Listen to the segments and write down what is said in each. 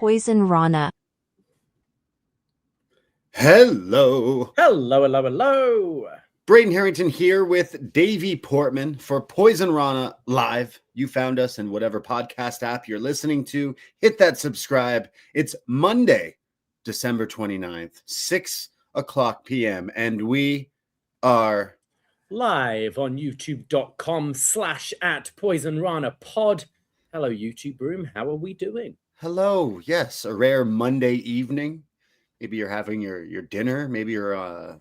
Poisonrana. Hello. Hello, hello, hello. Braden Herrington here with Davie Portman for Poisonrana Live. You found us in whatever podcast app you're listening to. Hit that subscribe. It's Monday, December 29th, 6 o'clock p.m. And we are live on youtube.com/@PoisonRanaPod. Hello, YouTube room. How are we doing? Hello. Yes, a rare Monday evening. Maybe you're having your dinner. Maybe you're on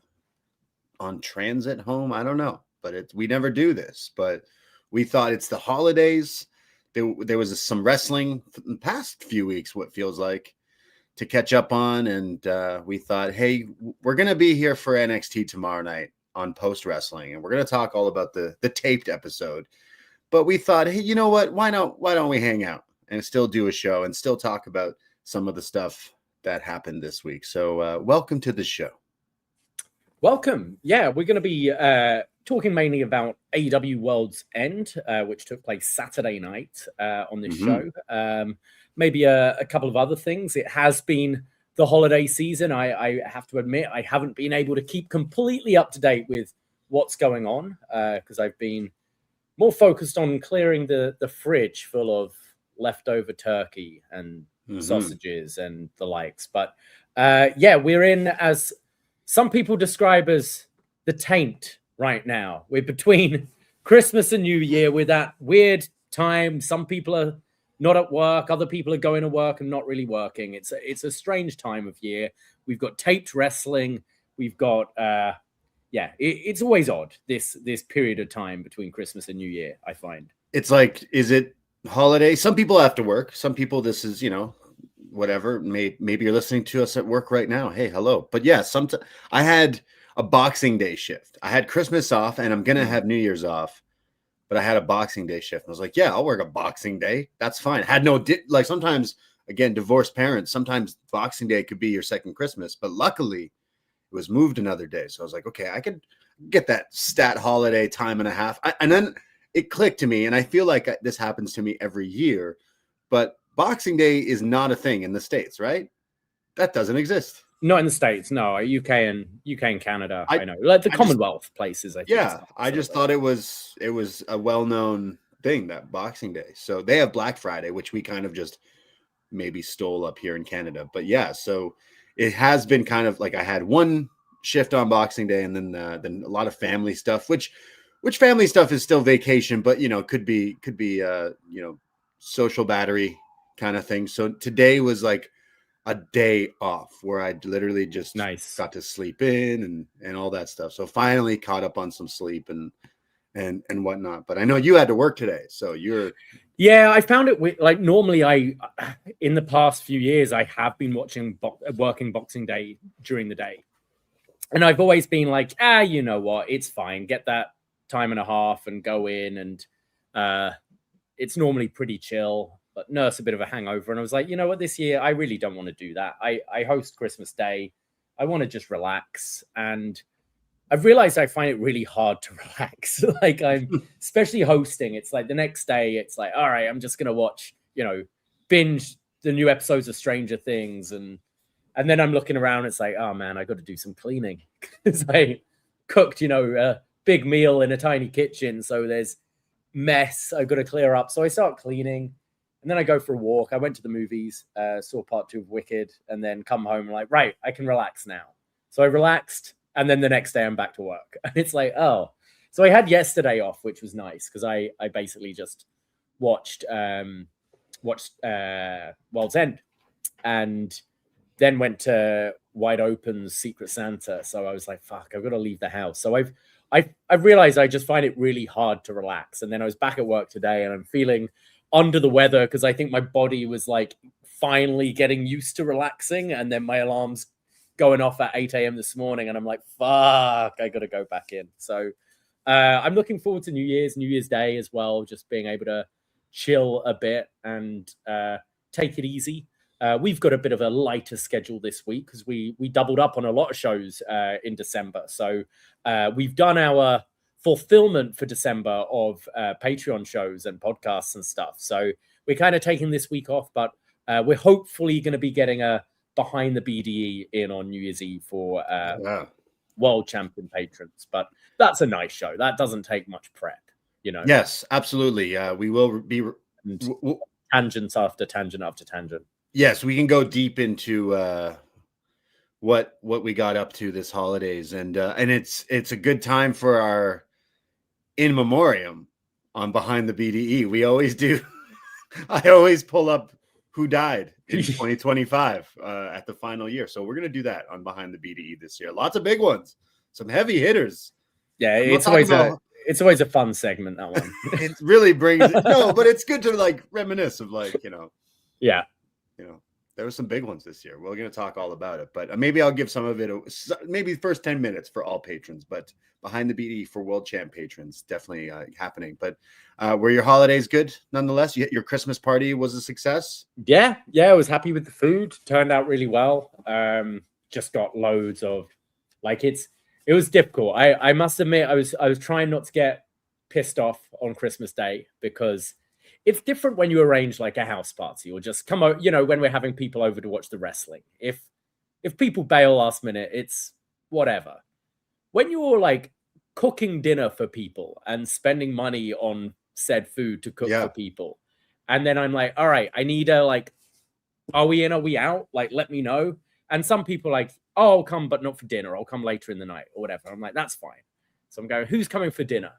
transit home. I don't know, but we never do this. But we thought it's the holidays. There was some wrestling in the past few weeks, what feels like, to catch up on. And we thought, hey, we're going to be here for NXT tomorrow night on Post Wrestling. And we're going to talk all about the taped episode. But we thought, hey, you know what? Why don't we hang out and still do a show and still talk about some of the stuff that happened this week. So welcome to the show. Welcome. Yeah, we're going to be talking mainly about AEW Worlds End, which took place Saturday night on this show. Maybe a couple of other things. It has been the holiday season. I have to admit, I haven't been able to keep completely up to date with what's going on because I've been more focused on clearing the fridge full of leftover turkey and sausages and the likes. But yeah, we're in, as some people describe as, the taint right now. We're between Christmas and New Year. We're that weird time. Some people are not at work. Other people are going to work and not really working. It's a strange time of year. We've got taped wrestling. We've got it's always odd, this period of time between Christmas and New Year, I find. It's like, is it holiday? Some people have to work. Some people, this is, whatever. Maybe you're listening to us at work right now. Hey, hello. But yeah, I had a Boxing Day shift. I had Christmas off and I'm going to have New Year's off, but I had a Boxing Day shift. I was like, yeah, I'll work a Boxing Day. That's fine. Had no, like sometimes, again, divorced parents, sometimes Boxing Day could be your second Christmas, but luckily it was moved another day. So I was like, okay, I could get that stat holiday time and a half. And then it clicked to me, and I feel like this happens to me every year, but Boxing Day is not a thing in the States, right? That doesn't exist. Not in the States, no. UK and Canada, I know. Like the Commonwealth places, I think. Yeah, I just thought it was a well-known thing, that Boxing Day. So they have Black Friday, which we kind of just maybe stole up here in Canada. But yeah, so it has been kind of like I had one shift on Boxing Day, and then a lot of family stuff, which family stuff is still vacation, but could be social battery kind of thing. So today was like a day off where I literally just got to sleep in and all that stuff. So finally caught up on some sleep and whatnot. But I know you had to work today, so you're. Yeah, I found it like normally in the past few years, I have been working Boxing Day during the day. And I've always been like, you know what? It's fine. Get that time and a half and go in. And it's normally pretty chill, but nurse a bit of a hangover. And I was like, you know what? This year, I really don't want to do that. I host Christmas Day. I want to just relax. And I've realized I find it really hard to relax. Like I'm, especially hosting, it's like the next day, it's like, all right, I'm just going to watch, binge the new episodes of Stranger Things. And then I'm looking around, it's like, oh man, I got to do some cleaning. Because I cooked, a big meal in a tiny kitchen. So there's mess I got to clear up. So I start cleaning. And then I go for a walk. I went to the movies, saw part 2 of Wicked, and then come home and like, right, I can relax now. So I relaxed, and then the next day I'm back to work. And it's like, oh. So I had yesterday off, which was nice, because I basically just watched World's End, and then went to Wide Open's Secret Santa. So I was like, fuck, I've got to leave the house. So I've realized I just find it really hard to relax. And then I was back at work today, and I'm feeling under the weather because I think my body was like finally getting used to relaxing, and then my alarm's going off at 8 a.m. this morning, and I'm like, fuck, I gotta go back in. So I'm looking forward to New Year's Day as well, just being able to chill a bit and take it easy. We've got a bit of a lighter schedule this week because we doubled up on a lot of shows in December. So we've done our fulfillment for December of Patreon shows and podcasts and stuff. So we're kind of taking this week off, but We're hopefully going to be getting a behind the BDE in on New Year's Eve for world champion patrons, but that's a nice show. That doesn't take much prep, you know. Yes, absolutely. We will be tangents after tangent after tangent. Yes, we can go deep into what we got up to this holidays, and it's a good time for our in memoriam on Behind the BDE. We always do. I always pull up who died in 2025 at the final year. So we're going to do that on Behind the BDE this year. Lots of big ones, some heavy hitters. Yeah, it's always a fun segment, that one. It really brings it. No, but it's good to like reminisce of like, yeah, there were some big ones this year. We're going to talk all about it, but maybe I'll give some of it, maybe the first 10 minutes for all patrons, but Behind the BDE for World Champ patrons, definitely happening. But were your holidays good nonetheless? Your Christmas party was a success? Yeah, I was happy with the food. Turned out really well. Just got loads of, like, it was difficult. I must admit, I was trying not to get pissed off on Christmas Day, because it's different when you arrange like a house party or just come out, when we're having people over to watch the wrestling. If people bail last minute, it's whatever. When you're like cooking dinner for people and spending money on said food to cook for people, and then I'm like, all right, I need a like, are we in? Are we out? Like, let me know. And some people like, oh, I'll come, but not for dinner. I'll come later in the night or whatever. I'm like, that's fine. So I'm going, who's coming for dinner?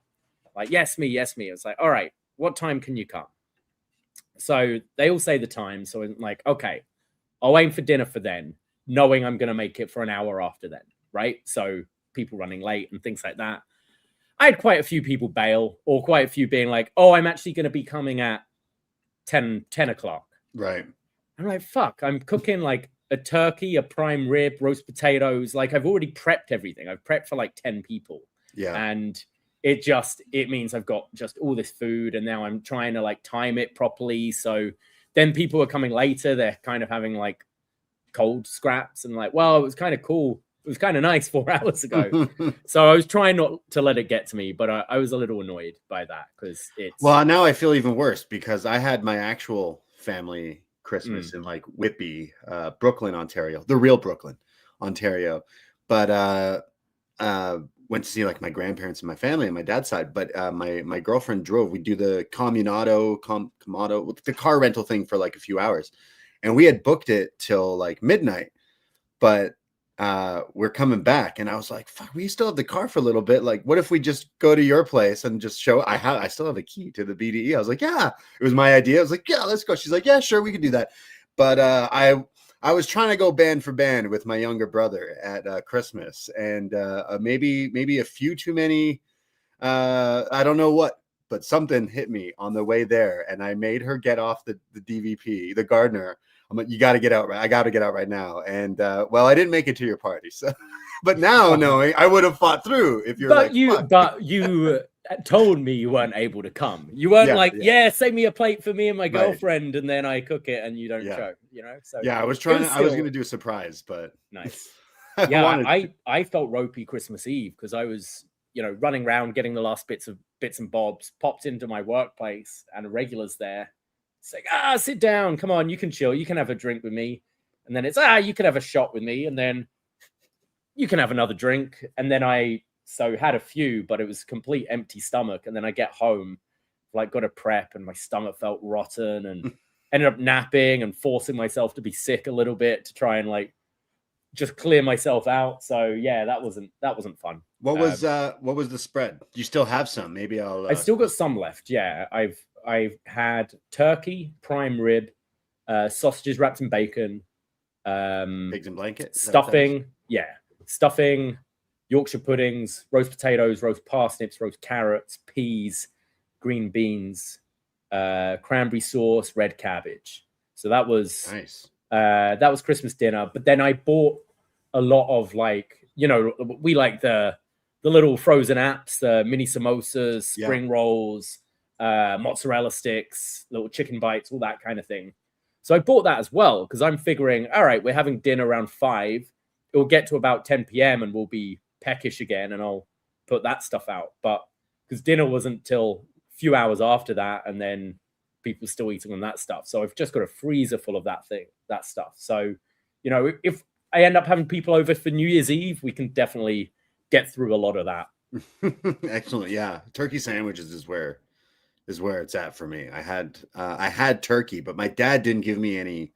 Like, yes, me. It's like, all right, what time can you come? So they all say the time. So I'm like, okay, I'll aim for dinner for then, knowing I'm going to make it for an hour after then, right? So people running late and things like that. I had quite a few people bail, or quite a few being like, oh, I'm actually going to be coming at 10 o'clock. Right. I'm like, fuck, I'm cooking like a turkey, a prime rib, roast potatoes. Like, I've already prepped everything. I've prepped for like 10 people. Yeah. And it means I've got just all this food, and now I'm trying to like time it properly. So then people are coming later. They're kind of having like cold scraps, and like, well, it was kind of cool. It was kind of nice 4 hours ago. So I was trying not to let it get to me, but I was a little annoyed by that, because it's... Well, now I feel even worse, because I had my actual family Christmas in like Whitby, Brooklyn, Ontario, the real Brooklyn, Ontario. But went to see like my grandparents and my family on my dad's side. But my girlfriend drove. We do the Comunado, the car rental thing for like a few hours. And we had booked it till like midnight. But we're coming back, and I was like, fuck, we still have the car for a little bit. Like, what if we just go to your place and just show I still have a key to the BDE. I was like, yeah, it was my idea. I was like, yeah, let's go. She's like, yeah, sure, we can do that. But I was trying to go band for band with my younger brother at Christmas, and maybe a few too many, I don't know what, but something hit me on the way there, and I made her get off the DVP, the gardener. I'm like, you got to get out, right? I got to get out right now. And well, I didn't make it to your party, so. But now knowing, I would have fought through if you're but you told me you weren't able to come. You weren't save me a plate for me and my girlfriend, and then I cook it and you don't show. So I was trying. I was going to do a surprise, but nice. I felt ropey Christmas Eve, because I was running around getting the last bits and bobs. Popped into my workplace, and a regular's there. It's like, sit down. Come on, you can chill. You can have a drink with me. And then it's, you can have a shot with me. And then you can have another drink. And then I had a few, but it was complete empty stomach. And then I get home, like got a prep, and my stomach felt rotten, and ended up napping and forcing myself to be sick a little bit to try and like just clear myself out. So yeah, that wasn't fun. What was the spread? Do you still have some? Maybe I still got some left. Yeah. I've had turkey, prime rib, sausages wrapped in bacon, pigs in blankets, stuffing, Yorkshire puddings, roast potatoes, roast parsnips, roast carrots, peas, green beans, cranberry sauce, red cabbage. So that was nice. That was Christmas dinner. But then I bought a lot of like, we like the little frozen apps, the mini samosas, spring rolls, mozzarella sticks, little chicken bites, all that kind of thing. So I bought that as well, because I'm figuring, all right, we're having dinner around 5. It will get to about 10 p.m. and we'll be peckish again, and I'll put that stuff out. But because dinner wasn't till a few hours after that, and then people still eating on that stuff. So I've just got a freezer full of that stuff. So, you know, if I end up having people over for New Year's Eve, we can definitely get through a lot of that. Excellent. Yeah. Turkey sandwiches is where it's at for me. I had turkey, but my dad didn't give me any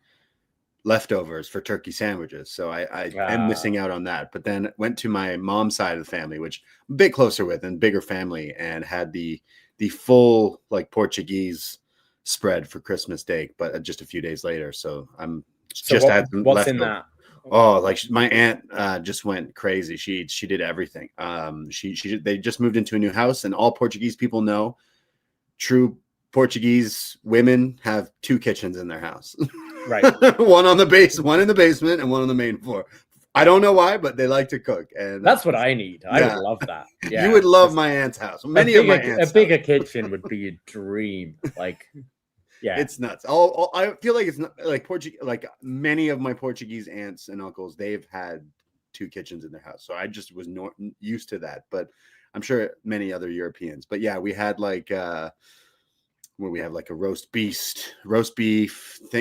leftovers for turkey sandwiches. So I am missing out on that. But then went to my mom's side of the family, which I'm a bit closer with and bigger family, and had the full like Portuguese spread for Christmas Day, but just a few days later. So had some what's in that? Oh, like my aunt just went crazy. She did everything. They just moved into a new house, and all Portuguese people know true Portuguese women have 2 kitchens in their house. Right. one in the basement and one on the main floor. I don't know why, but they like to cook, and that's what I need. I would love that. Yeah. You would love my aunt's house. A bigger kitchen would be a dream. Like, yeah, it's nuts. I feel like it's not like Portuguese. Like many of my Portuguese aunts and uncles, they've had 2 kitchens in their house, so I just was not used to that. But I'm sure many other Europeans. But yeah, we had like where we have like a roast beef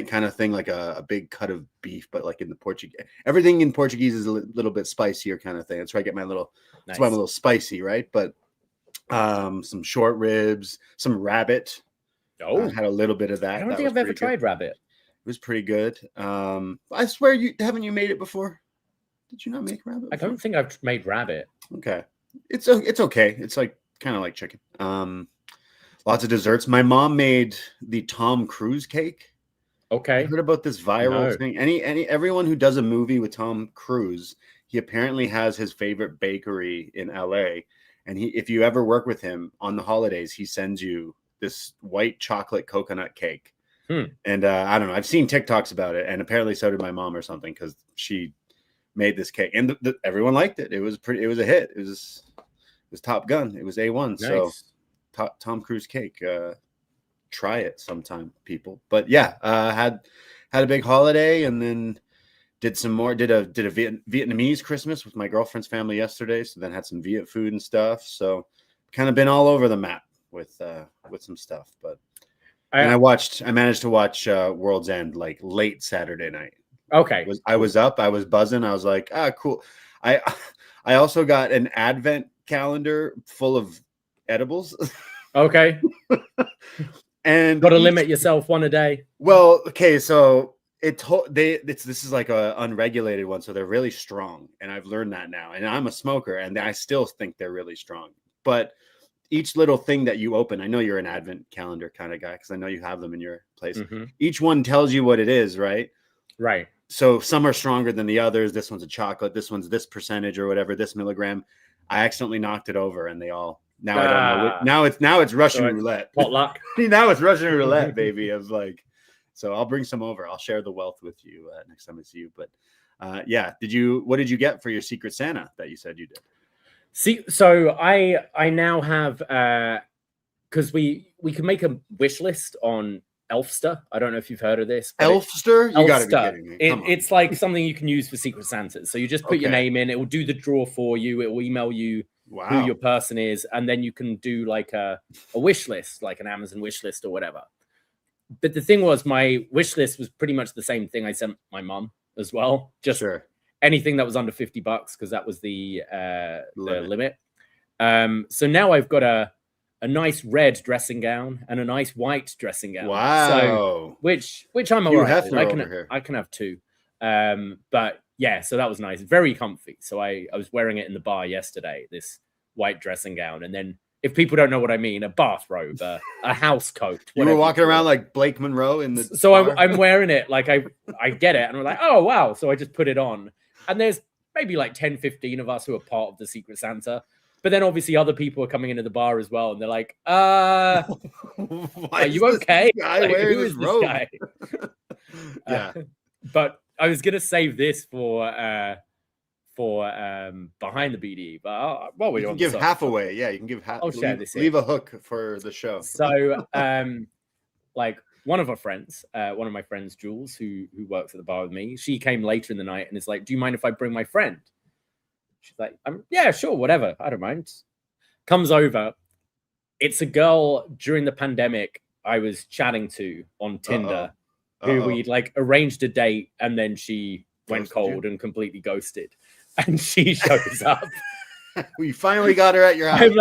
kind of thing, like a big cut of beef, but like in the Portuguese, everything in Portuguese is a little bit spicier kind of thing. That's where I get my little. That's why I'm a little spicy, right? But some short ribs, some rabbit. Oh, had a little bit of that. I don't think I've ever tried rabbit. It was pretty good. I swear haven't you made it before? Did you not make rabbit before? I don't think I've made rabbit. Okay. It's okay. It's like kind of like chicken. Lots of desserts. My mom made the Tom Cruise cake. Okay. I heard about this viral thing. Everyone who does a movie with Tom Cruise, he apparently has his favorite bakery in LA. And if you ever work with him on the holidays, he sends you this white chocolate coconut cake. And I don't know. I've seen TikToks about it, and apparently so did my mom or something, because she made this cake, and everyone liked it. It was a hit. It was Top Gun. It was A1. Nice. So Tom Cruise cake. Try it sometime, people. But yeah, had a big holiday, and then did some more. Did a Vietnamese Christmas with my girlfriend's family yesterday. So then had some Viet food and stuff. So kind of been all over the map with some stuff. But I managed to watch World's End like late Saturday night. Okay. I was up. I was buzzing. I was like, cool. I also got an advent calendar full of edibles. Okay. And got to limit yourself one a day. Well, okay, so this is like a unregulated one, so they're really strong, and I've learned that now. And I'm a smoker, and I still think they're really strong. But each little thing that you open, I know you're an advent calendar kind of guy, because I know you have them in your place. Mm-hmm. Each one tells you what it is, right? Right. So some are stronger than the others. This one's a chocolate. This one's this percentage or whatever, this milligram. I accidentally knocked it over, and they all. Now I don't know. Now it's Russian roulette. Potluck. Now it's Russian roulette, baby. Of like, so I'll bring some over. I'll share the wealth with you next time I see you. But yeah, what did you get for your Secret Santa that you said you did? See, so I now have because we can make a wish list on Elfster. I don't know if you've heard of this. Elfster? You gotta be kidding me. It's like something you can use for Secret Santas. So you just put your name in. It will do the draw for you. It will email you. Wow. Who your person is, and then you can do like a wish list, like an Amazon wish list or whatever. But the thing was, my wish list was pretty much the same thing I sent my mom as well. Just anything that was under $50, because that was the limit. So now I've got a nice red dressing gown and a nice white dressing gown. Wow. So which I'm all right with. I can have 2. But yeah, so that was nice. Very comfy. So I was wearing it in the bar yesterday, this white dressing gown. And then, if people don't know what I mean, a bathrobe, a house coat. You were walking around like Blake Monroe in the So I'm wearing it. Like I get it. And I'm like, oh, wow. So I just put it on. And there's maybe like 10, 15 of us who are part of the Secret Santa. But then obviously other people are coming into the bar as well. And they're like, are you okay? Like, who is this guy? Yeah. But I was gonna save this for behind the BDE, but you can give half away. Yeah, you can give half. I'll share this. Leave a hook for the show. So, like one of my friends, Jules, who works at the bar with me, she came later in the night and is like, "Do you mind if I bring my friend?" She's like, "Yeah, sure, whatever. I don't mind." Comes over. It's a girl during the pandemic I was chatting to on Tinder, Uh-oh. who we'd like arranged a date, and then she went Ghosted cold you? and completely ghosted, and she shows up. We finally got her at your house.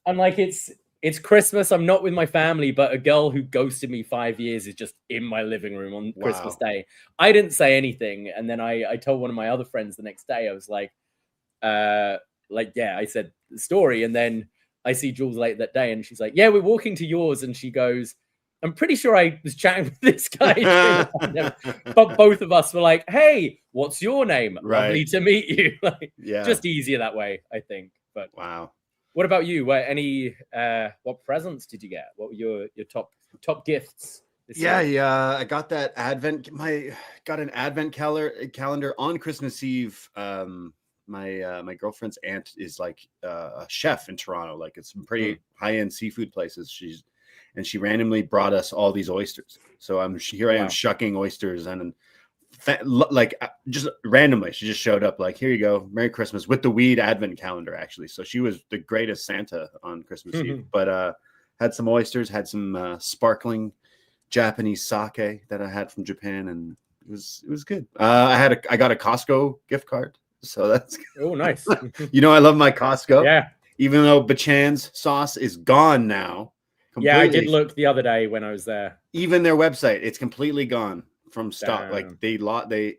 I'm like, it's Christmas. I'm not with my family, but a girl who ghosted me 5 years is just in my living room on Christmas Day. I didn't say anything, and then I told one of my other friends the next day. I was like, yeah, I said the story, and then I see Jules late that day, and she's like, yeah, we're walking to yours, and she goes, I'm pretty sure I was chatting with this guy, but both of us were like, hey, what's your name? Right. Lovely to meet you. Like, yeah. Just easier that way, I think. But wow. What about you? What presents did you get? What were your top gifts? Yeah. I got that got an advent calendar on Christmas Eve. My girlfriend's aunt is like a chef in Toronto. Like it's some pretty high-end seafood places. She randomly brought us all these oysters. So I am shucking oysters and like just randomly she just showed up like, here you go, Merry Christmas, with the weed advent calendar actually. So she was the greatest Santa on Christmas Eve. But had some oysters, had some sparkling Japanese sake that I had from Japan, and it was good. I got a Costco gift card, so that's good. Oh, nice. I love my Costco. Yeah, even though Bachan's sauce is gone now completely. Yeah, I did look the other day when I was there. Even their website, it's completely gone from stock. Like they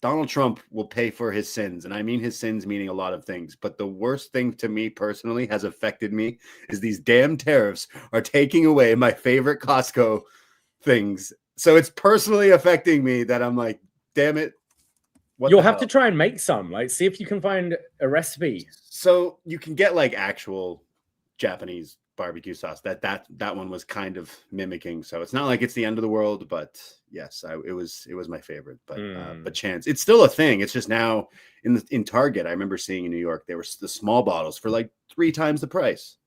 Donald Trump will pay for his sins, and I mean his sins meaning a lot of things, but the worst thing to me personally has affected me is these damn tariffs are taking away my favorite Costco things. So it's personally affecting me that I'm like, damn it. You'll have to try and make some, like see if you can find a recipe. So you can get like actual Japanese barbecue sauce that one was kind of mimicking. So it's not like it's the end of the world, but yes, it was my favorite. But chance, it's still a thing. It's just now in Target. I remember seeing in New York there were the small bottles for like 3 times the price.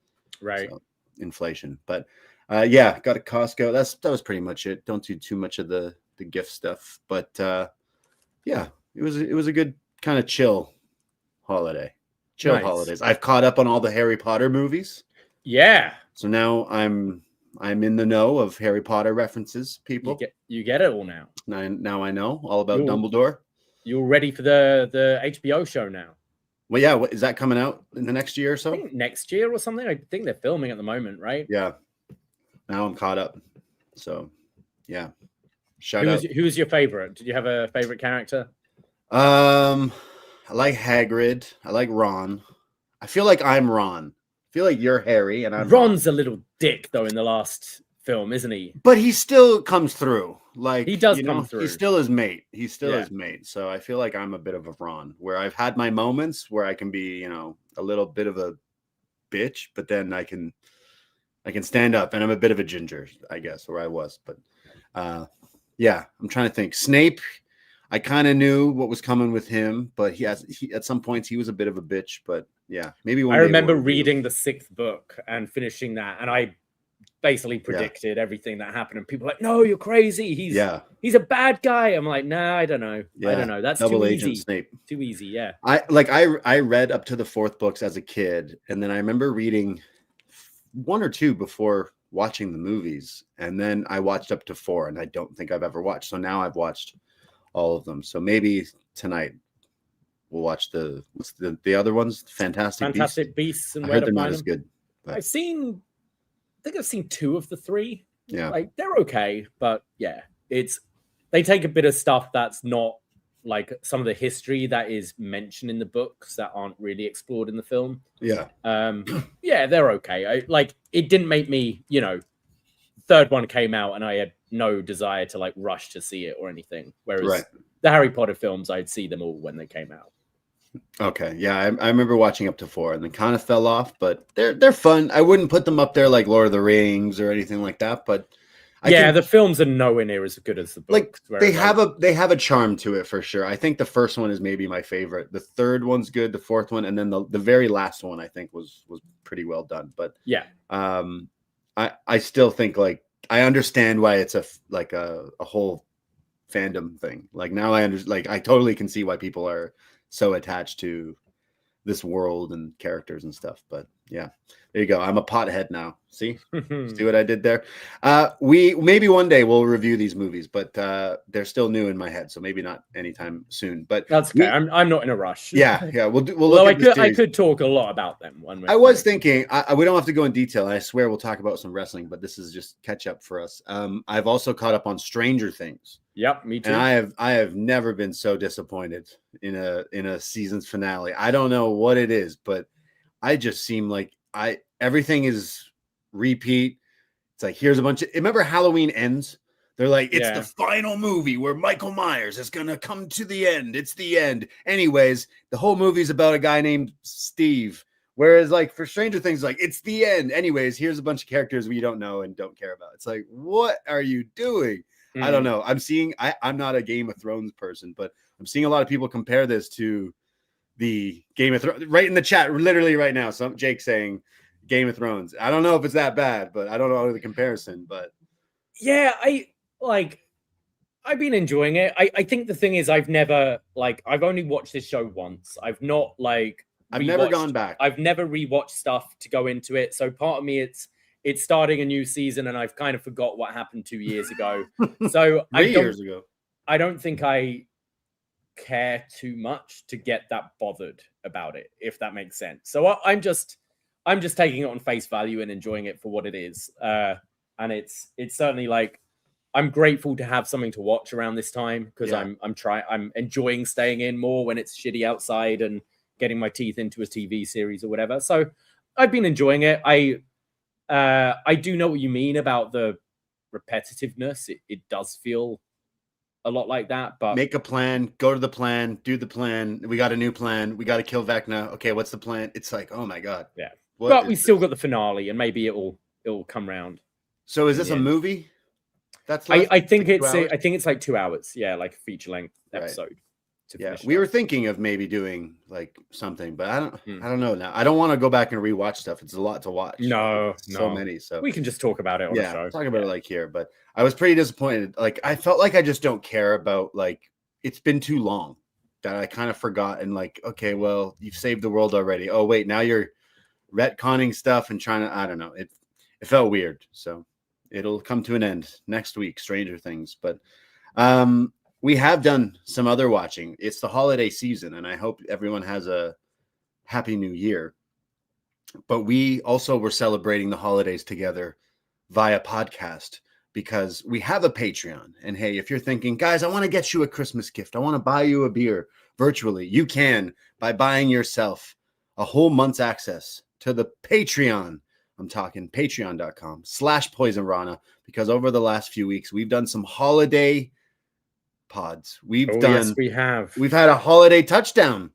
Right, so, inflation. But yeah, got a Costco. That was pretty much it. Don't do too much of the gift stuff. But yeah, it was a good kind of chill holiday. Chill holidays. I've caught up on all the Harry Potter movies. Yeah. So now I'm in the know of Harry Potter references, people. You get it all now. Now I know all about Dumbledore. You're ready for the HBO show now. Well, yeah. Is that coming out in the next year or so? I think next year or something. I think they're filming at the moment, right? Yeah. Now I'm caught up. So, yeah. Shout out. Who's your favorite? Did you have a favorite character? I like Hagrid. I like Ron. I feel like I'm Ron. I feel like you're Harry and I'm Ron's Ron. A little dick though in the last film, isn't he? But he still comes through. Like he does come through. He's still his mate. He's still his mate. So I feel like I'm a bit of a Ron, where I've had my moments where I can be, a little bit of a bitch, but then I can stand up, and I'm a bit of a ginger, I guess, where I was. But yeah, I'm trying to think. Snape, I kind of knew what was coming with him, but he at some points he was a bit of a bitch. But yeah, maybe one. I remember reading the 6th book and finishing that, and I basically predicted everything that happened. And people were like, "No, you're crazy. He's a bad guy." I'm like, "Nah, I don't know. Yeah. I don't know. That's Double too Agent easy. Snape. Too easy." Yeah. I read up to the 4th books as a kid, and then I remember reading 1 or 2 before watching the movies, and then I watched up to 4, and I don't think I've ever watched. So now I've watched all of them. So maybe tonight we'll watch the other ones. Fantastic Beasts and I heard they're not as good. But. I think I've seen 2 of the 3. Yeah, like they're okay, but yeah, they take a bit of stuff that's not like some of the history that is mentioned in the books that aren't really explored in the film. Yeah. Yeah, they're okay. It didn't make me, 3rd one came out and I had no desire to like rush to see it or anything. Whereas the Harry Potter films, I'd see them all when they came out. Okay. Yeah. I remember watching up to 4 and then kind of fell off, but they're fun. I wouldn't put them up there like Lord of the Rings or anything like that, but the films are nowhere near as good as the books. Like they have a charm to it for sure. I think the first one is maybe my favorite. The 3rd one's good. The 4th one, and then the very last one I think was pretty well done. But yeah, I still think like I understand why it's a whole fandom thing. Like now I understand. Like I totally can see why people are so attached to this world and characters and stuff. But Yeah. There you go. I'm a pothead now. See what I did there? We maybe one day we'll review these movies, but they're still new in my head, so maybe not anytime soon. But that's okay. I'm not in a rush. Yeah. We'll look at I could talk a lot about them. I was thinking we don't have to go in detail. I swear we'll talk about some wrestling, but this is just catch up for us. I've also caught up on Stranger Things. Yep, me too. And I have never been so disappointed in a season's finale. I don't know what it is, but I just seem like everything is repeat. It's like, here's a bunch of, remember Halloween Ends? They're like, it's the final movie where Michael Myers is going to come to the end. It's the end. Anyways, the whole movie's about a guy named Steve. Whereas like for Stranger Things, like it's the end. Anyways, here's a bunch of characters we don't know and don't care about. It's like, what are you doing? I don't know. I'm not a Game of Thrones person, but I'm seeing a lot of people compare this to the Game of Thrones right in the chat, literally right now. Jake saying Game of Thrones. I don't know if it's that bad, but I don't know the comparison. But yeah, I've been enjoying it. I think the thing is, I've only watched this show once. I've never gone back. I've never rewatched stuff to go into it. So part of me, it's starting a new season, and I've kind of forgot what happened 2 years ago. So 3 years ago. I don't think I care too much to get that bothered about it, if that makes sense. So I'm just taking it on face value and enjoying it for what it is. And it's certainly like, I'm grateful to have something to watch around this time, because I'm enjoying staying in more when it's shitty outside and getting my teeth into a TV series or whatever. So I've been enjoying it. I do know what you mean about the repetitiveness. It does feel a lot like that, but make a plan, go to the plan, do the plan. We got a new plan. We got to kill Vecna. Okay, what's the plan? It's like, oh my god. Yeah. But we still got the finale, and maybe it'll come round. So is this a movie? That's I think it's like 2 hours. Yeah, like a feature length episode. Yeah, we were thinking of maybe doing like something, but I don't know now. I don't want to go back and rewatch stuff. It's a lot to watch. So many. So we can just talk about it on the show. Talk about it like here. But I was pretty disappointed. Like I felt like I just don't care about, like, it's been too long that I kind of forgot, and like, okay, well, you've saved the world already. Oh wait, now you're retconning stuff and trying to, I don't know. It felt weird. So it'll come to an end next week, Stranger Things. But we have done some other watching. It's the holiday season, and I hope everyone has a happy new year. But we also were celebrating the holidays together via podcast, because we have a Patreon. And hey, if you're thinking, guys, I want to get you a Christmas gift, I want to buy you a beer virtually, you can by buying yourself a whole month's access to the Patreon. I'm talking patreon.com/Poisonrana, because over the last few weeks, we've done some holiday pods. We've had a holiday touchdown.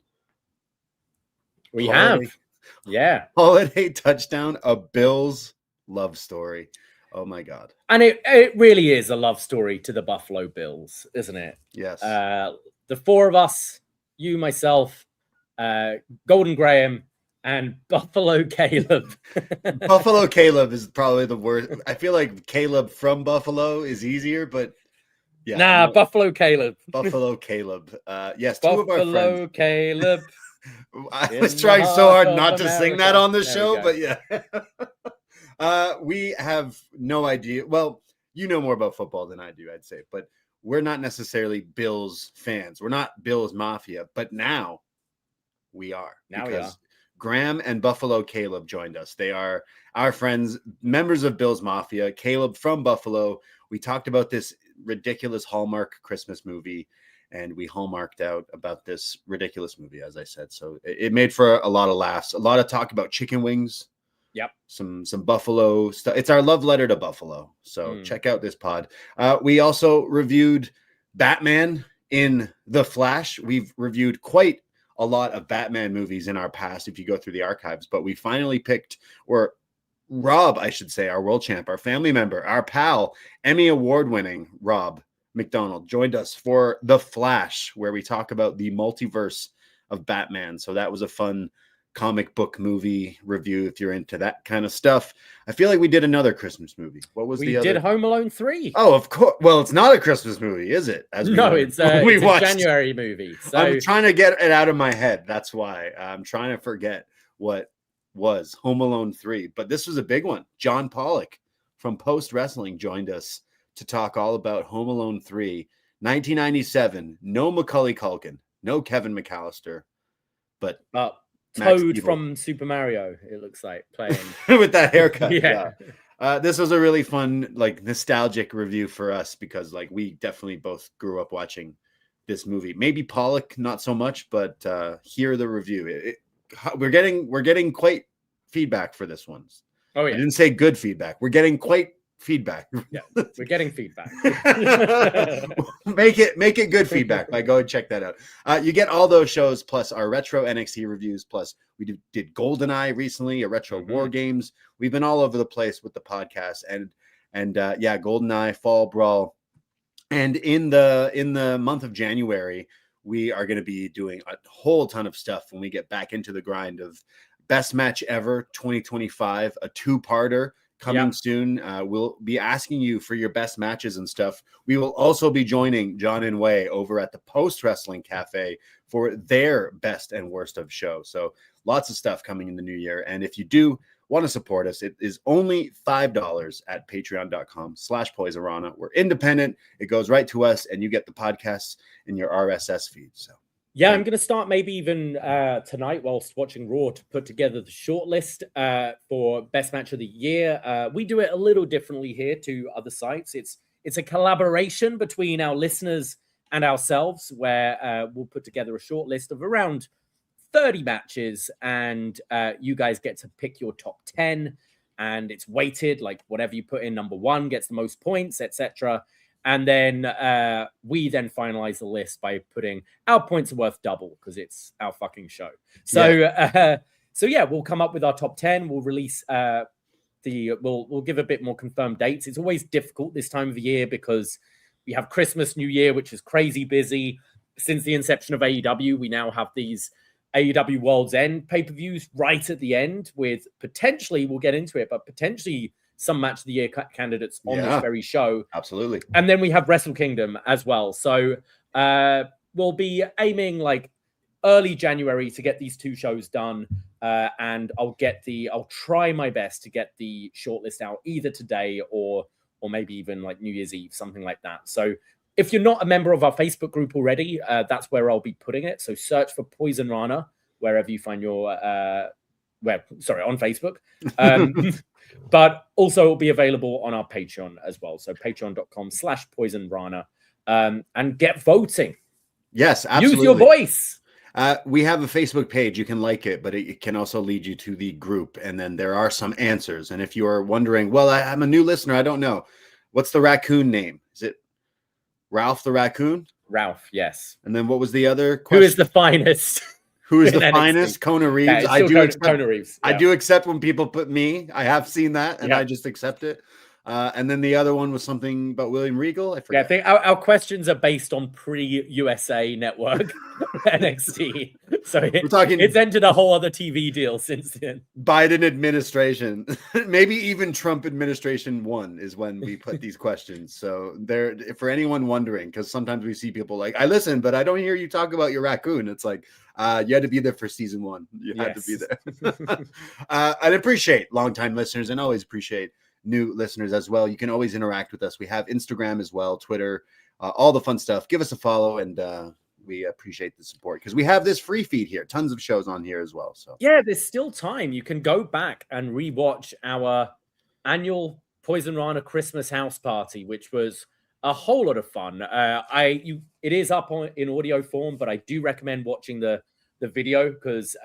Holiday touchdown, a Bills love story. Oh my god. And it really is a love story to the Buffalo Bills, isn't it? Yes. The four of us, you, myself, Golden Graham, and Buffalo Caleb. Buffalo Caleb is probably the worst. I feel like Caleb from Buffalo is easier, but Buffalo Caleb. Buffalo Caleb. Yes, Buffalo two of our friends. Caleb. I was trying so hard not to sing that on the show, but yeah. We have no idea. Well, you know more about football than I do, I'd say, but we're not necessarily Bills fans. We're not Bills Mafia, but now we are. Graham and Buffalo Caleb joined us. They are our friends, members of Bills Mafia. Caleb from Buffalo. We talked about this ridiculous Hallmark Christmas movie, and we hallmarked out about this ridiculous movie, as I said. So it made for a lot of laughs, a lot of talk about chicken wings. Yep. Some Buffalo stuff. It's our love letter to Buffalo. So check out this pod. We also reviewed Batman in The Flash. We've reviewed quite a lot of Batman movies in our past, if you go through the archives, but we finally picked, or Rob, I should say, our world champ, our family member, our pal, Emmy award-winning Rob McDonald joined us for The Flash, where we talk about the multiverse of Batman. So that was a fun comic book movie review if you're into that kind of stuff. I feel like we did another Christmas movie. What was the other? We did Home Alone 3. Oh, of course. Well, it's not a Christmas movie, is it? It's a January movie. So I'm trying to get it out of my head. That's why I'm trying to forget what was Home Alone 3, but this was a big one. John Pollock from Post Wrestling joined us to talk all about Home Alone 3, 1997. No Macaulay Culkin, no Kevin McAllister, but Toad from Super Mario, it looks like, playing. With that haircut. Yeah. This was a really fun, like, nostalgic review for us because, like, we definitely both grew up watching this movie. Maybe Pollock, not so much, but hear the review. We're getting quite feedback for this one. Oh yeah. I didn't say good feedback. We're getting quite feedback. Yeah, we're getting feedback. make it good feedback. Go and check that out. You get all those shows plus our retro NXT reviews. Plus we did GoldenEye recently, a retro war games. We've been all over the place with the podcast and GoldenEye, Fall Brawl, and in the month of January we are going to be doing a whole ton of stuff when we get back into the grind of Best Match Ever 2025, a two-parter. Coming soon. We'll be asking you for your best matches and stuff. We will also be joining John and Wai over at the Post Wrestling Cafe for their best and worst of show. So lots of stuff coming in the new year. And if you do want to support us, it is only $5 at patreon.com/Poisonrana. We're independent. It goes right to us and you get the podcasts in your RSS feed. So yeah, I'm going to start maybe even tonight whilst watching Raw to put together the shortlist for Best Match of the Year. We do it a little differently here to other sites. It's a collaboration between our listeners and ourselves where we'll put together a shortlist of around 30 matches and you guys get to pick your top 10 and it's weighted, like whatever you put in number 1 gets the most points, etc. And then we then finalize the list by putting our points are worth double because it's our fucking show. So, we'll come up with our top 10. We'll release we'll give a bit more confirmed dates. It's always difficult this time of the year because we have Christmas, New Year, which is crazy busy. Since the inception of AEW, we now have these AEW Worlds End pay-per-views right at the end with potentially, we'll get into it, but potentially some match of the year candidates on this very show. Absolutely. And then we have WrestleKingdom as well. So we'll be aiming like early January to get these 2 shows done. And I'll try my best to get the shortlist out either today or maybe even like New Year's Eve, something like that. So if you're not a member of our Facebook group already, that's where I'll be putting it. So search for Poisonrana wherever you find your on Facebook. But also it'll be available on our Patreon as well. So patreon.com/Poisonrana and get voting. Yes, absolutely. Use your voice. We have a Facebook page. You can like it, but it can also lead you to the group. And then there are some answers. And if you are wondering, well, I'm a new listener, I don't know. What's the raccoon name? Is it Ralph the Raccoon? Ralph, yes. And then what was the other question? Who is the finest? Who is the finest? Kona Reeves. Yeah, I do accept Kona Reeves. Yeah. I do accept when people put me. I have seen that, and I just accept it. And then the other one was something about William Regal. I forget. Yeah, I think our questions are based on pre-USA Network NXT. So it's entered a whole other TV deal since then. Biden administration, maybe even Trump administration 1 is when we put these questions. So there, for anyone wondering, because sometimes we see people like, I listen, but I don't hear you talk about your raccoon. It's like, you had to be there for season 1. You had to be there. I'd appreciate longtime listeners and always appreciate new listeners as well. You can always interact with us. We have Instagram as well, Twitter, all the fun stuff. Give us a follow, and we appreciate the support because we have this free feed here. Tons of shows on here as well. So yeah, there's still time. You can go back and rewatch our annual Poisonrana Christmas house party, which was a whole lot of fun. It is up in audio form, but I do recommend watching the video because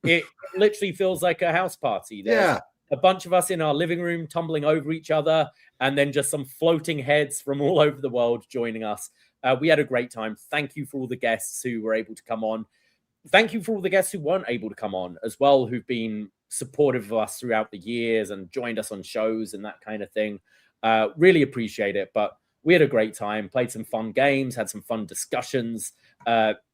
it literally feels like a house party. There's a bunch of us in our living room tumbling over each other, and then just some floating heads from all over the world joining us. We had a great time. Thank you for all the guests who were able to come on. Thank you for all the guests who weren't able to come on as well, who've been supportive of us throughout the years and joined us on shows and that kind of thing. Really appreciate it. But we had a great time, played some fun games, had some fun discussions.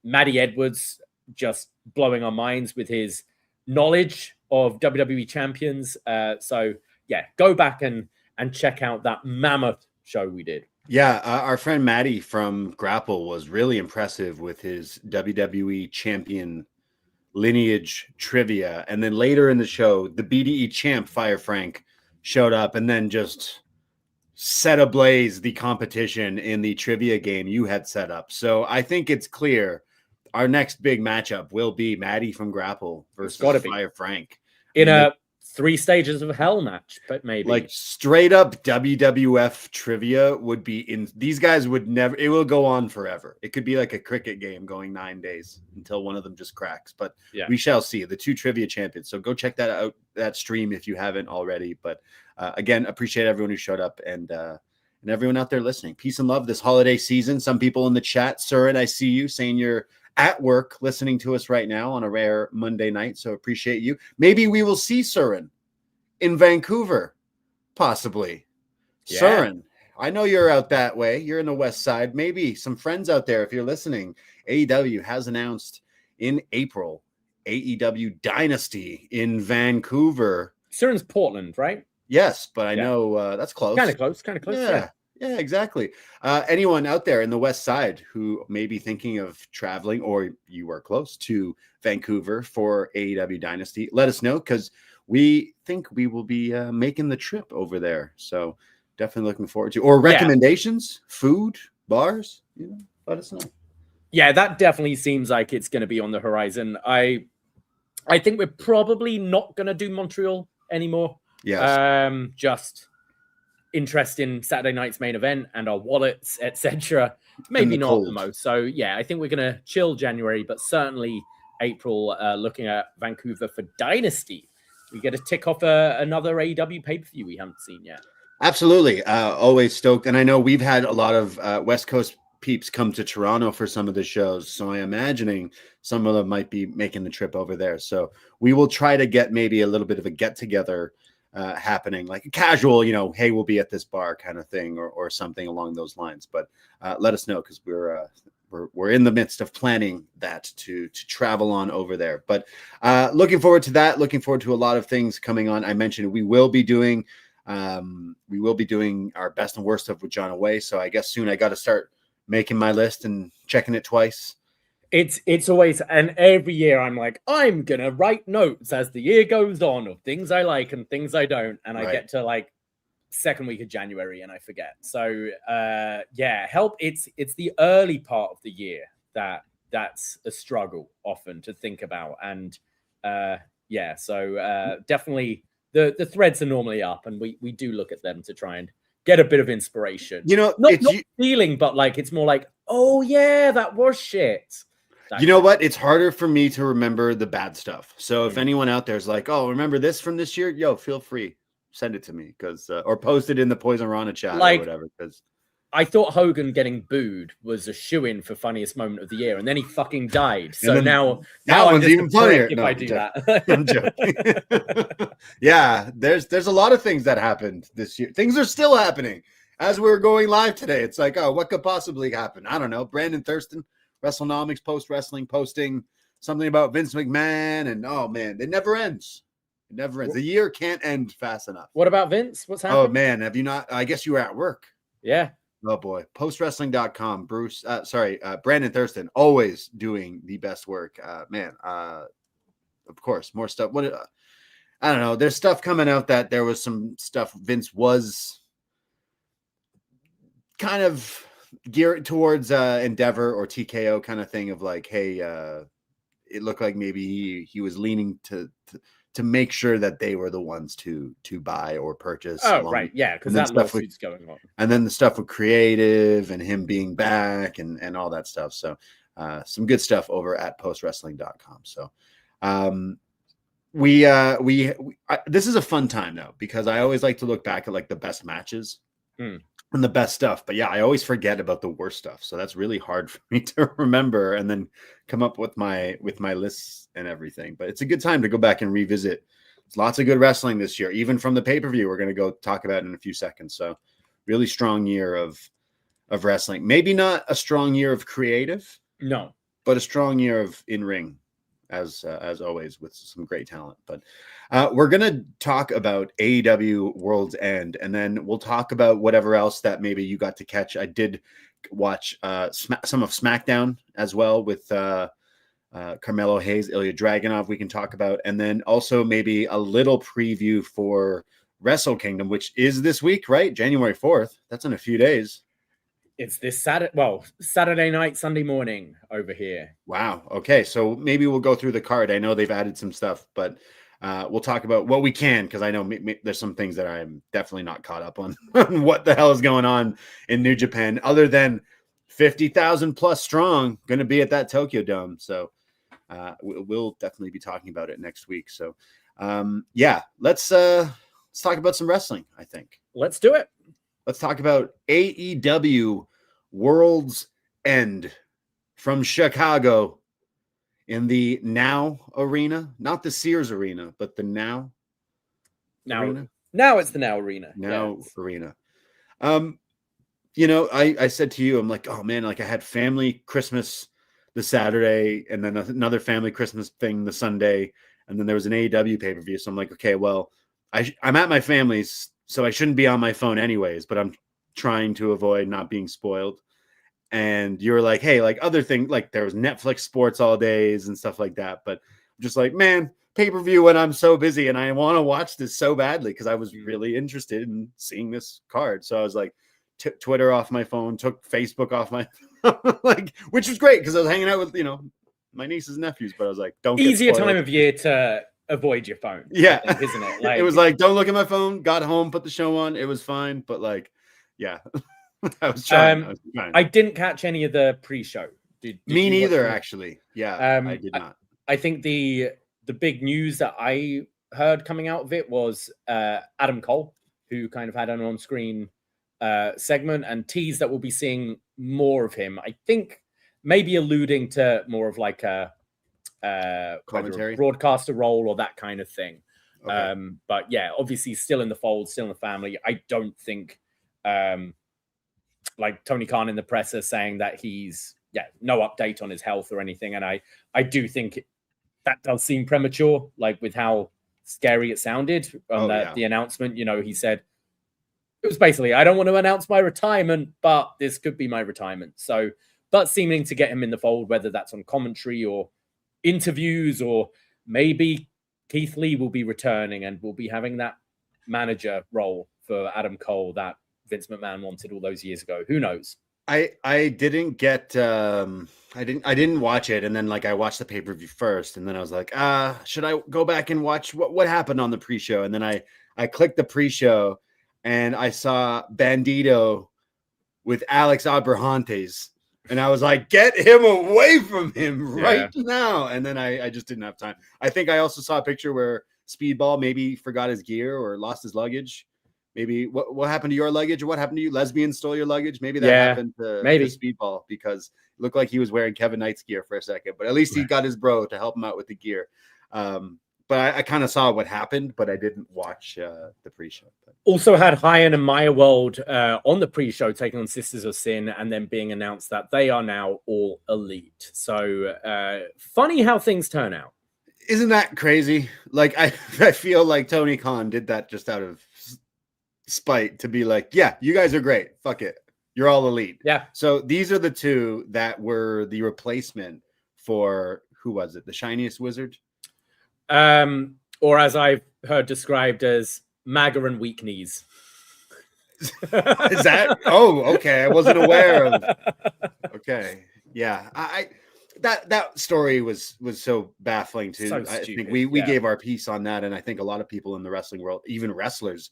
Maddie Edwards just blowing our minds with his knowledge of WWE champions. So yeah, go back and check out that mammoth show we did. Yeah, our friend Maddie from Grapple was really impressive with his WWE champion lineage trivia. And then later in the show, the BDE champ Fire Frank showed up and then just set ablaze the competition in the trivia game you had set up. So I think it's clear our next big matchup will be Maddie from Grapple versus Fire Frank. In a 3 stages of hell match, but maybe like straight up WWF trivia would be in. These guys would never, it will go on forever. It could be like a cricket game going 9 days until one of them just cracks, but we shall see. The 2 trivia champions. So go check that out, that stream, if you haven't already. But again, appreciate everyone who showed up and everyone out there listening. Peace and love this holiday season. Some people in the chat, Surin, I see you saying you're at work listening to us right now on a rare Monday night. So appreciate you. Maybe we will see Surin in Vancouver, possibly. Yeah. Surin, I know you're out that way. You're in the West Side. Maybe some friends out there, if you're listening. AEW has announced in April AEW Dynasty in Vancouver. Surin's Portland, right? Yes, but I know that's close. Kind of close. Yeah, exactly. Anyone out there in the West Side who may be thinking of traveling, or you are close to Vancouver for AEW Dynasty, let us know, because we think we will be making the trip over there. So definitely looking forward to. Or recommendations, food, bars, let us know. Yeah, that definitely seems like it's going to be on the horizon. I think we're probably not going to do Montreal anymore. Yes. Just interest in Saturday night's main event and our wallets, etc. Maybe not cold. The most. So yeah, I think we're gonna chill January, but certainly April. Looking at Vancouver for Dynasty, we get to tick off another AEW pay-per-view we haven't seen yet. Absolutely, always stoked. And I know we've had a lot of West Coast peeps come to Toronto for some of the shows, so I'm imagining some of them might be making the trip over there. So we will try to get maybe a little bit of a get together happening, like a casual, hey, we'll be at this bar kind of thing, or something along those lines. But let us know, because we're in the midst of planning that to travel on over there. But looking forward to that. Looking forward to a lot of things coming on. I mentioned we will be doing our best and worst of with John away. So I guess soon I got to start making my list and checking it twice. It's always, and every year I'm like, I'm gonna write notes as the year goes on of things I like and things I don't, and I get to like second week of January and I forget. So help. It's the early part of the year that's a struggle often to think about, and definitely the threads are normally up, and we do look at them to try and get a bit of inspiration. Not feeling, but like it's more like, oh yeah, that was shit. You know what? It's harder for me to remember the bad stuff. So if anyone out there is like, oh, remember this from this year? Yo, feel free. Send it to me, or post it in the Poisonrana chat or whatever. Because I thought Hogan getting booed was a shoo-in for funniest moment of the year, and then he fucking died. So now one's even funnier if I do that. I'm joking. Yeah, there's a lot of things that happened this year. Things are still happening as we're going live today. It's like, oh, what could possibly happen? I don't know. Brandon Thurston, WrestleNomics post wrestling, posting something about Vince McMahon, and oh man, it never ends. It never ends. The year can't end fast enough. What about Vince? What's happening? Oh man, have you not? I guess you were at work. Yeah. Oh boy, postwrestling.com. Brandon Thurston, always doing the best work. Of course, more stuff. I don't know. There's stuff coming out that there was some stuff Vince was kind of geared towards Endeavor or TKO kind of thing of like, hey, it looked like maybe he was leaning to make sure that they were the ones to buy or purchase. Oh, right. Yeah, because that lawsuit's going on. And then the stuff with creative and him being back and all that stuff. So some good stuff over at postwrestling.com. So this is a fun time though, because I always like to look back at like the best matches and the best stuff. But yeah, I always forget about the worst stuff. So that's really hard for me to remember and then come up with my lists and everything. But it's a good time to go back and revisit. It's lots of good wrestling this year, even from the pay-per-view we're going to go talk about in a few seconds. So really strong year of wrestling. Maybe not a strong year of creative. No. But a strong year of in-ring, as always, with some great talent. But we're going to talk about AEW Worlds End, and then we'll talk about whatever else that maybe you got to catch. I did watch some of SmackDown as well with Carmelo Hayes, Ilya Dragunov we can talk about, and then also maybe a little preview for WrestleKingdom, which is this week, right? January 4th. That's in a few days. It's this Saturday. Well, Saturday night, Sunday morning over here. Wow. Okay. So maybe we'll go through the card. I know they've added some stuff, but we'll talk about what we can, because I know there's some things that I'm definitely not caught up on what the hell is going on in New Japan, other than 50,000 plus strong going to be at that Tokyo Dome. So we'll definitely be talking about it next week. So yeah, let's talk about some wrestling. I think let's do it. Let's talk about AEW Worlds End from Chicago in the Now Arena, not the Sears Arena, but the Now Arena. Now it's the Now Arena. Now Arena. You know, I said to you, I'm like, oh man, like I had family Christmas the Saturday, and then another family Christmas thing the Sunday, and then there was an AEW pay-per-view. So I'm like, okay, well, I'm at my family's, so I shouldn't be on my phone anyways, but I'm trying to avoid not being spoiled. And you're like, hey, like other things, like there was Netflix sports all days and stuff like that. But I'm just like, man, pay-per-view when I'm so busy and I want to watch this so badly because I was really interested in seeing this card. So I was like, took Twitter off my phone, took Facebook off my like, which was great because I was hanging out with, you know, my nieces and nephews. But I was like, don't easier time of year to avoid your phone. Yeah, think, isn't it? Like, it was like, don't look at my phone. Got home, put the show on. It was fine, but like, yeah. I was trying. I didn't catch any of the pre-show. Did Me neither, actually. Yeah, I did not. I think the big news that I heard coming out of it was Adam Cole, who kind of had an on-screen segment and teased that we'll be seeing more of him. I think maybe alluding to more of like a commentary, broadcaster role or that kind of thing. Okay. But yeah, obviously still in the fold, still in the family. I don't think like Tony Khan in the presser saying that he's no update on his health or anything. And I do think that does seem premature, like with how scary it sounded on the announcement. You know, he said it was basically, I don't want to announce my retirement, but this could be my retirement. So, but seeming to get him in the fold, whether that's on commentary or interviews, or maybe Keith Lee will be returning and will be having that manager role for Adam Cole that Vince McMahon wanted all those years ago. Who knows? I didn't get I didn't watch it, and then like I watched the pay-per-view first, and then I was like, should I go back and watch what happened on the pre-show? And then I clicked the pre-show and I saw Bandito with Alex Abrahantes, and I was like, get him away from him right now. And then I just didn't have time. I think I also saw a picture where Speedball maybe forgot his gear or lost his luggage. Maybe what happened to your luggage, or what happened to you? Lesbian stole your luggage. Maybe that happened to Speedball, because it looked like he was wearing Kevin Knight's gear for a second, but at least he got his bro to help him out with the gear. But I kind of saw what happened, but I didn't watch the pre-show. Also had Hyan and Maya World on the pre-show taking on Sisters of Sin, and then being announced that they are now all elite. So funny how things turn out. Isn't that crazy? Like I feel like Tony Khan did that just out of spite to be like, yeah, you guys are great. Fuck it. You're all elite. Yeah. So these are the two that were the replacement for, who was it? The Shiniest Wizard? Or as I've heard described as MAGA and weak knees. Is that? Oh, okay. I wasn't aware of. Okay. Yeah. That story was so baffling too. So I think we gave our piece on that, and I think a lot of people in the wrestling world, even wrestlers,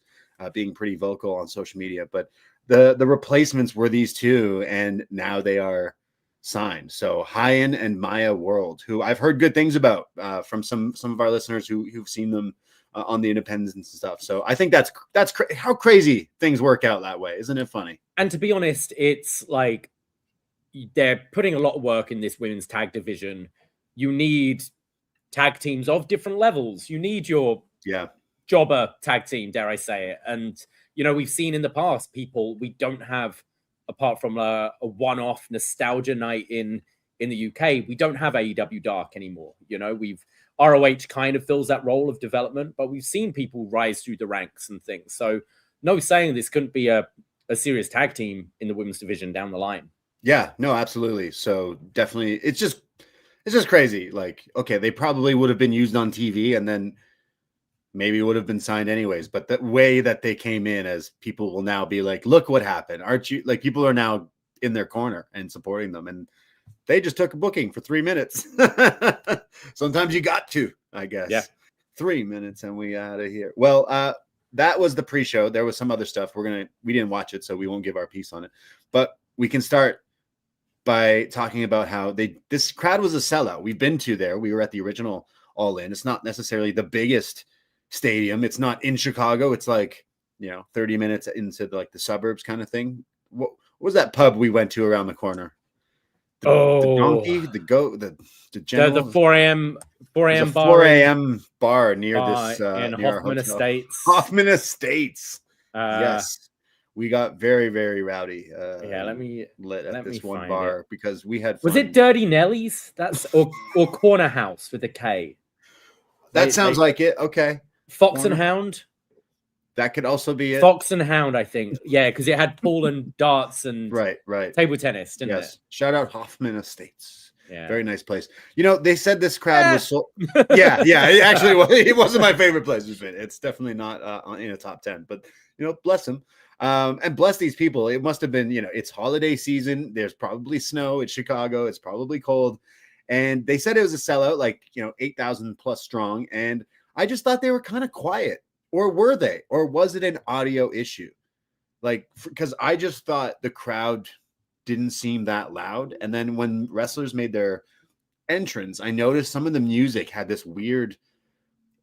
being pretty vocal on social media. But the replacements were these two, and now they are signed. So Hyan and Maya World, who I've heard good things about from some of our listeners who've seen them on the independents and stuff. So I think that's how crazy things work out that way. Isn't it funny? And to be honest, it's like they're putting a lot of work in this women's tag division. You need tag teams of different levels. You need your jobber tag team, dare I say it. And, you know, we've seen in the past we don't have, apart from a one-off nostalgia night in the UK, we don't have AEW Dark anymore. You know, ROH kind of fills that role of development, but we've seen people rise through the ranks and things. So no saying this couldn't be a serious tag team in the women's division down the line. Yeah, no, absolutely. So definitely, it's It's just crazy. Like, okay, they probably would have been used on TV and then maybe would have been signed anyways. But the way that they came in, as people will now be like, look what happened. Aren't you, like, people are now in their corner and supporting them. And they just took a booking for 3 minutes. Sometimes you got to, I guess. Yeah. 3 minutes and we out of here. Well, that was the pre-show. There was some other stuff. We didn't watch it, so we won't give our piece on it. But we can start by talking about how this crowd was a sellout. We've been to there. We were at the original All In. It's not necessarily the biggest stadium. It's not in Chicago. It's like, 30 minutes into the suburbs kind of thing. What was that pub we went to around the corner? The donkey, the goat, the general, the 4 a.m. bar. 4 a.m. bar near this in near Hoffman Estates. Hoffman Estates. Yes, we got very, very rowdy. Let me lit at this one bar because we had fun. Was it Dirty Nelly's? That's or Corner House with a K. That sounds like it. Okay. Fox and Hound. That could also be it. Fox and Hound, I think. Yeah, because it had pool and darts and right table tennis, didn't it? Shout out Hoffman Estates. Yeah. Very nice place. They said this crowd was so yeah. It wasn't my favorite place. It's definitely not in a top 10, but bless them. And bless these people. It must have been, it's holiday season. There's probably snow. It's Chicago. It's probably cold. And they said it was a sellout, 8,000 plus strong. And I just thought they were kind of quiet. Or were they? Or was it an audio issue? Because I just thought the crowd didn't seem that loud. And then when wrestlers made their entrance, I noticed some of the music had this weird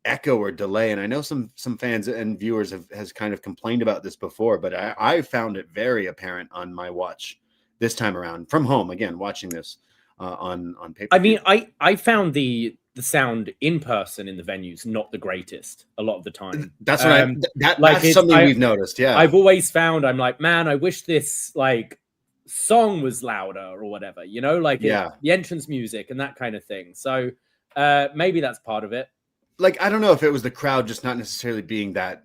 echo or delay. And I know some fans and viewers has kind of complained about this before, but I found it very apparent on my watch this time around from home. Again, watching this on paper. I mean, I found the sound in person in the venues not the greatest a lot of the time. That's what that's something we've noticed. Yeah, I've always found I'm like, man, I wish this song was louder or whatever. The entrance music and that kind of thing. So maybe that's part of it. I don't know if it was the crowd just not necessarily being that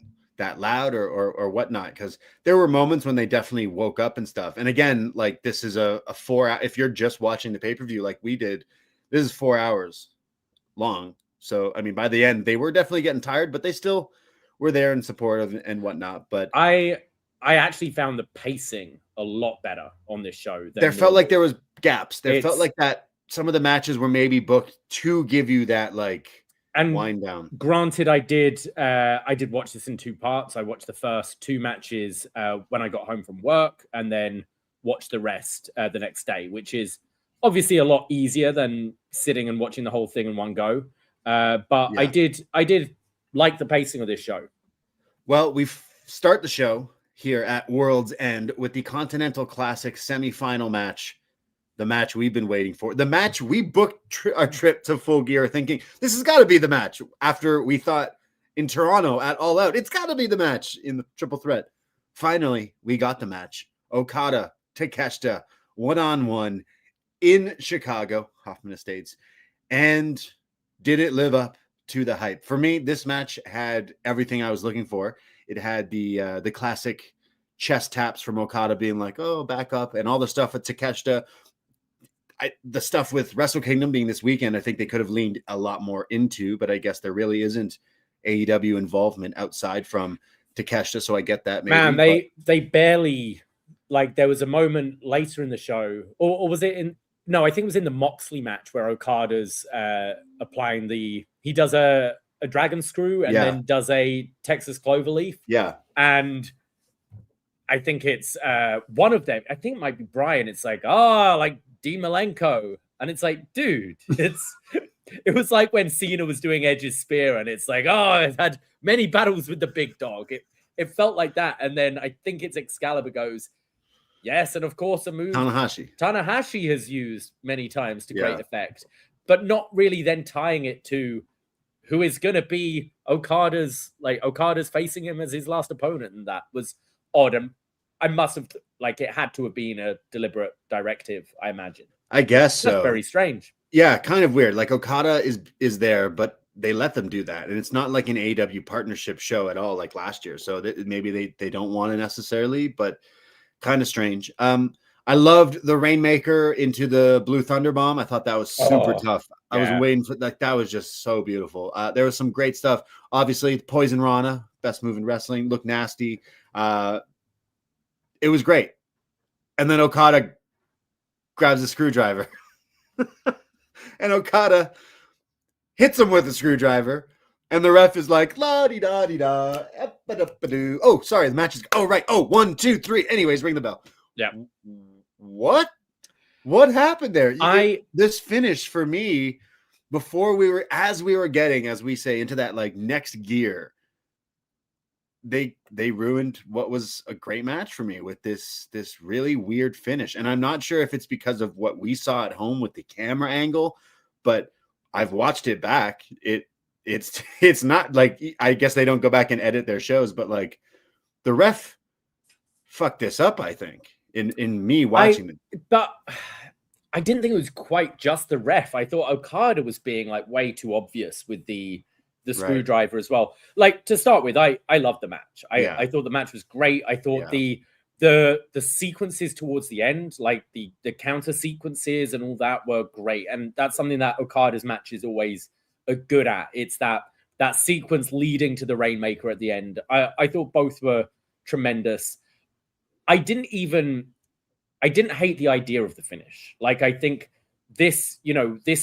loud or whatnot, because there were moments when they definitely woke up and stuff. And again, this is a 4 hour. If you're just watching the pay-per-view like we did, this is 4 hours long. So I mean, by the end, they were definitely getting tired, but they still were there and supportive and whatnot. But I actually found the pacing a lot better on this show. There felt like there was gaps. Felt like that some of the matches were maybe booked to give you that and wind down. Granted, I did watch this in 2 parts. I watched the first 2 matches when I got home from work, and then watched the rest the next day, which is obviously a lot easier than sitting and watching the whole thing in one go. But I did like the pacing of this show. Well, we start the show here at World's End with the Continental Classic semifinal match. The match we've been waiting for. The match we booked our trip to Full Gear thinking this has got to be the match after we thought in Toronto at All Out. It's got to be the match in the triple threat. Finally, we got the match. Okada, Takeshita, 1-on-1 in Chicago, Hoffman Estates. And did it live up to the hype? For me, this match had everything I was looking for. It had the classic chest taps from Okada being like, oh, back up, and all the stuff with Takeshita. The stuff with WrestleKingdom being this weekend, I think they could have leaned a lot more into, but I guess there really isn't AEW involvement outside from Takeshita, so I get that. Maybe. Man, they barely, there was a moment later in the show, or was it in, no, I think it was in the Moxley match where Okada's applying he does a dragon screw and then does a Texas cloverleaf. Yeah. And I think it's one of them, I think it might be Brian, it's Dean Malenko, and it's dude, it was like when Cena was doing Edge's spear, and it's I've had many battles with the big dog. It felt like that, and then I think it's Excalibur goes, yes, and of course a move Tanahashi has used many times to great effect, but not really then tying it to who is going to be Okada's facing him as his last opponent, and that was odd. And I must have, it had to have been a deliberate directive, I imagine. I guess so. That's very strange. Yeah, kind of weird. Okada is there, but they let them do that. And it's not like an AEW partnership show at all, like last year. So maybe they don't want to necessarily, but kind of strange. I loved the Rainmaker into the Blue Thunder Bomb. I thought that was super tough. I was waiting for that was just so beautiful. There was some great stuff. Obviously, Poisonrana, best move in wrestling, looked nasty. It was great. And then Okada grabs a screwdriver. And Okada hits him with a screwdriver. And the ref is like, la-di-da-di-da. Oh, sorry, the match is... Oh, right. Oh, 1, 2, 3. Anyways, ring the bell. Yeah. What happened there? This finish for me, before we were getting, as we say, into that like next gear, they ruined what was a great match for me with this really weird finish. And I'm not sure if it's because of what we saw at home with the camera angle, but I've watched it back. It's not like, I guess they don't go back and edit their shows, but like the ref fucked this up, I think. In me watching it. But I didn't think it was quite just the ref. I thought Okada was being like way too obvious with the screwdriver as well. Like, to start with, I loved the match. I thought the match was great. I thought the sequences towards the end, like the counter sequences and all that, were great. And that's something that Okada's matches always are good at. It's that sequence leading to the Rainmaker at the end. I thought both were tremendous. I didn't hate the idea of the finish. Like, I think this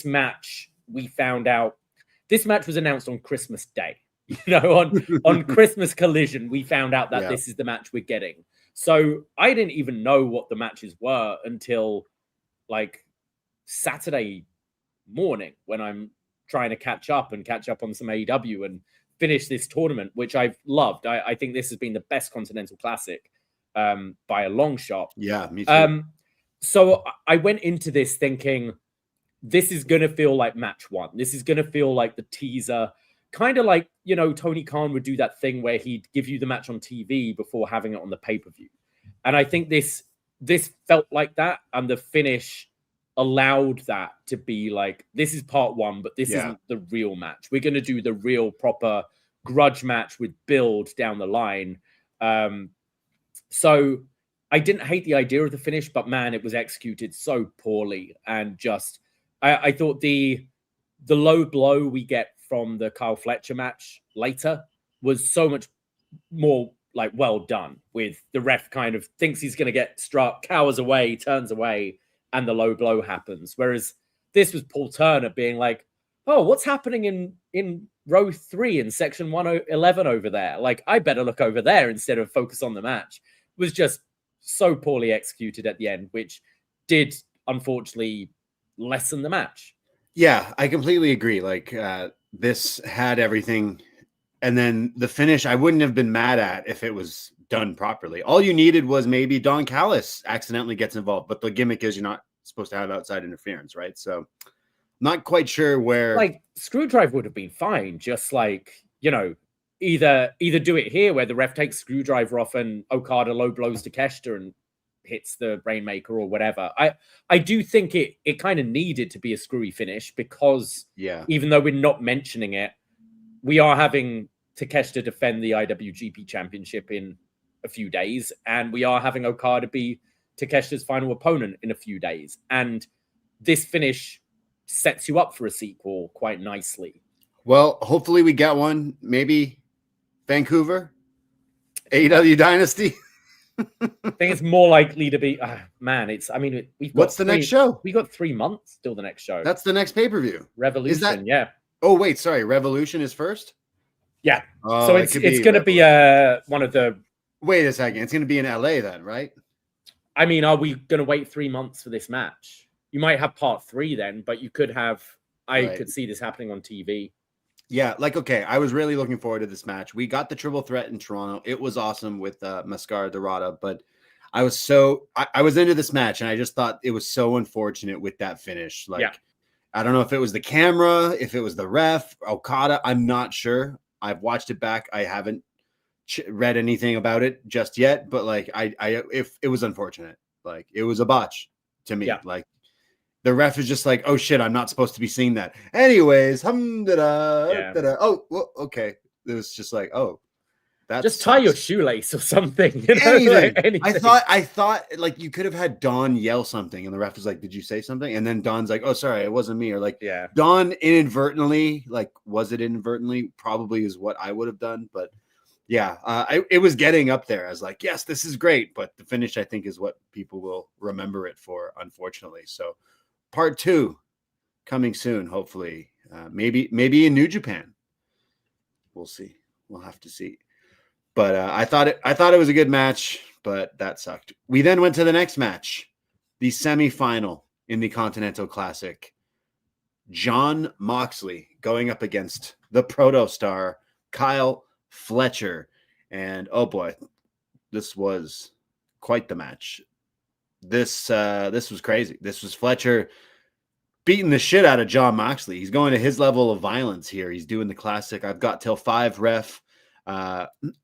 match, we found out, this match was announced on Christmas Day. On Christmas Collision, we found out that this is the match we're getting. So I didn't even know what the matches were until like Saturday morning, when I'm trying to catch up on some AEW and finish this tournament, which I've loved. I think this has been the best Continental Classic by a long shot. Yeah, me too. So I went into this thinking, this is going to feel like match one. This is going to feel like the teaser, kind of like, Tony Khan would do that thing where he'd give you the match on TV before having it on the pay-per-view. And I think this felt like that. And the finish allowed that to be like, this is part one, but this isn't the real match. We're going to do the real proper grudge match with build down the line. So I didn't hate the idea of the finish, but man, it was executed so poorly. And just, I thought the low blow we get from the Kyle Fletcher match later was so much more like well done, with the ref kind of thinks he's going to get struck, cowers away, turns away, and the low blow happens. Whereas this was Paul Turner being like, oh, what's happening in row 3 in section 111 over there? Like, I better look over there instead of focus on the match. It was just so poorly executed at the end, which did unfortunately lessen the match. Yeah, I completely agree. Like, this had everything. And then the finish, I wouldn't have been mad at if it was done properly. All you needed was maybe Don Callis accidentally gets involved, but the gimmick is you're not supposed to have outside interference, right? So not quite sure where. Like, Screwdriver would have been fine. Just like, either do it here where the ref takes Screwdriver off and Okada low blows to Keshta and hits the Rainmaker or whatever. I do think it kind of needed to be a screwy finish, because even though we're not mentioning it, we are having Takeshita defend the IWGP Championship in a few days, and we are having Okada be Takeshita's final opponent in a few days. And this finish sets you up for a sequel quite nicely. Well, hopefully we get one. Maybe Vancouver, AEW Dynasty. I think it's more likely to be, we've got what's the next show? We got 3 months till the next show. That's the next pay-per-view. Revolution, Oh, wait, sorry. Revolution is first? Yeah. So it's going to be one of the... Wait a second. It's going to be in LA then, right? I mean, are we going to wait 3 months for this match? You might have part 3 then, but you could have... I could see this happening on TV. Yeah, okay, I was really looking forward to this match. We got the triple threat in Toronto. It was awesome with Mascara Dorada, but I was I was into this match, and I just thought it was so unfortunate with that finish. I don't know if it was the camera, if it was the ref, Okada. I'm not sure. I've watched it back. I haven't read anything about it just yet, but if it was unfortunate, it was a botch to me. The ref is just like, oh shit, I'm not supposed to be seeing that. Anyways, oh, well, okay. It was just like, oh, That just tie your sucks. shoelace or something. You know, Anything. like, anything. I thought like you could have had Dawn yell something, and the ref was like, "Did you say something?" And then Dawn's like, "Oh, sorry, it wasn't me." Or like, Yeah. Dawn inadvertently, like, was it inadvertently? Probably is what I would have done, but yeah, it was getting up there. I was like, "Yes, this is great," but the finish, I think, is what people will remember it for, unfortunately. So, part 2 coming soon, hopefully. Maybe in New Japan. We'll see. We'll have to see. But I thought it was a good match, but that sucked. We then went to the next match, the semifinal in the Continental Classic. Jon Moxley going up against the proto star Kyle Fletcher, and oh boy, this was quite the match. This was crazy. This was Fletcher beating the shit out of Jon Moxley. He's going to his level of violence here. He's doing the classic "I've got till 5" ref.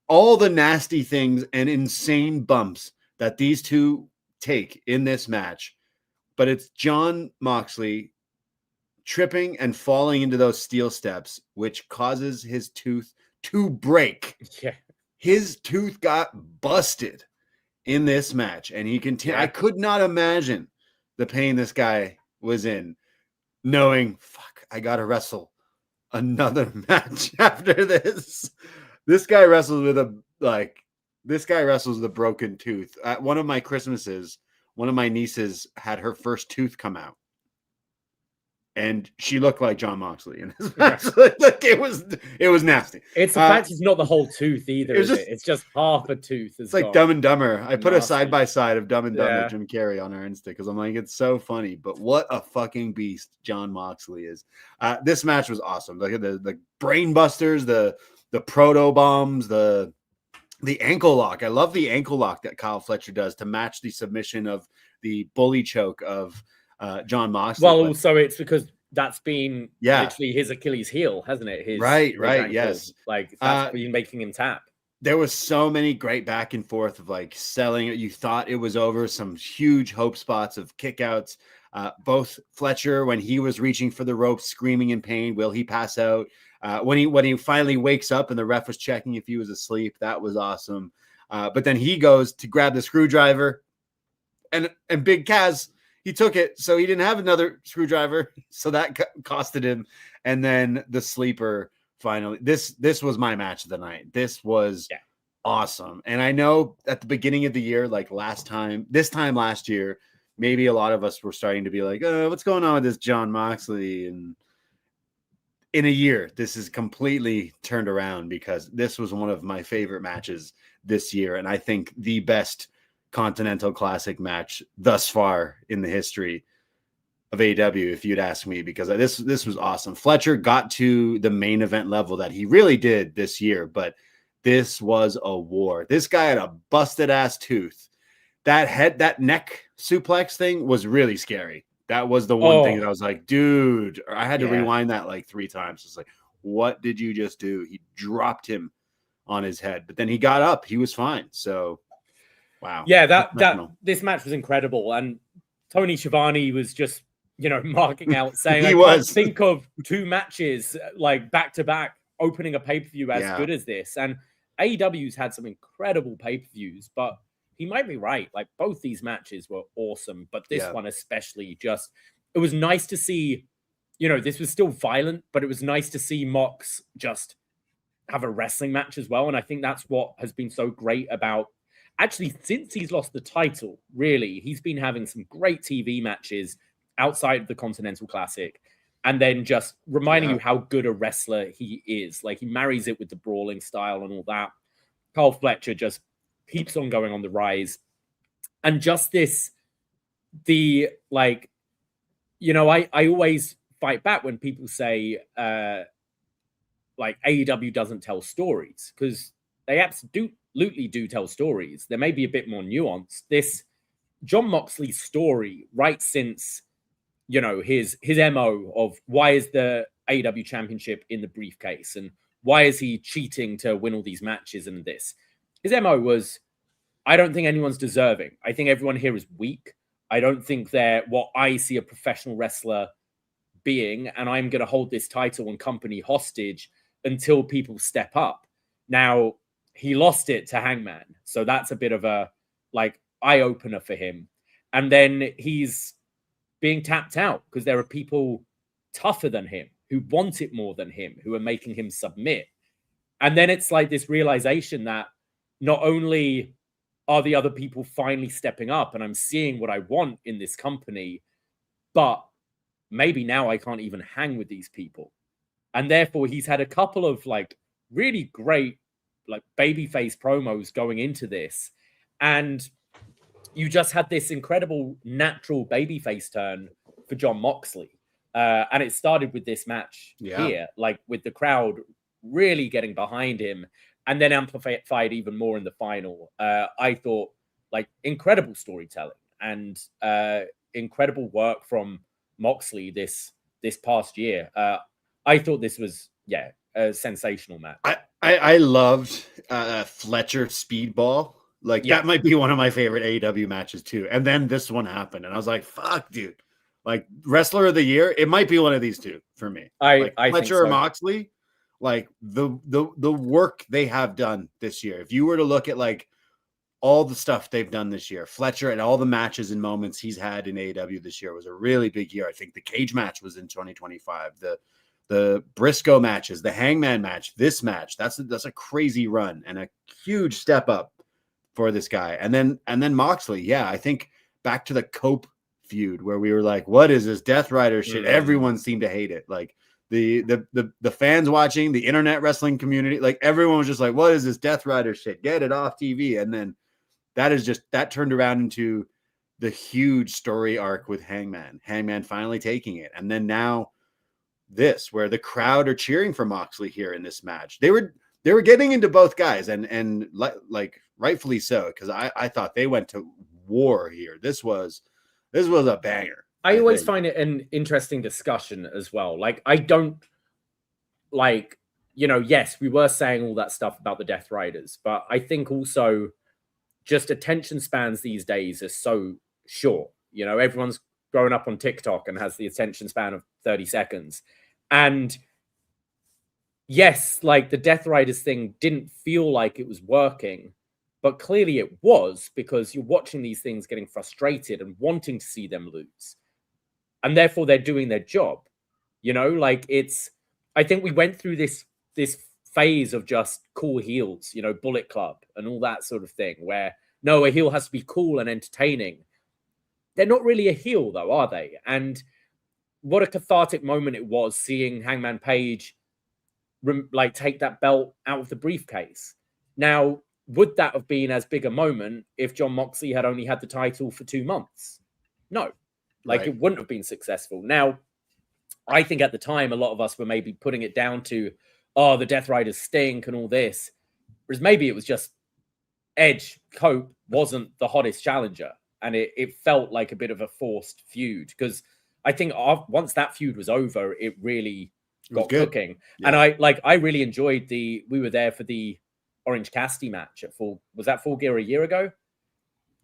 All the nasty things and insane bumps that these two take in this match, but it's Jon Moxley tripping and falling into those steel steps, which causes his tooth to break. Yeah. His tooth got busted in this match, and he continued. I could not imagine the pain this guy was in, knowing, fuck, I gotta wrestle another match after this. This guy wrestles with a broken tooth. At one of my Christmases, one of my nieces had her first tooth come out, and she looked like Jon Moxley in this match. Like it was nasty. It's the fact it's not the whole tooth either, is it? It's just half a tooth. It's like Dumb and Dumber. I put a side by side of Dumb and Dumber, Jim Carrey, on our Insta because I'm like, it's so funny. But what a fucking beast Jon Moxley is. This match was awesome. Look at the brain busters, the proto bombs, the ankle lock. I love the ankle lock that Kyle Fletcher does to match the submission of the bully choke of Jon Moxley. Well, also it's because that's been literally his Achilles heel, hasn't it? His right, yes. Like that's been making him tap. There was so many great back and forth of like selling it. You thought it was over. Some huge hope spots of kickouts. Both Fletcher, when he was reaching for the rope, screaming in pain, will he pass out? When he finally wakes up and the ref was checking if he was asleep, that was awesome. But then he goes to grab the screwdriver, and Big Kaz, he took it, so he didn't have another screwdriver, so that costed him. And then the sleeper finally. This was my match of the night. This was awesome. And I know at the beginning of the year, like this time last year, maybe a lot of us were starting to be like, oh, what's going on with this Jon Moxley? And in a year, this is completely turned around because this was one of my favorite matches this year. And I think the best Continental Classic match thus far in the history of AEW, if you'd ask me, because this was awesome. Fletcher got to the main event level that he really did this year, but this was a war. This guy had a busted ass tooth. That neck suplex thing was really scary. That was the one thing that I was like, dude, I had to rewind that like 3 times. It's like, what did you just do? He dropped him on his head, but then he got up. He was fine. So, wow. Yeah, this match was incredible. And Tony Schiavone was just, marking out saying, can't think of 2 matches like back to back opening a pay-per-view as good as this. And AEW's had some incredible pay-per-views, but he might be right. Like both these matches were awesome, but this one especially it was nice to see, this was still violent, but it was nice to see Mox just have a wrestling match as well. And I think that's what has been so great about actually since he's lost the title, really, he's been having some great TV matches outside of the Continental Classic. And then just reminding you how good a wrestler he is. Like he marries it with the brawling style and all that. Kyle Fletcher just keeps on going on the rise. And just I always fight back when people say, like AEW doesn't tell stories, because they absolutely do tell stories. There may be a bit more nuance. This Jon Moxley story, right since, his MO of why is the AEW Championship in the briefcase and why is he cheating to win all these matches and this. His MO was, I don't think anyone's deserving. I think everyone here is weak. I don't think they're what I see a professional wrestler being, and I'm going to hold this title and company hostage until people step up. Now, he lost it to Hangman. So that's a bit of a like eye opener for him. And then he's being tapped out because there are people tougher than him who want it more than him, who are making him submit. And then it's like this realization that not only are the other people finally stepping up and I'm seeing what I want in this company, but maybe now I can't even hang with these people. And therefore he's had a couple of like really great like babyface promos going into this. And you just had this incredible natural babyface turn for Jon Moxley. And it started with this match here, like with the crowd really getting behind him and then amplified even more in the final. I thought like incredible storytelling and incredible work from Moxley this past year. I thought this was, a sensational match. I loved Fletcher Speedball. Like that might be one of my favorite AEW matches too. And then this one happened and I was like, fuck, dude. Like wrestler of the year, it might be one of these two for me. I Fletcher or Moxley, like the work they have done this year. If you were to look at like all the stuff they've done this year, Fletcher and all the matches and moments he's had in AEW this year was a really big year. I think the cage match was in 2025. The Briscoe matches, the Hangman match, this match, that's a crazy run and a huge step up for this guy. And then Moxley, I think back to the Cope feud where we were like, what is this Death Rider shit? Everyone seemed to hate it. Like the fans watching, the internet wrestling community, like everyone was just like, what is this Death Rider shit? Get it off TV. And then that turned around into the huge story arc with Hangman finally taking it. And then now this, where the crowd are cheering for Moxley here in this match. They were getting into both guys and like rightfully so, because I thought they went to war here. This was a banger. I always find it an interesting discussion as well. Like, I don't like, yes, we were saying all that stuff about the Death Riders, but I think also just attention spans these days are so short. Everyone's growing up on TikTok and has the attention span of 30 seconds. And yes, like the Death Riders thing didn't feel like it was working, but clearly it was, because you're watching these things getting frustrated and wanting to see them lose. And therefore they're doing their job. I think we went through this phase of just cool heels, Bullet Club and all that sort of thing, where no, a heel has to be cool and entertaining. They're not really a heel though, are they? And what a cathartic moment it was seeing Hangman Page take that belt out of the briefcase. Now, would that have been as big a moment if Jon Moxley had only had the title for 2 months? No. It wouldn't have been successful. Now, I think at the time, a lot of us were maybe putting it down to, the Death Riders stink and all this. Whereas maybe it was just Edge, Cope wasn't the hottest challenger. And it felt like a bit of a forced feud. Because I think once that feud was over, it really got cooking. Yeah. And I really enjoyed we were there for the Orange Cassidy match at was that Full Gear a year ago?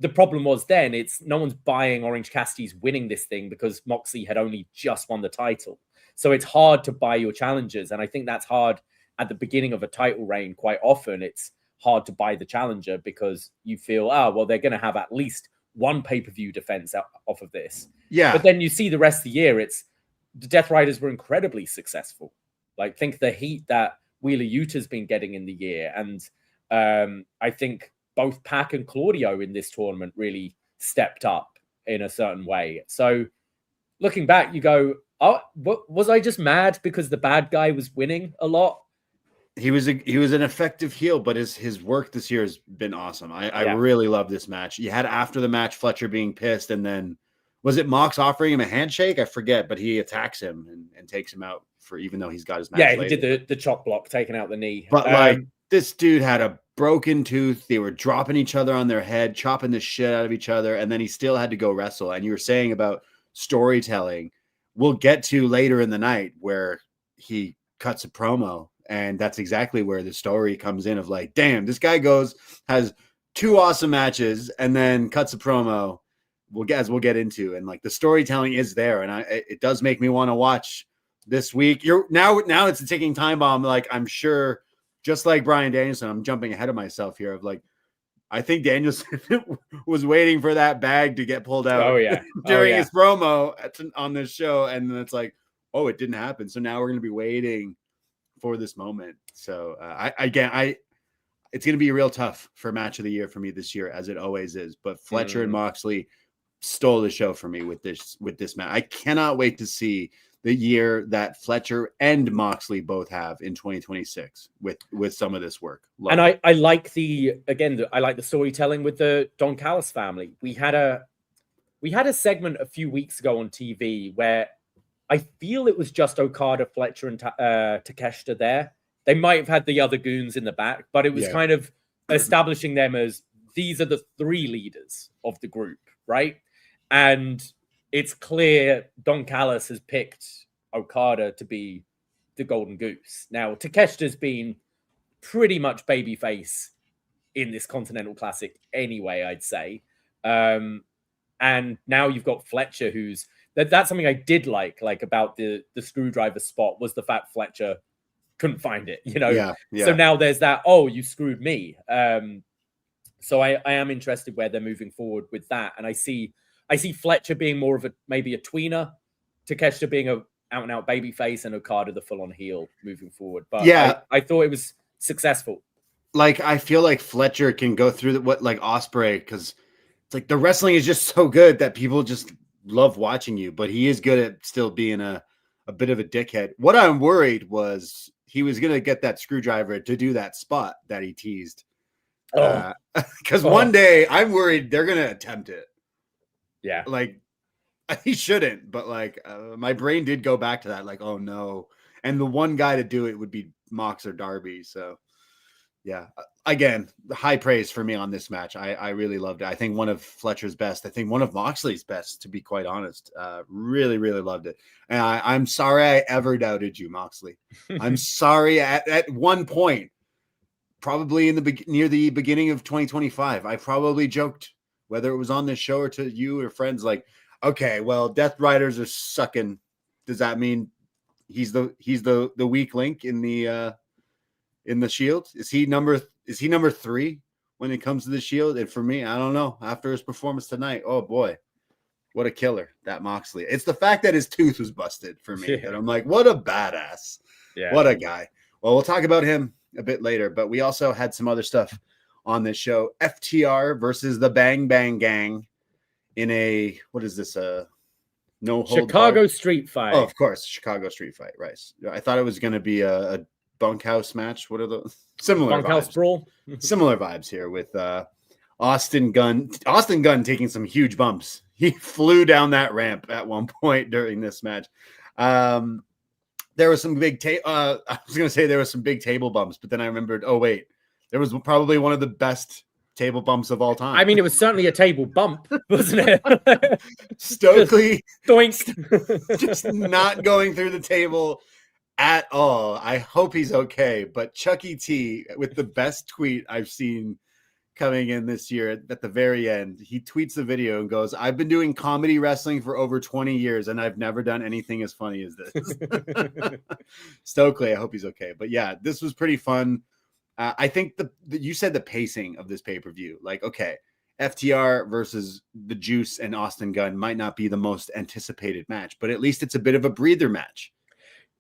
The problem was then no one's buying Orange Cassidy's winning this thing because Moxley had only just won the title. So it's hard to buy your challengers. And I think that's hard at the beginning of a title reign. Quite often it's hard to buy the challenger because you feel, they're going to have at least one pay-per-view defense off of this. Yeah. But then you see the rest of the year, the Death Riders were incredibly successful. Like, think the heat that Wheeler Yuta's been getting in the year. And I think both Pac and Claudio in this tournament really stepped up in a certain way. So looking back, you go, was I just mad because the bad guy was winning a lot? He was an effective heel, but his work this year has been awesome. I really love this match. You had after the match Fletcher being pissed, and then was it Mox offering him a handshake? I forget, but he attacks him and takes him out for, even though he's got his match later. He did the chop block, taking out the knee. But this dude had a broken tooth. They were dropping each other on their head, chopping the shit out of each other, and then he still had to go wrestle. And you were saying about storytelling, we'll get to later in the night where he cuts a promo. And that's exactly where the story comes in of like, damn, this guy has 2 awesome matches and then cuts a promo. We'll get into, and like the storytelling is there. And it does make me want to watch this week. Now it's a ticking time bomb. Like, I'm sure just like Bryan Danielson, I'm jumping ahead of myself here of like, I think Danielson was waiting for that bag to get pulled out during his promo on this show. And then it's like, oh, it didn't happen. So now we're going to be waiting for this moment. So it's going to be real tough for match of the year for me this year, as it always is. But Fletcher and Moxley stole the show for me with this match. I cannot wait to see the year that Fletcher and Moxley both have in 2026 with some of this work. And I like the storytelling with the Don Callis family. We had a segment a few weeks ago on TV where I feel it was just Okada, Fletcher, and Takeshita there. They might have had the other goons in the back, but it was kind of establishing them as these are the three leaders of the group, right? And it's clear Don Callis has picked Okada to be the golden goose. Now, Takeshita's been pretty much babyface in this Continental Classic anyway, I'd say. And now you've got Fletcher, who's... That's something I did like about the screwdriver spot, was the fact Fletcher couldn't find it, you know? Yeah. So now there's that, oh, you screwed me. So I am interested where they're moving forward with that. And I see Fletcher being more of maybe a tweener, Takeshita being a out-and-out babyface, and Okada the full-on heel moving forward. But I thought it was successful. Like, I feel like Fletcher can go through Ospreay, because it's like the wrestling is just so good that people just love watching you, but he is good at still being a bit of a dickhead. What I'm worried was he was going to get that screwdriver to do that spot that he teased. Because one day I'm worried they're going to attempt it. Yeah. Like, he shouldn't, but my brain did go back to that. Like, oh no. And the one guy to do it would be Mox or Darby. So yeah, again, high praise for me on this match. I really loved it. I think one of Fletcher's best. I think one of Moxley's best, to be quite honest. Really, really loved it. And I'm sorry I ever doubted you, Moxley. I'm sorry at one point, probably near the beginning of 2025, I probably joked, whether it was on this show or to you or friends, like, okay, well, Death Riders are sucking. Does that mean he's the weak link in the Shield? Is he number 3 when it comes to the Shield? And for me, I don't know. After his performance tonight, oh boy, what a killer that Moxley. It's the fact that his tooth was busted for me. And I'm like, what a badass. Yeah. What a guy. Well, we'll talk about him a bit later, but we also had some other stuff on this show. FTR versus the Bang Bang Gang in a, what is this? No hold Chicago street fight. Oh, of course. Chicago street fight. Right. I thought it was going to be a bunkhouse match. What are the similar bunkhouse vibes? Brawl? Similar vibes here with Austin Gunn. Austin Gunn taking some huge bumps. He flew down that ramp at one point during this match. There was some big I was going to say there was some big table bumps, but then I remembered, oh wait, there was probably one of the best table bumps of all time. I mean, it was certainly a table bump, wasn't it? Stokely just not going through the table at all. I hope he's okay. But Chucky T, with the best tweet I've seen coming in this year at the very end, he tweets the video and goes, "I've been doing comedy wrestling for over 20 years and I've never done anything as funny as this." Stokely, I hope he's okay. But yeah, this was pretty fun. I think you said the pacing of this pay-per-view, like, okay, FTR versus the Juice and Austin Gunn might not be the most anticipated match, but at least it's a bit of a breather match.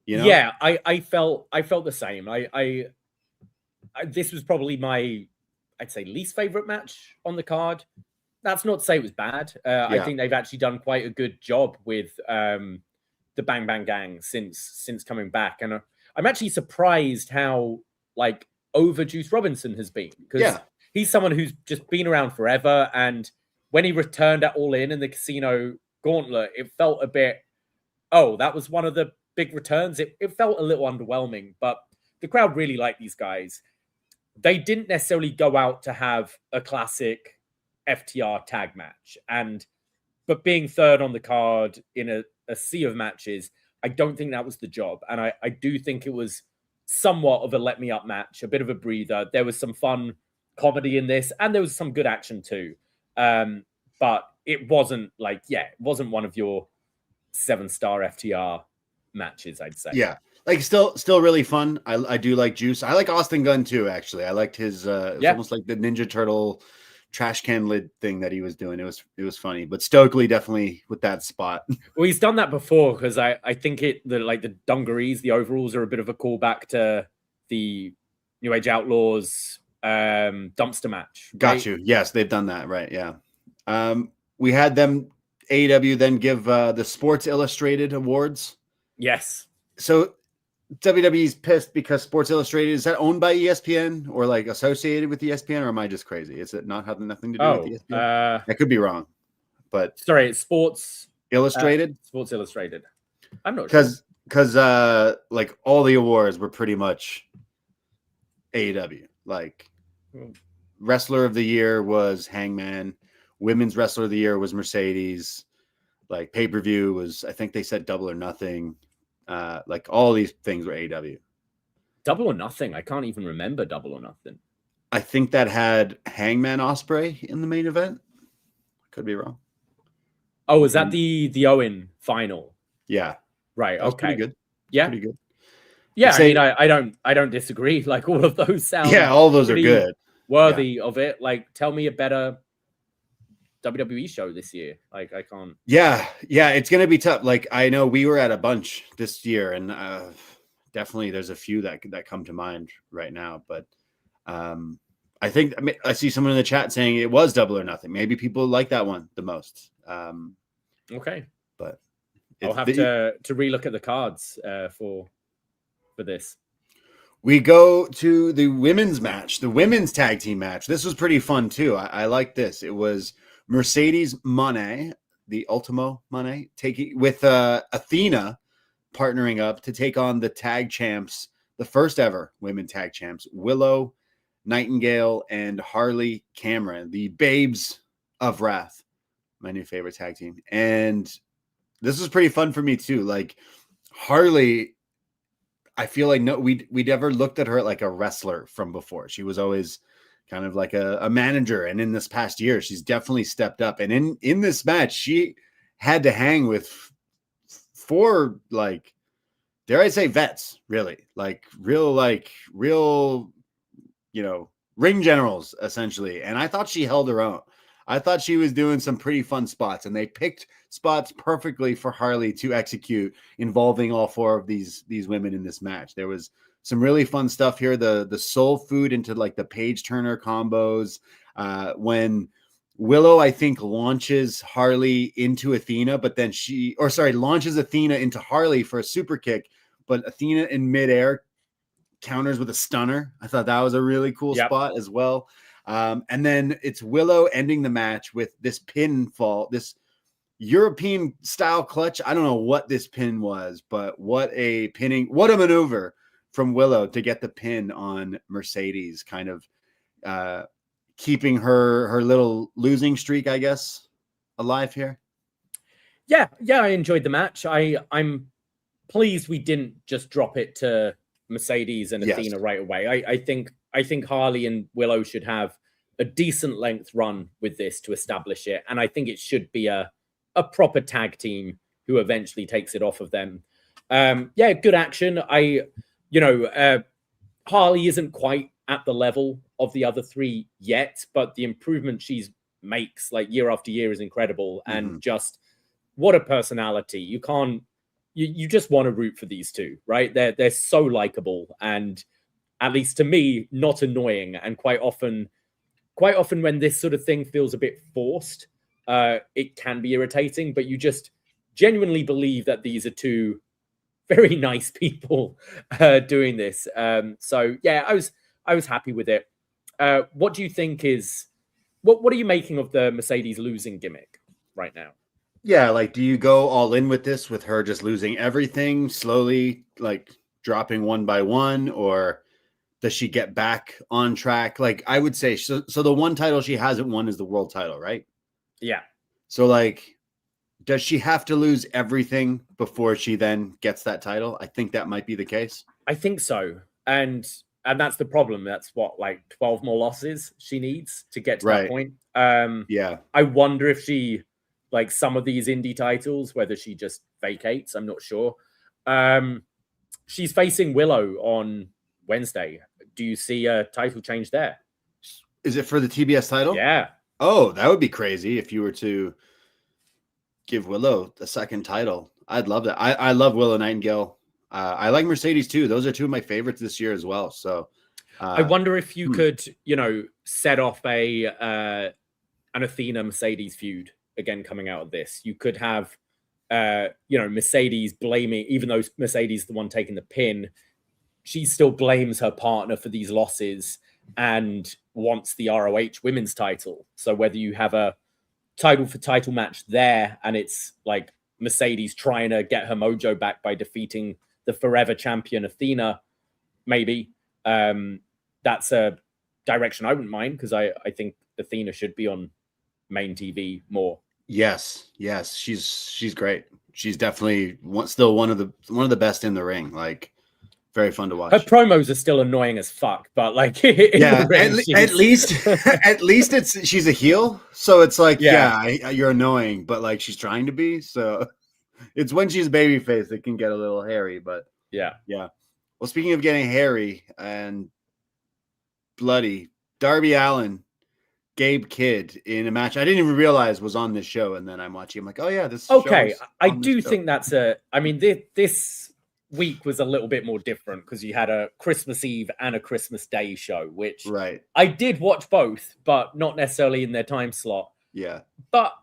You know? Yeah, I felt the same. I this was probably my, I'd say, least favorite match on the card. That's not to say it was bad. I think they've actually done quite a good job with the Bang Bang Gang since coming back, and I'm actually surprised how over Juice Robinson has been, because he's someone who's just been around forever. And when he returned at All In the Casino Gauntlet, it felt a bit, that was one of the big returns. It felt a little underwhelming, but the crowd really liked these guys. They didn't necessarily go out to have a classic FTR tag match, but being third on the card in a sea of matches, I don't think that was the job. And I do think it was somewhat of a let me up match, a bit of a breather. There was some fun comedy in this, and there was some good action too. But it wasn't it wasn't one of your 7-star FTR matches, I'd say. Yeah. Like still really fun. I do like Juice. I like Austin Gunn too, actually. I liked his it was almost like the Ninja Turtle trash can lid thing that he was doing. It was funny. But Stokely definitely with that spot. Well, he's done that before because I think the dungarees, the overalls are a bit of a callback to the New Age Outlaws dumpster match. Right? Got you. Yes, they've done that, right? Yeah. We had them AEW then give the Sports Illustrated awards. Yes. So WWE's pissed because Sports Illustrated, is that owned by ESPN or like associated with ESPN, or am I just crazy? Is it not having nothing to do with ESPN? I could be wrong, but sorry, it's Sports Illustrated. Sports Illustrated. I'm not sure because like all the awards were pretty much AEW. Like Wrestler of the Year was Hangman, Women's Wrestler of the Year was Mercedes, like pay-per-view was, I think they said Double or Nothing. Like all these things were AEW. Double or Nothing. I can't even remember Double or Nothing. I think that had Hangman Ospreay in the main event. Could be wrong. Oh, was that the Owen final? Yeah. Right. Okay. Pretty good. Yeah. Pretty good. Yeah. I mean, I don't disagree. Like all of those sound. Yeah, all those are good. Worthy of it. Like, tell me a better WWE show this year. Like, I can't. Yeah, it's gonna be tough. Like, I know we were at a bunch this year, and definitely there's a few that come to mind right now. But I think I see someone in the chat saying it was Double or Nothing. Maybe people like that one the most. Okay, but I'll have to relook at the cards for this. We go to the women's match, the women's tag team match. This was pretty fun too. I like this. It was Mercedes Moné, the Ultimo Moné, taking with Athena partnering up to take on the tag champs, the first ever women tag champs, Willow Nightingale and Harley Cameron, the Babes of Wrath, my new favorite tag team. And this was pretty fun for me too. Like Harley, I feel like we'd never looked at her like a wrestler from before. She was always kind of like a manager. And in this past year, she's definitely stepped up. And in this match, she had to hang with four, like, dare I say, vets, really, like real, you know, ring generals, essentially. And I thought she held her own. I thought she was doing some pretty fun spots, and they picked spots perfectly for Harley to execute, involving all four of these women in this match. There was some really fun stuff here. The soul food into like the page turner combos. When Willow, I think, launches Harley into Athena, but then launches Athena into Harley for a super kick, but Athena in midair counters with a stunner. I thought that was a really cool spot as well. And then it's Willow ending the match with this pinfall, this European style clutch. I don't know what this pin was, but what a maneuver from Willow to get the pin on Mercedes, kind of keeping her little losing streak, I guess, alive here. Yeah, I enjoyed the match. I'm pleased we didn't just drop it to Mercedes and Athena right away. I think Harley and Willow should have a decent length run with this to establish it. And I think it should be a proper tag team who eventually takes it off of them. Good action. Harley isn't quite at the level of the other three yet, but the improvement she's makes like year after year is incredible. Mm-hmm. And just what a personality. You just want to root for these two, right? They're so likable, and at least to me, not annoying. And quite often when this sort of thing feels a bit forced, it can be irritating, but you just genuinely believe that these are two very nice people doing this. So yeah, I was happy with it. What do you think what are you making of the Mercedes losing gimmick right now? Yeah, like, do you go all in with this, with her just losing everything, slowly, like, dropping one by one, or does she get back on track? Like, I would say, so the one title she hasn't won is the world title, right? Yeah. So, like, does she have to lose everything before she then gets that title? I think that might be the case. I think so. And that's the problem. That's what, like 12 more losses she needs to get to that point. Yeah. I wonder if she, like some of these indie titles, whether she just vacates, I'm not sure. she's facing Willow on Wednesday. Do you see a title change there? Is it for the TBS title? Yeah. Oh, that would be crazy if you were to give Willow a second title. I'd love that. I love Willow Nightingale. I like Mercedes too. Those are two of my favorites this year as well. So I wonder if you could, set off an Athena Mercedes feud again coming out of this. You could have, Mercedes blaming, even though Mercedes is the one taking the pin, she still blames her partner for these losses and wants the ROH women's title. So whether you have a title for title match there and it's like Mercedes trying to get her mojo back by defeating the forever champion Athena, maybe that's a direction I wouldn't mind, because I think Athena should be on main TV more. Yes, she's great. She's definitely still one of the best in the ring. Like, very fun to watch. Her promos are still annoying as fuck, but like, yeah, at least she's a heel, so it's like, you're annoying, but like she's trying to be. So it's when she's babyface it can get a little hairy, but yeah. Well, speaking of getting hairy and bloody, Darby Allin, Gabe Kidd in a match I didn't even realize was on this show, and then I'm watching. I'm like, oh yeah, this. Okay, I do think that's this week was a little bit more different because you had a Christmas Eve and a Christmas Day show, which I did watch both, but not necessarily in their time slot. Yeah, but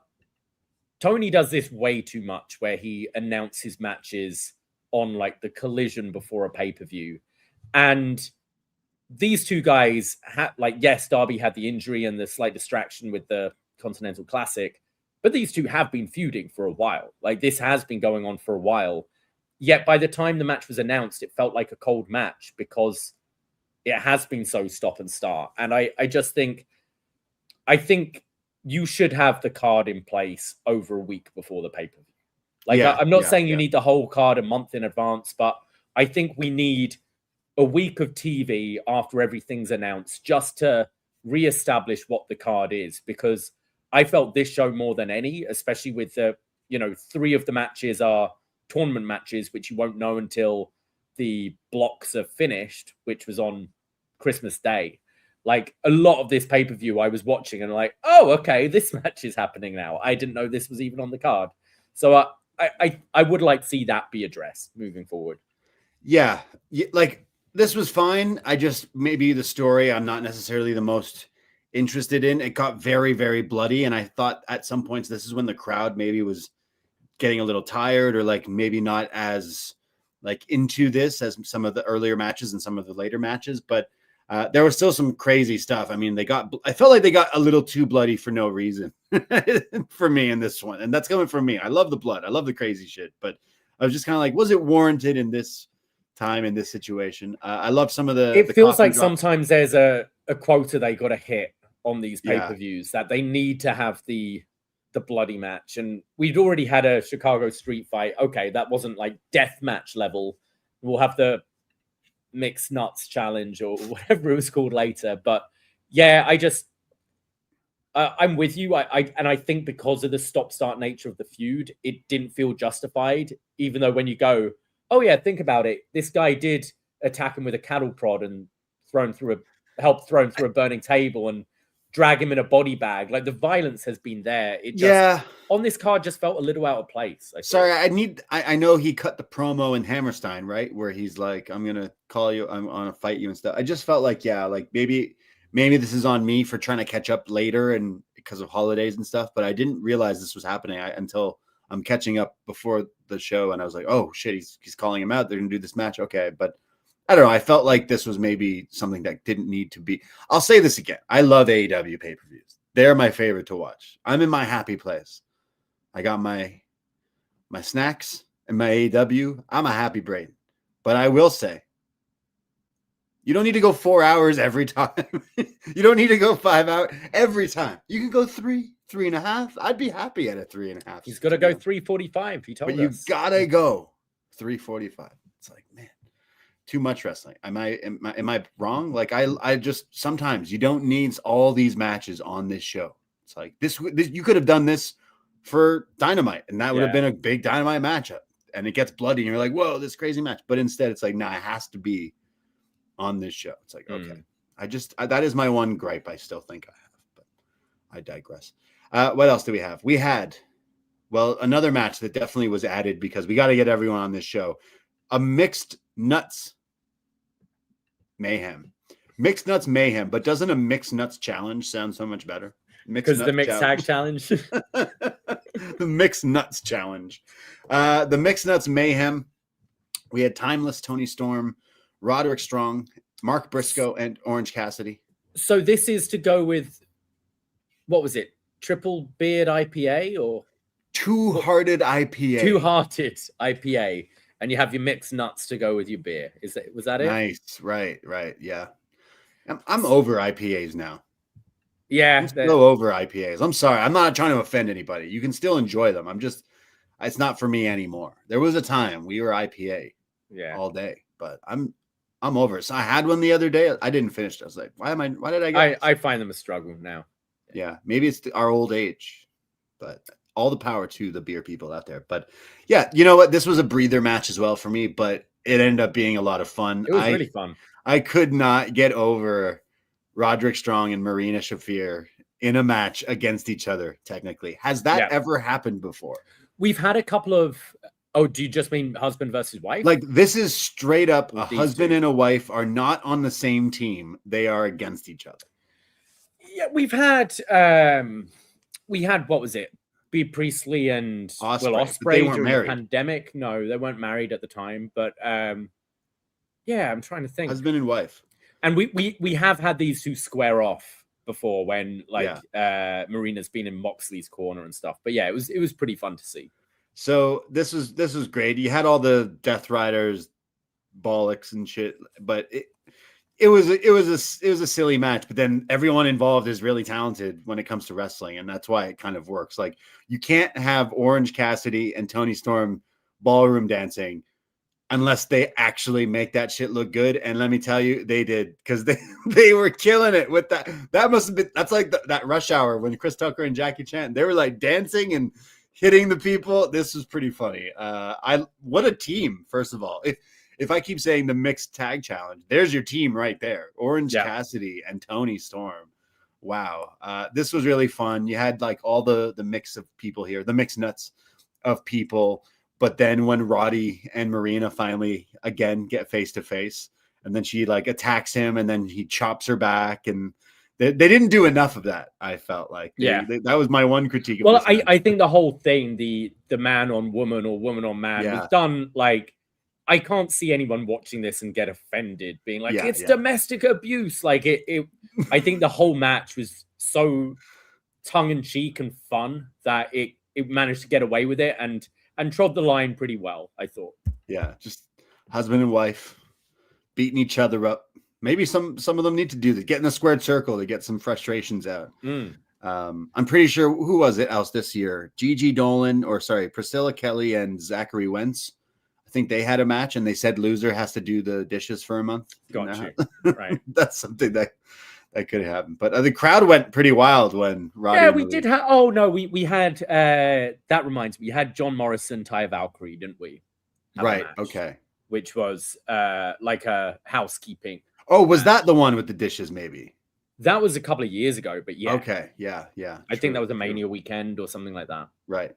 Tony does this way too much, where he announces matches on like the Collision before a pay-per-view, and these two guys had, yes, Darby had the injury and the slight distraction with the Continental Classic, but these two have been feuding for a while. Like, this has been going on for a while. Yet by the time the match was announced, it felt like a cold match because it has been so stop and start. And I think you should have the card in place over a week before the pay-per-view. Like, I'm not saying you need the whole card a month in advance, but I think we need a week of TV after everything's announced just to reestablish what the card is, because I felt this show more than any, especially with the, 3 of the matches are tournament matches, which you won't know until the blocks are finished, which was on Christmas Day. Like, a lot of this pay-per-view I was watching and like, oh, okay, this match is happening now. I didn't know this was even on the card. So I would like to see that be addressed moving forward. Yeah, like, this was fine. I just, maybe the story I'm not necessarily the most interested in. It got very, very bloody, and I thought at some points this is when the crowd maybe was getting a little tired, or like maybe not as like into this as some of the earlier matches and some of the later matches, but there was still some crazy stuff. I mean, I felt like they got a little too bloody for no reason for me in this one. And that's coming from me. I love the blood. I love the crazy shit, but I was just kind of like, was it warranted in this time, in this situation? I love some of it feels like sometimes there's a quota they got to hit on these pay-per-views, that they need to have the bloody match. And we'd already had a Chicago street fight. Okay, that wasn't like death match level. We'll have the mixed nuts challenge or whatever it was called later. But yeah, I'm with you. I think because of the stop-start nature of the feud, it didn't feel justified, even though when you go, oh yeah, think about it, this guy did attack him with a cattle prod and help throw him through a burning table and drag him in a body bag. Like, the violence has been there. It just on this card just felt a little out of place. Sorry, I know he cut the promo in Hammerstein, right? Where he's like, I'm gonna call you, I'm gonna fight you and stuff. I just felt like, like maybe this is on me for trying to catch up later and because of holidays and stuff, but I didn't realize this was happening until I'm catching up before the show, and I was like, oh shit, he's calling him out. They're gonna do this match. Okay, but I don't know. I felt like this was maybe something that didn't need to be. I'll say this again. I love AEW pay-per-views. They're my favorite to watch. I'm in my happy place. I got my snacks and my AEW. I'm a happy Braden. But I will say, you don't need to go 4 hours every time. You don't need to go 5 hours every time. You can go 3.5. I'd be happy at a 3.5. He's got to go 3:45. He told us. But you gotta go 3:45. It's like, man, too much wrestling. Am I wrong? Like, I just, sometimes you don't need all these matches on this show. It's like this you could have done this for Dynamite, and that would have been a big Dynamite matchup. and it gets bloody, and you're like, whoa, this crazy match. But instead, it's like, nah, it has to be on this show. It's like, okay, that is my one gripe. I still think I have, but I digress. What else do we have? We had, well, another match that definitely was added because we got to get everyone on this show. A mixed nuts mayhem. Mixed nuts mayhem, but doesn't a mixed nuts challenge sound so much better? Because the mixed tag challenge. The mixed nuts challenge. The mixed nuts mayhem. We had Timeless, Tony Storm, Roderick Strong, Mark Briscoe, and Orange Cassidy. So this is to go with, what was it? Triple Beard IPA or Two-Hearted IPA? Two-Hearted IPA, and you have your mixed nuts to go with your beer. Was that it? Nice, right, yeah. I'm over IPAs now. Yeah, I'm still over IPAs. I'm sorry, I'm not trying to offend anybody. You can still enjoy them. It's not for me anymore. There was a time we were IPA, all day, but I'm over it. So I had one the other day. I didn't finish it. I was like, why did I get I find them a struggle now. Yeah, maybe it's our old age, but all the power to the beer people out there. But yeah, you know what? This was a breather match as well for me, but it ended up being a lot of fun. It was really fun. I could not get over Roderick Strong and Marina Shafir in a match against each other, technically. Has that ever happened before? We've had a couple of... Oh, do you just mean husband versus wife? Like, this is straight up a husband and a wife are not on the same team. They are against each other. Yeah, we've had... what was it? B. Priestley and Osprey, Will Ospreay they weren't during married. the pandemic. No, they weren't married at the time. But yeah, I'm trying to think. Husband and wife. And we have had these two square off before when Marina's been in Moxley's corner and stuff. But yeah, it was pretty fun to see. So this was great. You had all the Death Riders, bollocks and shit, but it was a silly match. But then everyone involved is really talented when it comes to wrestling, and that's why it kind of works. Like, you can't have Orange Cassidy and Tony Storm ballroom dancing unless they actually make that shit look good. And let me tell you, they did, because they were killing it with that. That must have been, that's like that Rush Hour when Chris Tucker and Jackie Chan, they were like dancing and hitting the people. This was pretty funny. What a team, first of all. If I keep saying the mixed tag challenge, there's your team right there. Orange Cassidy and Tony Storm. Wow. This was really fun. You had like all the mix of people here, the mixed nuts of people. But then when Roddy and Marina finally again get face to face, and then she like attacks him, and then he chops her back, and they didn't do enough of that. I felt like that was my one critique. Well, I think the whole thing, the man on woman or woman on man, was done like, I can't see anyone watching this and get offended, being like, it's domestic abuse. Like I think the whole match was so tongue in cheek and fun that it managed to get away with it and trod the line pretty well, I thought. Yeah, just husband and wife beating each other up. Maybe some of them need to do that. Get in a squared circle to get some frustrations out. I'm pretty sure, who was it else this year? Priscilla Kelly and Zachary Wentz. I think they had a match, and they said loser has to do the dishes for a month. Gotcha. Right. That's something that could have happened. But the crowd went pretty wild when Roddy. Yeah, we did have. Oh no, we had. That reminds me, we had John Morrison, Ty Valkyrie, didn't we? Right. Okay. Which was like a housekeeping. Oh, was that the one with the dishes? Maybe that was a couple of years ago. But yeah. Okay. Yeah. I think that was a Mania weekend or something like that. Right.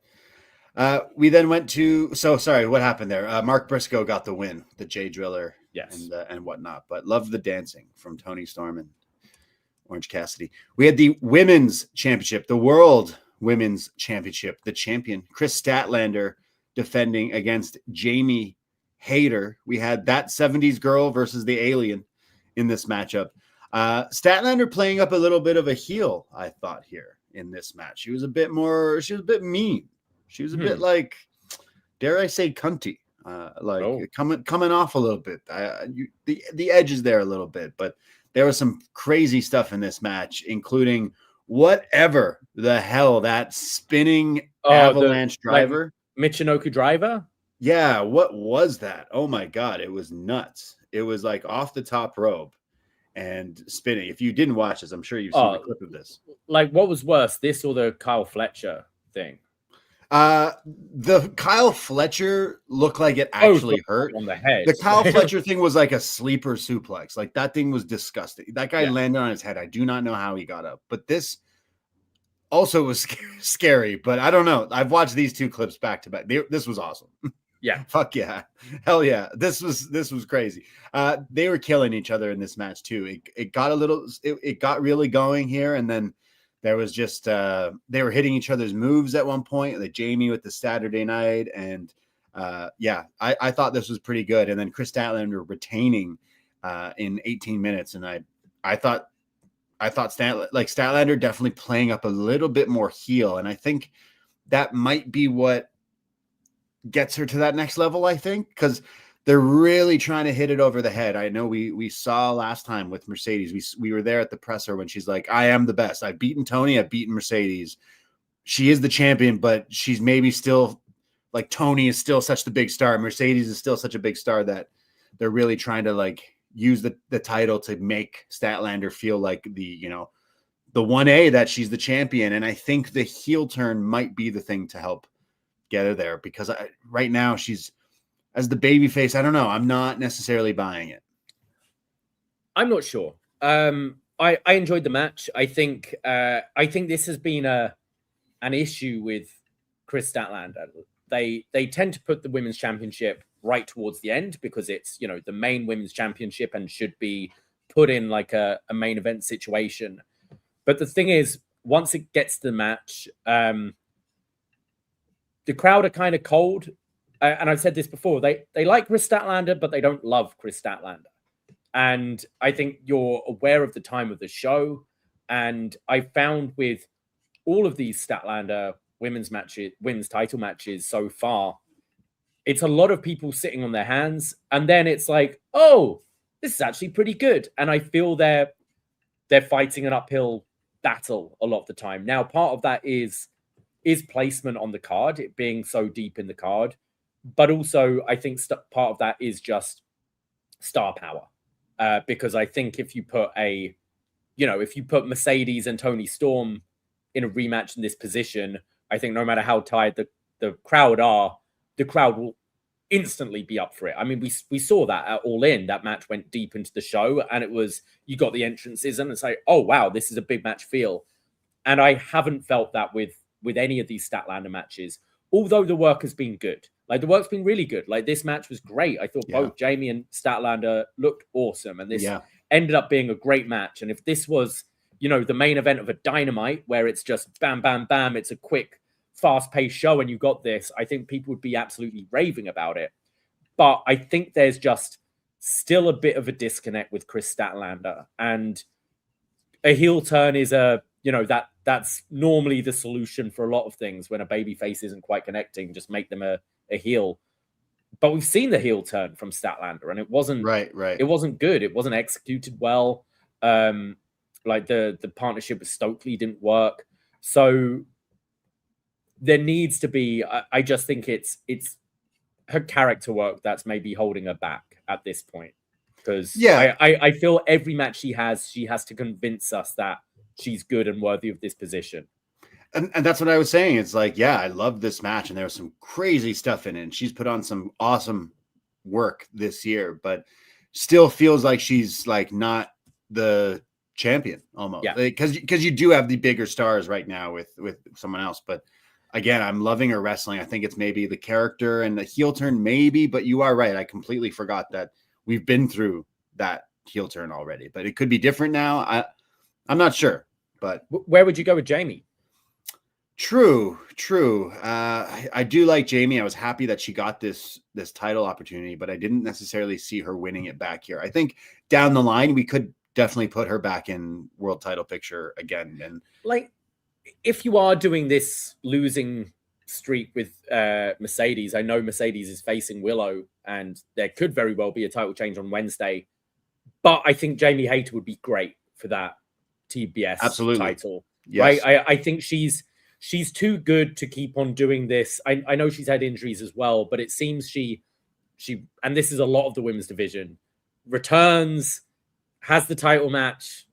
We then went to. So sorry, what happened there? Mark Briscoe got the win, the Jay Driller, and whatnot. But loved the dancing from Tony Storm and Orange Cassidy. We had the Women's Championship, the World Women's Championship. The champion, Chris Statlander, defending against Jamie Hayter. We had that 70s girl versus the alien in this matchup. Statlander playing up a little bit of a heel, I thought, here in this match. She was a bit mean. She was a bit like, dare I say, cunty. Coming off a little bit. The edge is there a little bit, but there was some crazy stuff in this match, including whatever the hell that spinning avalanche driver. Like Michinoku driver? Yeah, what was that? Oh my God, it was nuts. It was like off the top rope and spinning. If you didn't watch this, I'm sure you've seen the clip of this. Like, what was worse, this or the Kyle Fletcher thing? The Kyle Fletcher looked like it actually hurt on the head. The Kyle Fletcher thing was like a sleeper suplex. Like that thing was disgusting. That guy landed on his head. I do not know how he got up, but this also was scary. But I don't know. I've watched these two clips back to back. This was awesome. Yeah, fuck yeah, hell yeah. This was crazy. They were killing each other in this match too. It got it got really going here, and then there was just they were hitting each other's moves at one point. Like Jamie with the Saturday night, and I thought this was pretty good. And then Chris Statlander retaining in 18 minutes, and I thought Statlander definitely playing up a little bit more heel, and I think that might be what gets her to that next level. I think because they're really trying to hit it over the head. I know we saw last time with Mercedes. We were there at the presser when she's like, I am the best. I've beaten Tony. I've beaten Mercedes. She is the champion, but she's maybe still like Tony is still such the big star. Mercedes is still such a big star that they're really trying to like use the title to make Statlander feel like the 1A that she's the champion. And I think the heel turn might be the thing to help get her there because right now she's, as the babyface, I don't know. I'm not necessarily buying it. I'm not sure. I enjoyed the match. I think this has been an issue with Chris Statlander. They tend to put the women's championship right towards the end because it's the main women's championship and should be put in like a main event situation. But the thing is, once it gets to the match, the crowd are kind of cold. And I've said this before, they like Chris Statlander, but they don't love Chris Statlander. And I think you're aware of the time of the show. And I found with all of these Statlander women's title matches so far, it's a lot of people sitting on their hands. And then it's like, oh, this is actually pretty good. And I feel they're fighting an uphill battle a lot of the time. Now, part of that is placement on the card, it being so deep in the card. But also, I think part of that is just star power. Because I think if you put Mercedes and Tony Storm in a rematch in this position, I think no matter how tired the crowd are, the crowd will instantly be up for it. I mean, we saw that at All In. That match went deep into the show, and it was, you got the entrances, and it's like, oh wow, this is a big match feel. And I haven't felt that with any of these Statlander matches, although the work has been good. Like, the work's been really good. Like, this match was great. I thought both Jamie and Statlander looked awesome. And this ended up being a great match. And if this was, the main event of a Dynamite, where it's just bam, bam, bam, it's a quick, fast-paced show, and you got this, I think people would be absolutely raving about it. But I think there's just still a bit of a disconnect with Chris Statlander. And a heel turn is that's normally the solution for a lot of things when a babyface isn't quite connecting. Just make them a heel. But we've seen the heel turn from Statlander, and it wasn't right. It wasn't good. It wasn't executed well. Like the partnership with Stokely didn't work. So there needs to be. I just think it's her character work that's maybe holding her back at this point. Because I feel every match she has to convince us that she's good and worthy of this position. And that's what I was saying. It's like, I love this match, and there was some crazy stuff in it. And she's put on some awesome work this year, but still feels like she's like not the champion almost. Yeah. Because you do have the bigger stars right now with someone else. But again, I'm loving her wrestling. I think it's maybe the character and the heel turn, maybe, but you are right. I completely forgot that we've been through that heel turn already, but it could be different now. I'm not sure, but where would you go with Jamie? True. I do like Jamie. I was happy that she got this title opportunity, but I didn't necessarily see her winning it back here. I think down the line, we could definitely put her back in world title picture again. And like, if you are doing this losing streak with Mercedes, I know Mercedes is facing Willow, and there could very well be a title change on Wednesday, but I think Jamie Hayter would be great for that TBS title. Yes. Right? I think she's too good to keep on doing this. I know she's had injuries as well, but it seems she, and this is a lot of the women's division, returns, has the title match,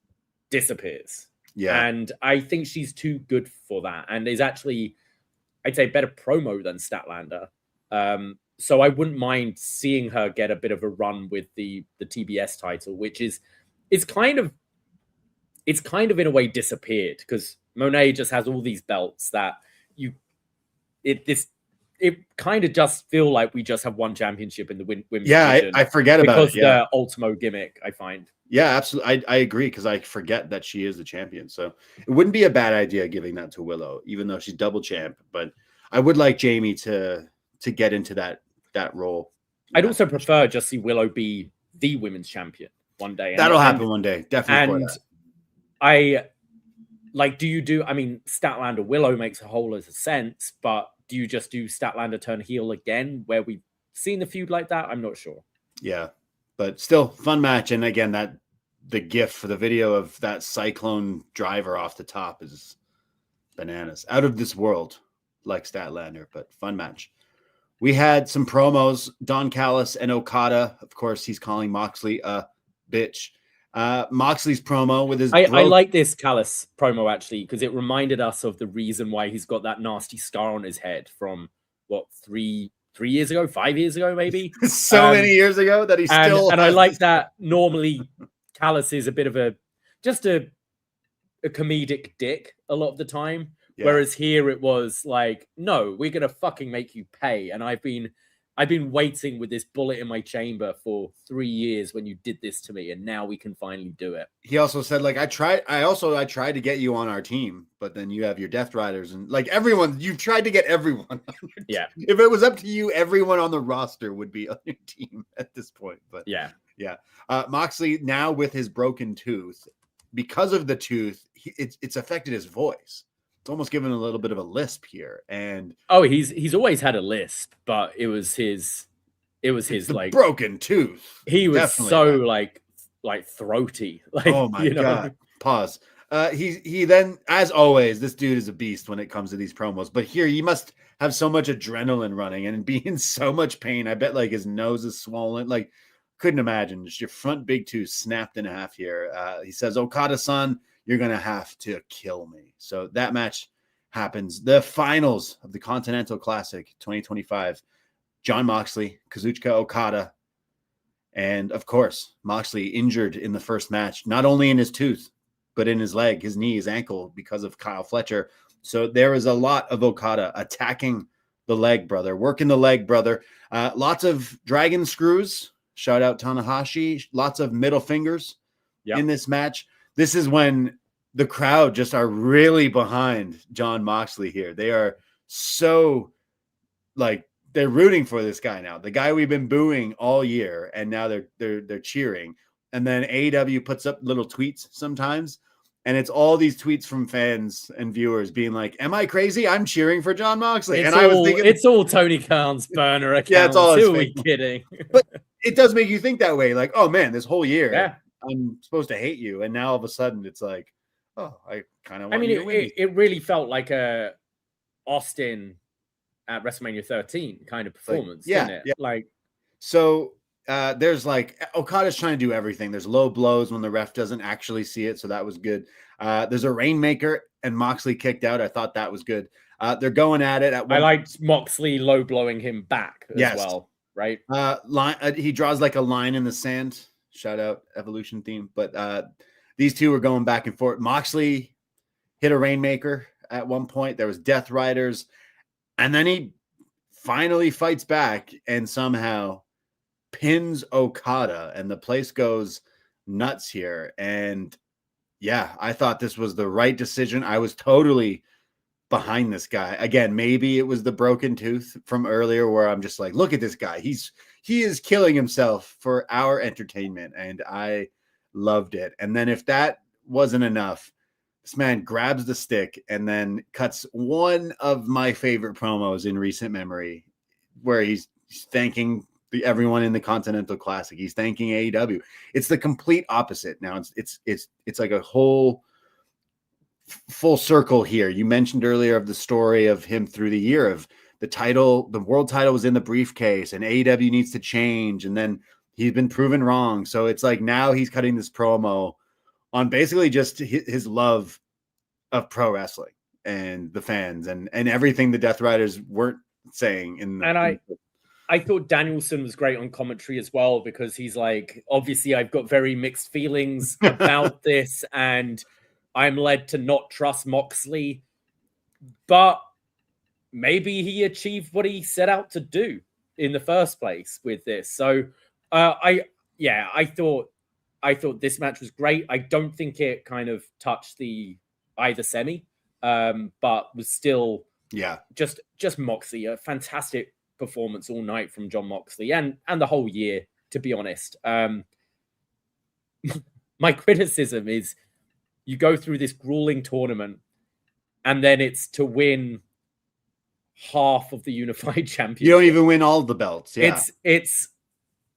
disappears. Yeah. And I think she's too good for that. And is actually, I'd say, better promo than Statlander. So I wouldn't mind seeing her get a bit of a run with the TBS title, which is kind of in a way disappeared because Monet just has all these belts that it kind of just feel like we just have one championship in the women's division. I forget about it. Because the Ultimo gimmick, I find. Yeah, absolutely. I agree because I forget that she is the champion. So it wouldn't be a bad idea giving that to Willow, even though she's double champ. But I would like Jamie to get into that role. I'd also prefer just see Willow be the women's champion one day. That'll happen one day, definitely. And I like, I mean, Statlander Willow makes a whole lot of sense, but do you just do Statlander turn heel again where we've seen the feud like that? I'm not sure. Yeah, but still fun match. And again, the gif for the video of that cyclone driver off the top is bananas. Out of this world, like Statlander, but fun match. We had some promos, Don Callis and Okada. Of course, he's calling Moxley a bitch. Moxley's promo with his... I like this Callis promo, actually, because it reminded us of the reason why he's got that nasty scar on his head from, 3 years ago, 5 years ago, maybe? Many years ago that he still... And I like that normally Callis is a bit of a comedic dick a lot of the time. Yeah. Whereas here it was like, no, we're going to fucking make you pay. And I've been waiting with this bullet in my chamber for 3 years when you did this to me, and now we can finally do it. He also said, like, I tried to get you on our team, but then you have your Death Riders and like everyone, you've tried to get everyone on your team. Yeah. If it was up to you, everyone on the roster would be on your team at this point. But yeah. Moxley now with his broken tooth, because of the tooth, it's affected his voice. It's almost given a little bit of a lisp here, and he's always had a lisp, but it was his like broken tooth. He was so like throaty. Like, oh my god! Pause. He then, as always, this dude is a beast when it comes to these promos. But here, you must have so much adrenaline running and be in so much pain. I bet like his nose is swollen. Like, couldn't imagine just your front big tooth snapped in half here. He says, "Okada-san, you're going to have to kill me." So that match happens. The finals of the Continental Classic 2025. Jon Moxley, Kazuchika Okada. And, of course, Moxley injured in the first match, not only in his tooth, but in his leg, his knee, his ankle, because of Kyle Fletcher. So there is a lot of Okada attacking the leg brother, working the leg brother. Lots of dragon screws. Shout out Tanahashi. Lots of middle fingers in this match. This is when the crowd just are really behind Jon Moxley here. They are so like they're rooting for this guy now. The guy we've been booing all year, and now they're cheering. And then AEW puts up little tweets sometimes, and it's all these tweets from fans and viewers being like, "Am I crazy? I'm cheering for Jon Moxley." I was thinking, it's all Tony Khan's burner account. Yeah, it's all. Who are we kidding? But it does make you think that way. Like, oh man, this whole year, I'm supposed to hate you, and now all of a sudden it's like, oh, I kind of want you to win. It really felt like a Austin at WrestleMania 13 kind of performance, didn't it? Yeah. Like, so there's like Okada's trying to do everything. There's low blows when the ref doesn't actually see it, so that was good. There's a Rainmaker, and Moxley kicked out. I thought that was good. They're going at it. I liked Moxley low blowing him back as well, right? He draws like a line in the sand. Shout out Evolution theme. But these two were going back and forth. Moxley hit a Rainmaker at one point. There was Death Riders. And then he finally fights back and somehow pins Okada. And the place goes nuts here. And yeah, I thought this was the right decision. I was totally behind this guy. Again, maybe it was the broken tooth from earlier where I'm just like, look at this guy. He is killing himself for our entertainment. And I loved it. And then if that wasn't enough, this man grabs the stick and then cuts one of my favorite promos in recent memory, where he's thanking everyone in the Continental Classic. He's thanking AEW. It's the complete opposite. Now it's like a whole full circle here. You mentioned earlier of the story of him through the year of the title. The world title was in the briefcase, and AEW needs to change. And then he's been proven wrong. So it's like now he's cutting this promo on basically just his love of pro wrestling and the fans and everything the Death Riders weren't saying in the. And I thought Danielson was great on commentary as well, because he's like, obviously I've got very mixed feelings about this, and I'm led to not trust Moxley, but maybe he achieved what he set out to do in the first place with this. So I thought this match was great. I don't think it kind of touched either semi, but was still just Moxley, a fantastic performance all night from Jon Moxley and the whole year, to be honest. My criticism is you go through this grueling tournament and then it's to win half of the unified championship. You don't even win all the belts. Yeah. It's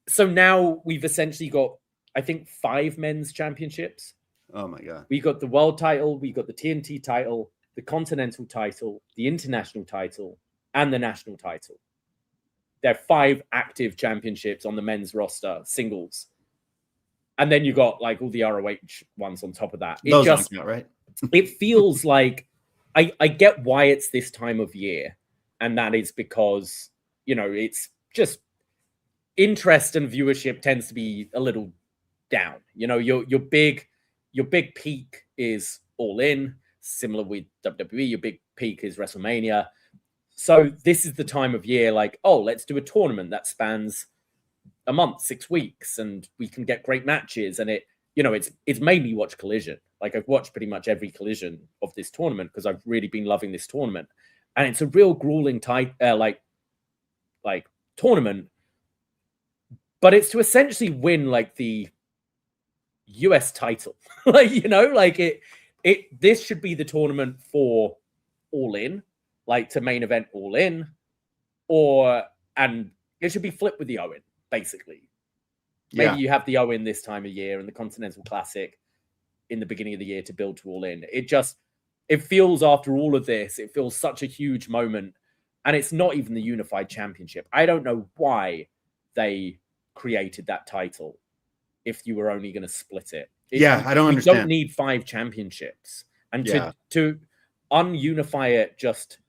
so now we've essentially got, I think, 5 men's championships. Oh my God. We got the world title, we got the TNT title, the continental title, the international title, and the national title. There are 5 active championships on the men's roster, singles. And then you got like all the ROH ones on top of that. Those just count, right? It feels like I get why it's this time of year. And that is because, it's just interest and viewership tends to be a little down. Your big peak is All In, similar with WWE. Your big peak is WrestleMania. So this is the time of year, like, oh, let's do a tournament that spans a month, 6 weeks, and we can get great matches. And it's made me watch Collision. Like, I've watched pretty much every Collision of this tournament because I've really been loving this tournament. And it's a real grueling tournament, but it's to essentially win like the US title. This should be the tournament for All In, like to main event All In, and it should be flipped with the Owen, basically. Maybe you have the Owen this time of year and the Continental Classic in the beginning of the year to build to All In. It feels, after all of this, it feels such a huge moment, and it's not even the unified championship. I don't know why they created that title if you were only going to split it. I don't understand. You don't need 5 championships. And to ununify it just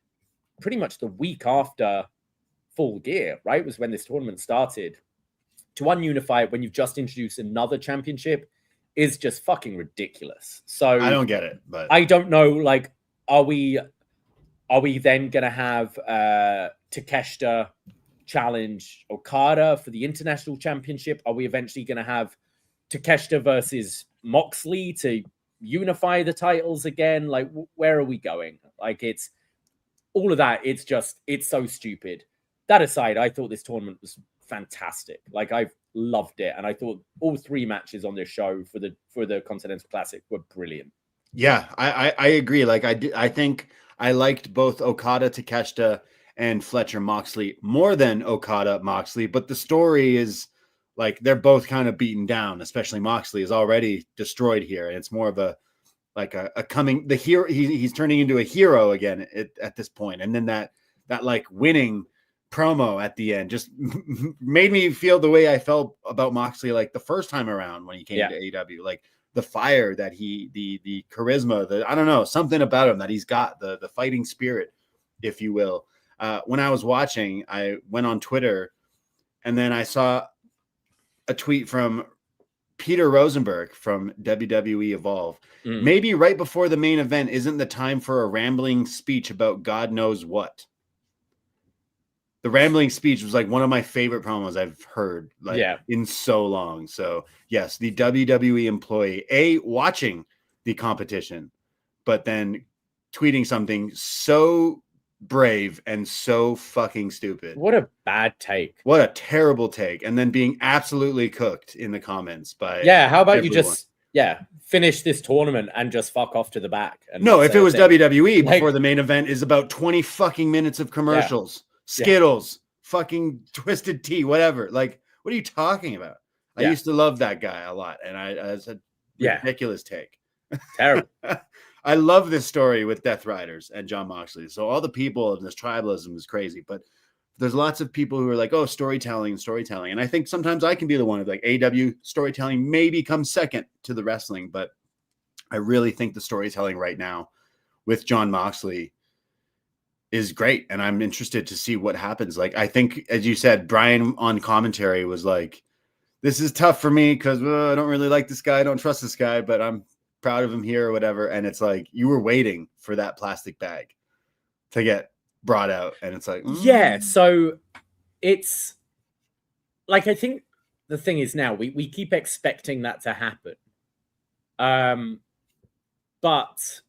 pretty much the week after Full Gear, right, was when this tournament started. To ununify it when you've just introduced another championship is just fucking ridiculous. So I don't get it, but I don't know, like, are we then going to have Takeshita challenge Okada for the international championship? Are we eventually going to have Takeshita versus Moxley to unify the titles again? Like, where are we going? Like, it's all of that. It's so stupid. That aside, I thought this tournament was fantastic. Like, I've loved it, and I thought all 3 matches on this show for the Continental Classic were brilliant. Yeah, I agree. Like, I think I liked both Okada, Takeshita, and Fletcher Moxley more than Okada Moxley, but the story is like they're both kind of beaten down. Especially Moxley is already destroyed here, and it's more of a coming the hero. He's turning into a hero again at this point, and then that like winning promo at the end just made me feel the way I felt about Moxley like the first time around when he came to AEW. Like the fire that the charisma, I don't know, something about him that he's got, the fighting spirit, if you will. When I was watching, I went on Twitter and then I saw a tweet from Peter Rosenberg from WWE Evolve. Maybe right before the main event isn't the time for a rambling speech about God knows what. The rambling speech was like one of my favorite promos I've heard in so long. So yes, the WWE employee, watching the competition, but then tweeting something so brave and so fucking stupid. What a bad take. What a terrible take. And then being absolutely cooked in the comments by how about everyone. You just finish this tournament and just fuck off to the back. And no, if it was WWE before the main event is about 20 fucking minutes of commercials. Skittles, fucking Twisted Tea, whatever. Like, what are you talking about? I used to love that guy a lot, and it's a ridiculous take. Terrible. I love this story with Death Riders and Jon Moxley. So all the people in this tribalism is crazy, but there's lots of people who are like, oh, storytelling. And I think sometimes I can be the one of like AEW storytelling maybe comes second to the wrestling, but I really think the storytelling right now with Jon Moxley is great. And I'm interested to see what happens. Like, I think, as you said, Brian on commentary was like, this is tough for me because I don't really like this guy. I don't trust this guy, but I'm proud of him here or whatever. And it's like, you were waiting for that plastic bag to get brought out. And it's like, yeah. So it's like, I think the thing is now we keep expecting that to happen. But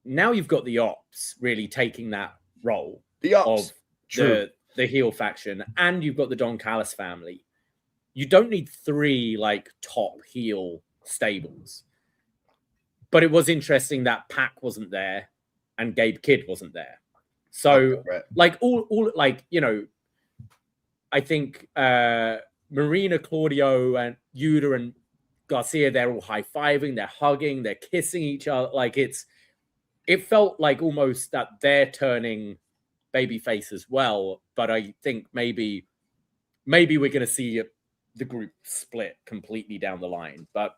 now you've got the Ops really taking that role of the heel faction, and you've got the Don Callis family. You don't need 3 like top heel stables. But it was interesting that Pac wasn't there and Gabe Kidd wasn't there. So like all like, you know, I think Marina, Claudio, and Yuta and Garcia, they're all high-fiving, they're hugging, they're kissing each other. Like it felt like almost that they're turning babyface as well. But I think maybe we're going to see the group split completely down the line. But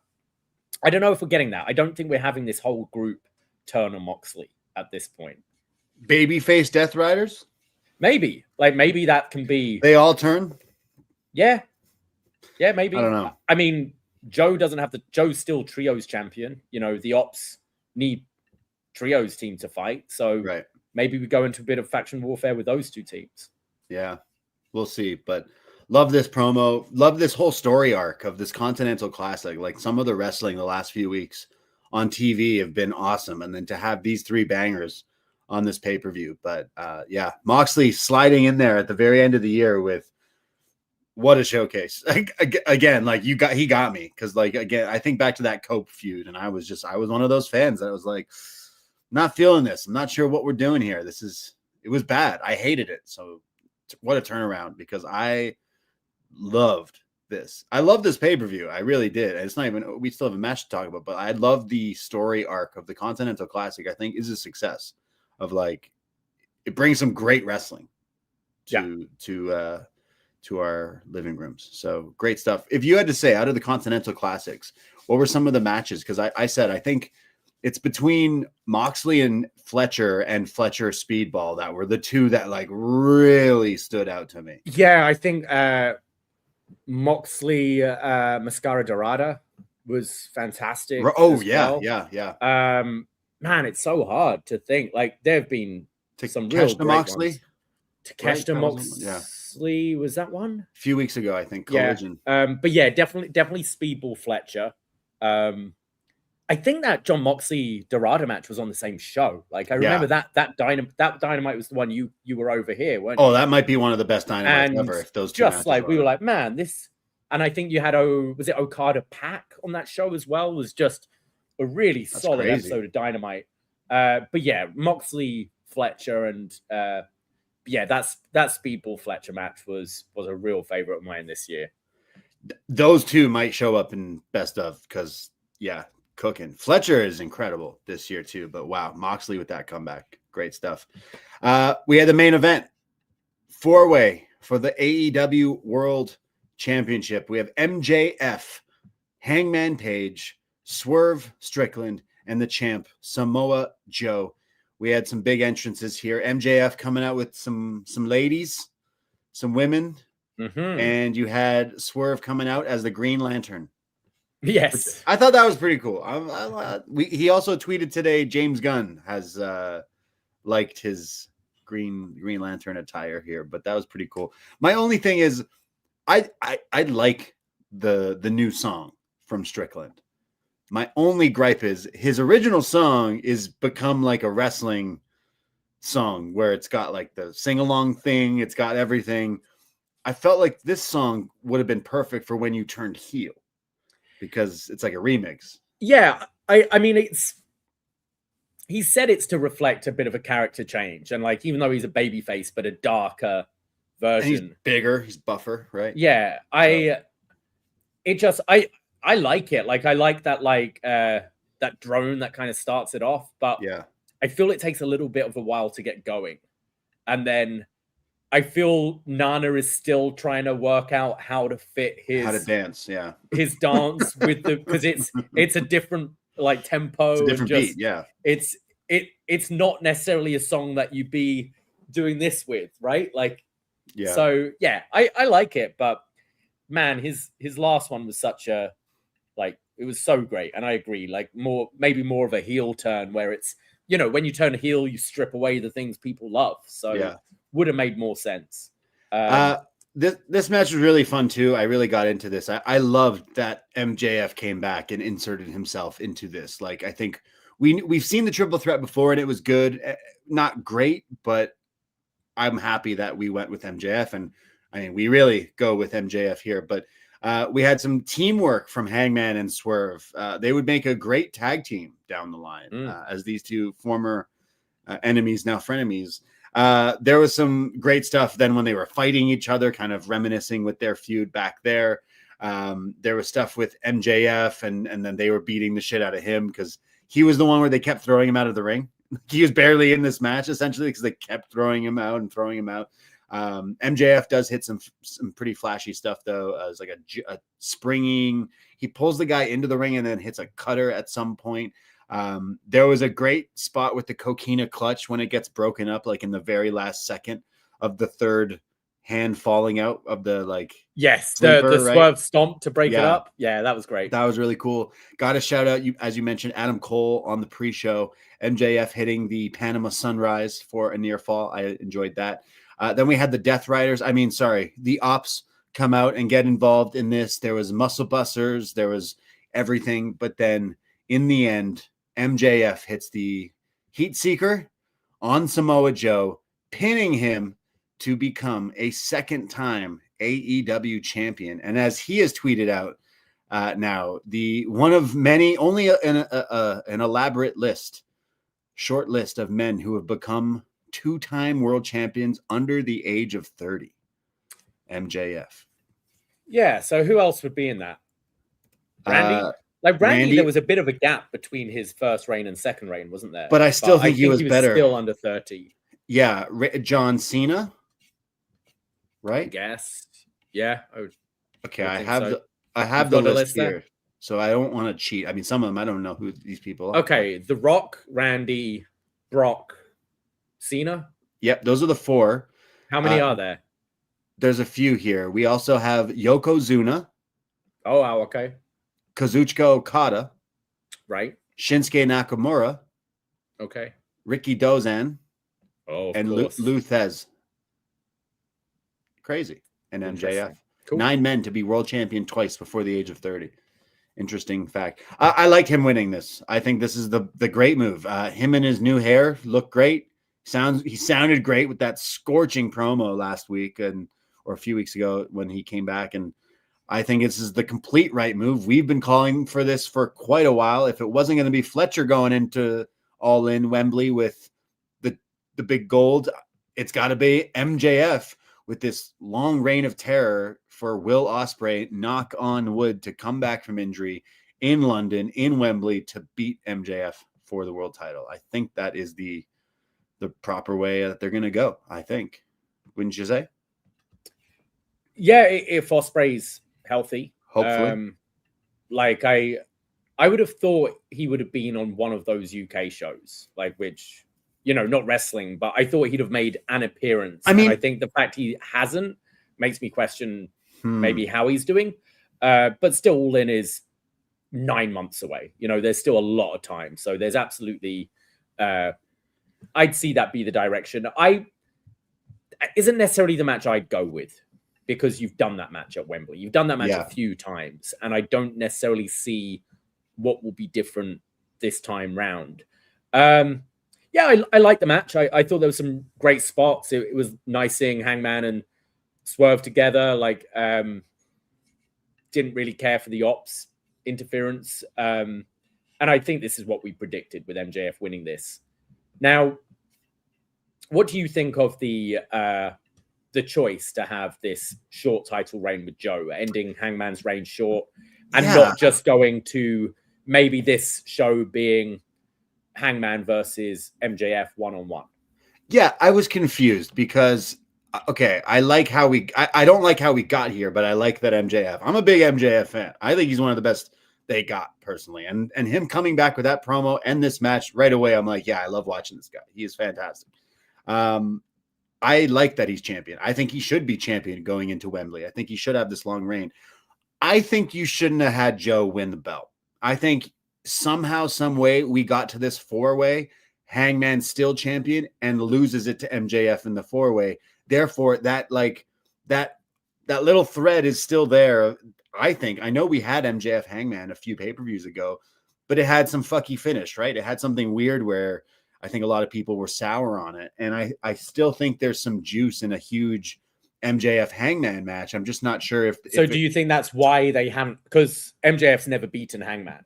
I don't know if we're getting that. I don't think we're having this whole group turn on Moxley at this point. Babyface Death Riders? Maybe. Like, maybe that can be... They all turn? Yeah. Yeah, maybe. I don't know. I mean, Joe doesn't have the... Joe's still Trios champion. You know, the Ops need Trios team to fight. So maybe we go into a bit of faction warfare with those 2 teams. Yeah, we'll see. But love this promo. Love this whole story arc of this Continental Classic. Like, some of the wrestling the last few weeks on TV have been awesome. And then to have these 3 bangers on this pay-per-view. But yeah, Moxley sliding in there at the very end of the year with what a showcase. Again, like he got me. Cause like, again, I think back to that Cope feud and I was one of those fans that was like, not feeling this. I'm not sure what we're doing here. It was bad. I hated it. So what a turnaround, because I loved this. I love this pay-per-view. I really did. And it's not even, we still have a match to talk about, but I love the story arc of the Continental Classic. I think is a success of like, it brings some great wrestling to our living rooms. So great stuff. If you had to say out of the Continental Classics, what were some of the matches? Because I said, I think it's between Moxley and Fletcher Speedball that were the 2 that like really stood out to me. Yeah, I think Moxley Mascara Dorada was fantastic. Yeah. Man, it's so hard to think. Like, there have been some real great Moxley ones. Takeshita Moxley, was that one? A few weeks ago, I think. Collision. Yeah. But yeah, definitely Speedball Fletcher. I think that Jon Moxley Dorada match was on the same show. Like, I remember that Dynamite was the one you were over here, weren't you? Oh, that might be one of the best Dynamites ever. If those 2 just like we were like, man, this, and I think you had was it Okada Pac on that show as well? Was just a really solid episode of Dynamite. But yeah, Moxley Fletcher and that Speedball Fletcher match was a real favorite of mine this year. Those 2 might show up in best of because cooking. Fletcher is incredible this year too, but wow, Moxley with that comeback. Great stuff. We had the main event 4-way for the AEW World Championship. We have MJF, Hangman Page, Swerve Strickland, and the champ Samoa Joe. We had some big entrances here. MJF coming out with some ladies, some women, and you had Swerve coming out as the Green Lantern. Yes, I thought that was pretty cool. He also tweeted today, James Gunn has liked his Green Lantern attire here, but that was pretty cool. My only thing is, I like the new song from Strickland. My only gripe is his original song is become like a wrestling song where it's got like the sing-along thing. It's got everything. I felt like this song would have been perfect for when you turned heel because it's like a remix. Yeah. I mean, he said it's to reflect a bit of a character change. And like, even though he's a babyface, but a darker version. And he's bigger. He's buffer, right? Yeah. I like it. Like, I like that, that drone that kind of starts it off, but yeah, I feel it takes a little bit of a while to get going. And then I feel Nana is still trying to work out how to fit how to dance. Yeah. His dance with because it's a different like tempo. It's a different beat. Yeah. It's it's not necessarily a song that you'd be doing this with, right? Like, Yeah. So yeah, I like it, but man, his last one was such a like it was so great, and I agree. Like maybe more of a heel turn where it's when you turn heel, you strip away the things people love. So would have made more sense. This match was really fun too. I really got into this. I loved that MJF came back and inserted himself into this. Like I think we've seen the triple threat before and it was good, not great, but I'm happy that we went with MJF, and I mean we really go with MJF here. But we had some teamwork from Hangman and Swerve. They would make a great tag team down the line as these two former enemies, now frenemies. There was some great stuff then when they were fighting each other, kind of reminiscing with their feud back there. There was stuff with MJF and then they were beating the shit out of him because he was the one where they kept throwing him out of the ring. He was barely in this match essentially because they kept throwing him out. MJF does hit some pretty flashy stuff though. It's like a springing. He pulls the guy into the ring and then hits a cutter at some point. There was a great spot with the coquina clutch when it gets broken up, like in the very last second of the third hand falling out of the sleeper, the swerve stomp to break it up. Yeah, that was great. That was really cool. Got a shout out, as you mentioned, Adam Cole on the pre-show, MJF hitting the Panama Sunrise for a near fall. I enjoyed that. Then we had the Death Riders. The Ops come out and get involved in this. There was muscle busters, there was everything, but then in the end, MJF hits the Heat Seeker on Samoa Joe, pinning him to become a second-time AEW champion. And as he has tweeted out now, the one of many, only an elaborate short list of men who have become two-time world champions under the age of 30. MJF. Yeah, so who else would be in that? Randy? Randy, there was a bit of a gap between his first reign and second reign, wasn't there? But I think he was better. Still under 30. Yeah, John Cena, right? I guess. Yeah. Okay, I have the list here, so I don't want to cheat. I mean, some of them I don't know who these people are. Okay, The Rock, Randy, Brock, Cena. Yep, those are the four. How many are there? There's a few here. We also have Yokozuna. Oh, wow, okay. Kazuchika Okada. Right. Shinsuke Nakamura. Okay. Ricky Dozan. Oh, and Lou Thez. Crazy. And MJF. Cool. 9 men to be world champion twice before the age of 30. Interesting fact. I like him winning this. I think this is the great move. Him and his new hair look great. He sounded great with that scorching promo last week or a few weeks ago when he came back, and I think this is the complete right move. We've been calling for this for quite a while. If it wasn't going to be Fletcher going into All In Wembley with the big gold, it's got to be MJF with this long reign of terror for Will Ospreay, knock on wood, to come back from injury in London, in Wembley, to beat MJF for the world title. I think that is the proper way that they're going to go, I think. Wouldn't you say? Yeah, if Ospreay's healthy. Hopefully. I would have thought he would have been on one of those UK shows, which, not wrestling, but I thought he'd have made an appearance. I mean, I think the fact he hasn't makes me question maybe how he's doing. But still, All In is 9 months away. There's still a lot of time. So there's absolutely, I'd see that be the direction. Isn't necessarily the match I'd go with, because you've done that match at Wembley. You've done that match a few times, and I don't necessarily see what will be different this time round. I like the match. I thought there was some great spots. It was nice seeing Hangman and Swerve together. Didn't really care for the Ops interference. And I think this is what we predicted with MJF winning this. Now, what do you think of the choice to have this short title reign with Joe, ending Hangman's reign short, and not just going to maybe this show being Hangman versus MJF one-on-one? Yeah, I was confused because, I like how I don't like how we got here, but I like that MJF. I'm a big MJF fan. I think he's one of the best they got personally. And him coming back with that promo and this match right away, I'm like, yeah, I love watching this guy. He is fantastic. I like that he's champion. I think he should be champion going into Wembley. I think he should have this long reign. I think you shouldn't have had Joe win the belt. I think somehow, some way, we got to this 4-way. Hangman still champion and loses it to MJF in the 4-way. Therefore, that little thread is still there. I think. I know we had MJF Hangman a few pay-per-views ago, but it had some fucky finish, right? It had something weird where I think a lot of people were sour on it. And I still think there's some juice in a huge MJF Hangman match. I'm just not sure if. So do you think that's why they haven't? Because MJF's never beaten Hangman.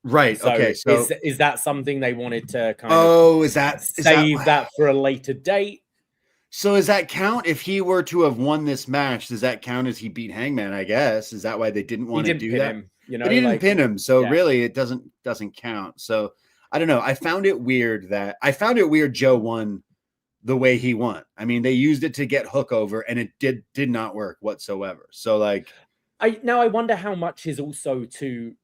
Right. So okay. So is that something they wanted to kind of save that for a later date? So does that count if he were to have won this match? Does that count as he beat Hangman? I guess is that why they didn't want to do that? Him, you know, but he didn't pin him, so really it doesn't count. So I don't know. I found it weird Joe won the way he won. I mean, they used it to get Hook over, and it did not work whatsoever. So like, I wonder how much is also to.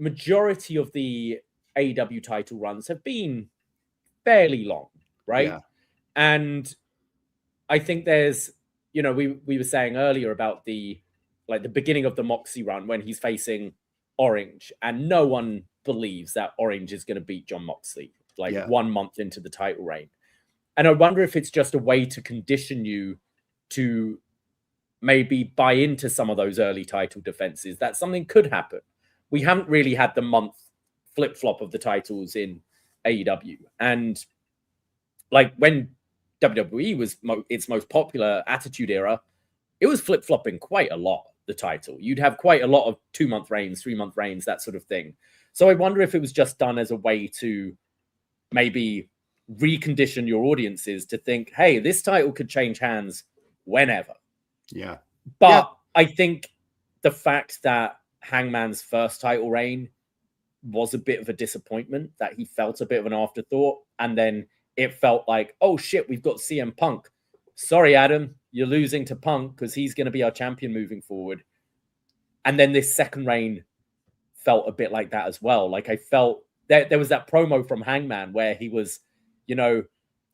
Majority of the AEW title runs have been fairly long, right? Yeah. And I think there's, you know, we were saying earlier about the beginning of the Moxie run when he's facing Orange, and no one believes that Orange is going to beat Jon Moxley 1 month into the title reign. And I wonder if it's just a way to condition you to maybe buy into some of those early title defenses, that something could happen. We haven't really had the month flip-flop of the titles in AEW. And like when WWE was its most popular Attitude Era, it was flip-flopping quite a lot, the title. You'd have quite a lot of 2-month reigns, 3-month reigns, that sort of thing. So I wonder if it was just done as a way to maybe recondition your audiences to think, hey, this title could change hands whenever. Yeah. But I think the fact that Hangman's first title reign was a bit of a disappointment, that he felt a bit of an afterthought, and then it felt like, oh shit, we've got CM Punk. Sorry, Adam, you're losing to Punk because he's going to be our champion moving forward. And then this second reign felt a bit like that as well. Like I felt there was that promo from Hangman where he was, you know,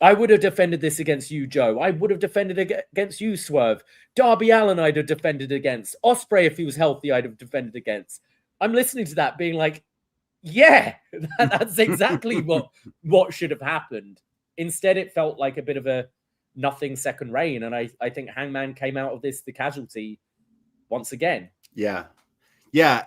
I would have defended this against you, Joe. I would have defended against you, Swerve. Darby Allin, I'd have defended against. Ospreay, if he was healthy, I'd have defended against. I'm listening to that being like, yeah, that's exactly what should have happened. Instead, it felt like a bit of a nothing second reign. And I think Hangman came out of this the casualty once again. Yeah. Yeah.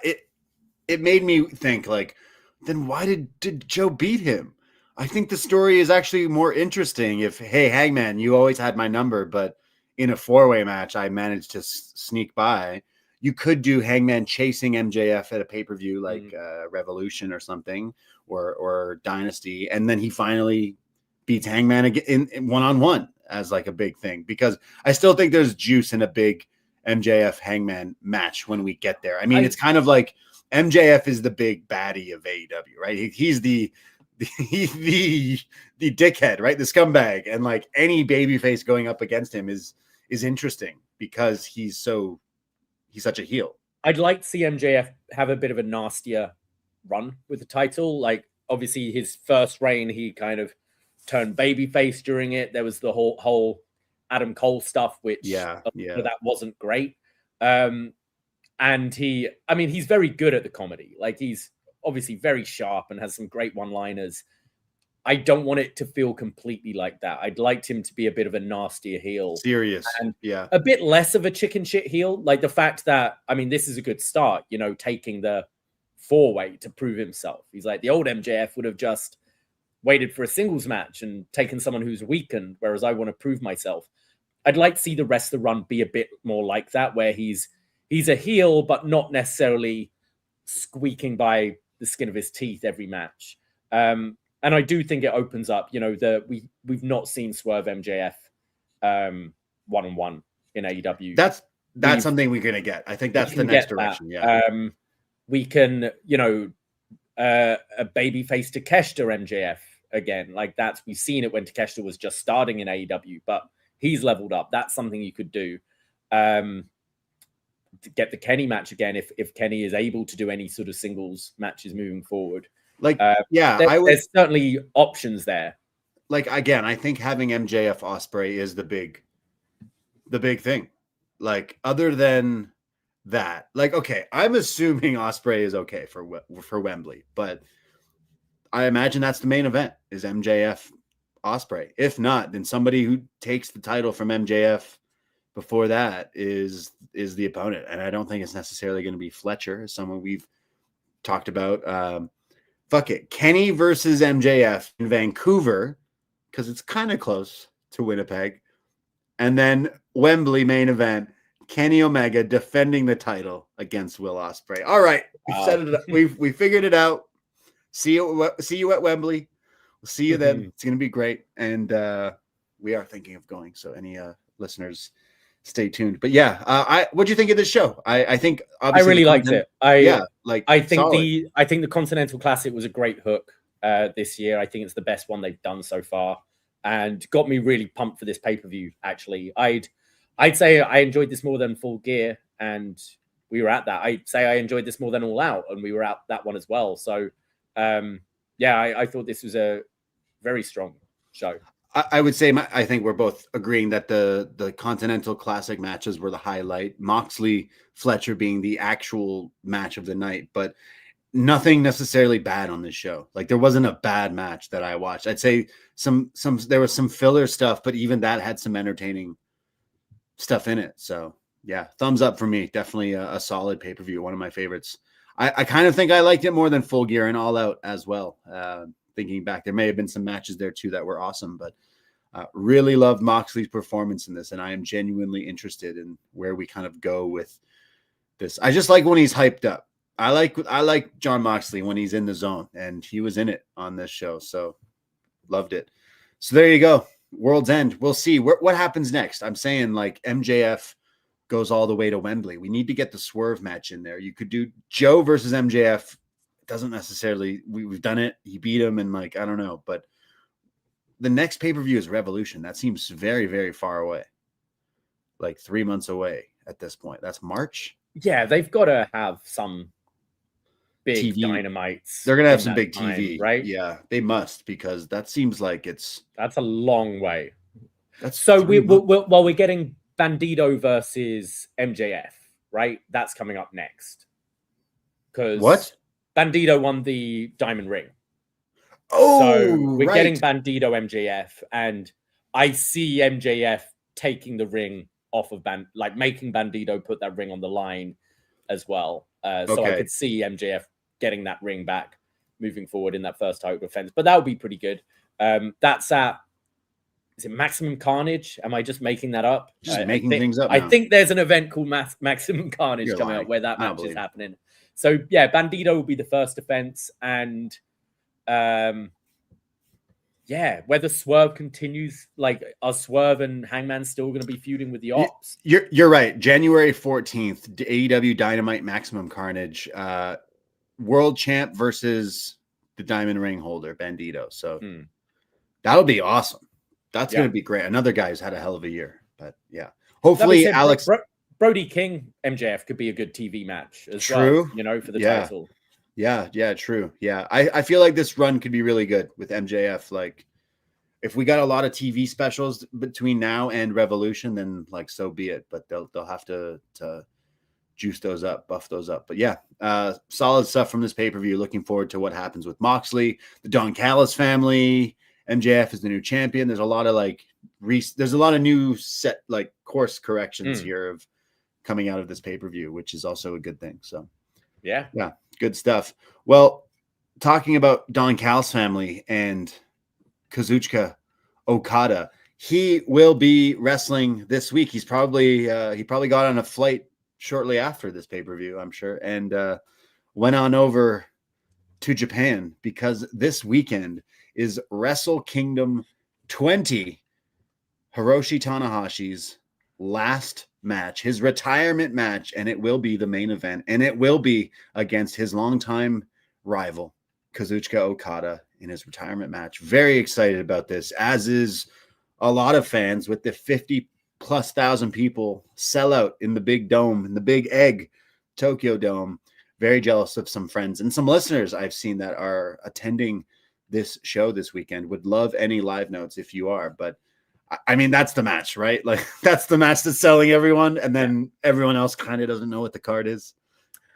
It made me think like, then why did Joe beat him? I think the story is actually more interesting if, hey, Hangman, you always had my number, but in a 4-way match, I managed to sneak by. You could do Hangman chasing MJF at a pay-per-view like Revolution or something, or Dynasty, and then he finally beats Hangman again in one-on-one as like a big thing, because I still think there's juice in a big MJF Hangman match when we get there. I mean, it's kind of like MJF is the big baddie of AEW, right? He's the dickhead, right? The scumbag, and like any babyface going up against him is interesting because he's such a heel. I'd like to see MJF have a bit of a nastier run with the title. Like obviously his first reign, he kind of turned babyface during it. There was the whole Adam Cole stuff, which that wasn't great. And he's very good at the comedy. Like he's obviously very sharp and has some great one-liners. I don't want it to feel completely like that. I'd like him to be a bit of a nastier heel. Serious. And a bit less of a chicken shit heel. Like the fact that, this is a good start, taking the 4-way to prove himself. He's like, the old MJF would have just waited for a singles match and taken someone who's weakened, whereas I want to prove myself. I'd like to see the rest of the run be a bit more like that, where he's a heel, but not necessarily squeaking by the skin of his teeth every match. And I do think it opens up, we've not seen Swerve MJF one-on-one in AEW. That's something we're going to get. I think that's the next direction. Yeah. We can, a babyface Takeshita MJF again. Like we've seen it when Takeshita was just starting in AEW, but he's leveled up. That's something you could do. get the Kenny match again if Kenny is able to do any sort of singles matches moving forward. Like, there's certainly options there. Like, again, I think having MJF Ospreay is the big thing. Like, other than that, like, okay, I'm assuming Ospreay is okay for Wembley, but I imagine that's the main event is MJF Ospreay. If not, then somebody who takes the title from MJF before that is the opponent. And I don't think it's necessarily going to be Fletcher, someone we've talked about. Fuck it. Kenny versus MJF in Vancouver, because it's kind of close to Winnipeg. And then Wembley main event, Kenny Omega defending the title against Will Ospreay. All right. We've set it up. We figured it out. See you at Wembley. We'll see you then. It's going to be great. And we are thinking of going. So any listeners, stay tuned. But yeah, what do you think of this show? I think I really liked it. I think solid. I think the Continental Classic was a great hook this year. I think it's the best one they've done so far, and got me really pumped for this pay-per-view. Actually, I'd say I enjoyed this more than Full Gear, and we were at that. I'd say I enjoyed this more than All Out, and we were at that one as well. So I thought this was a very strong show. I would say I think we're both agreeing that the Continental Classic matches were the highlight. Moxley Fletcher being the actual match of the night, but nothing necessarily bad on this show. Like, there wasn't a bad match that I watched. I'd say there was some filler stuff, but even that had some entertaining stuff in it. So yeah, thumbs up for me. Definitely a solid pay-per-view. One of my favorites. I kind of think I liked it more than Full Gear and All Out as well. Thinking back, there may have been some matches there too that were awesome, but really loved Moxley's performance in this, and I am genuinely interested in where we kind of go with this. I just like when he's hyped up. I like Jon Moxley when he's in the zone, and he was in it on this show, so loved it. So there you go, World's End. We'll see what happens next. I'm saying, like, MJF goes all the way to Wembley. We need to get the Swerve match in there. You could do Joe versus MJF. Doesn't necessarily, we've done it. He beat him, and like, I don't know, but the next pay-per-view is Revolution. That seems very, very far away. Like 3 months away at this point. That's March. Yeah, they've got to have some big TV. Dynamites. They're gonna have some big TV, right? Yeah, they must, because that seems like that's a long way. That's so we're getting Bandido versus MJF, right? That's coming up next. Because what? Bandido won the Diamond Ring. Oh, so we're right. getting Bandido MJF, and I see MJF taking the ring off of making Bandido put that ring on the line as well. So I could see MJF getting that ring back moving forward in that first title defense. But that would be pretty good. That's at, is it Maximum Carnage? Am I just making that up? Just making things up now. I think there's an event called Maximum Carnage coming up where that match is happening. So yeah, Bandido will be the first defense, and whether Swerve continues, like, are Swerve and Hangman still going to be feuding with the Ops? You're right. January 14th, AEW Dynamite Maximum Carnage, World Champ versus the Diamond Ring holder Bandido. So that'll be awesome. That's going to be great. Another guy who's had a hell of a year, but yeah, hopefully Alex. Brody King MJF could be a good TV match as well, for the title. Yeah, true. Yeah, I feel like this run could be really good with MJF. Like, if we got a lot of TV specials between now and Revolution, then like, so be it. But they'll have to juice those up, buff those up. But yeah, solid stuff from this pay-per-view. Looking forward to what happens with Moxley, the Don Callis family. MJF is the new champion. There's a lot of there's a lot of new set course corrections here of coming out of this pay-per-view, which is also a good thing. So yeah, good stuff. Well, talking about Don Callis family and Kazuchika Okada, he will be wrestling this week. He's probably got on a flight shortly after this pay-per-view, I'm sure, and went on over to Japan because this weekend is WrestleKingdom 20, Hiroshi Tanahashi's last match, his retirement match, and it will be the main event, and it will be against his longtime rival Kazuchika Okada in his retirement match. Very excited about this, as is a lot of fans, with the 50+ plus thousand people sell out in the big dome, in the big egg, Tokyo Dome. Very jealous of some friends and some listeners I've seen that are attending this show this weekend. Would love any live notes if you are, but I mean, that's the match, right? Like that's the match that's selling everyone. And then everyone else kind of doesn't know what the card is.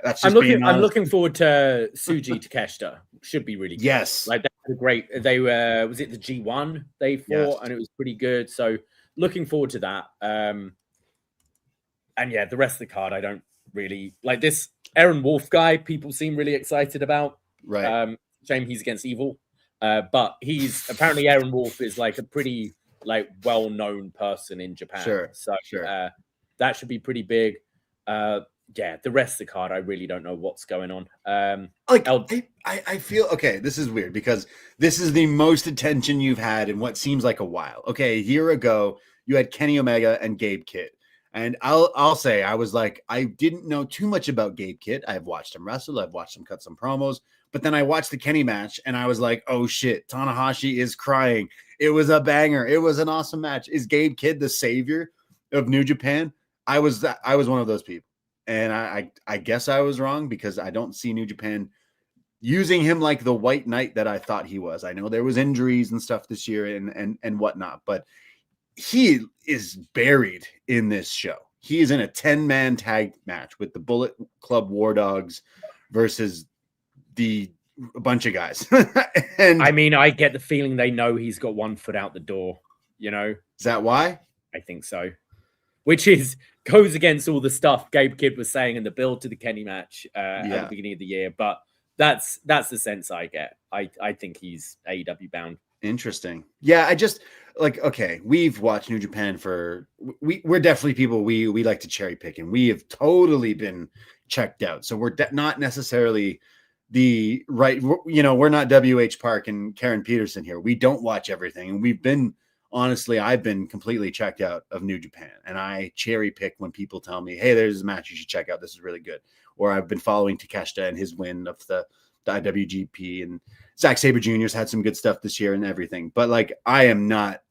That's just I'm looking forward to Tsuji Takeshita. Should be really good. Yes. Like they were great. They were, was it the G1 they fought, and it was pretty good. So looking forward to that. And yeah, the rest of the card I don't really like. This Aaron Wolf guy, people seem really excited about. Right. Shame he's against Evil. But he's apparently Aaron Wolf is like a pretty like well-known person in Japan. Sure. That should be pretty big. Yeah, the rest of the card, I really don't know what's going on. I feel okay. This is weird because this is the most attention you've had in what seems like a while. Okay, a year ago you had Kenny Omega and Gabe Kidd, and I'll say I was like I didn't know too much about Gabe Kidd. I've watched him wrestle, I've watched him cut some promos, but then I watched the Kenny match and I was like, oh shit, Tanahashi is crying. It was a banger. It was an awesome match. Is Gabe Kidd the savior of New Japan? I was one of those people. And I guess I was wrong because I don't see New Japan using him like the White Knight that I thought he was. I know there was injuries and stuff this year and whatnot, but he is buried in this show. He is in a 10-man tag match with the Bullet Club War Dogs versus a bunch of guys. And I mean, I get the feeling they know he's got one foot out the door, you know? Is that why? I think so. Which goes against all the stuff Gabe Kidd was saying in the build to the Kenny match at the beginning of the year. But that's the sense I get. I think he's AEW bound. Interesting. Yeah, I just like, okay, we've watched New Japan we're definitely people we like to cherry pick, and we have totally been checked out. So we're not necessarily the right, we're not WH Park and Karen Peterson here. We don't watch everything, and honestly, I've been completely checked out of New Japan, and I cherry pick when people tell me, hey, there's a match you should check out. This is really good. Or I've been following Takeshita and his win of the IWGP, and Zack Sabre Jr.'s had some good stuff this year and everything. But like, I am not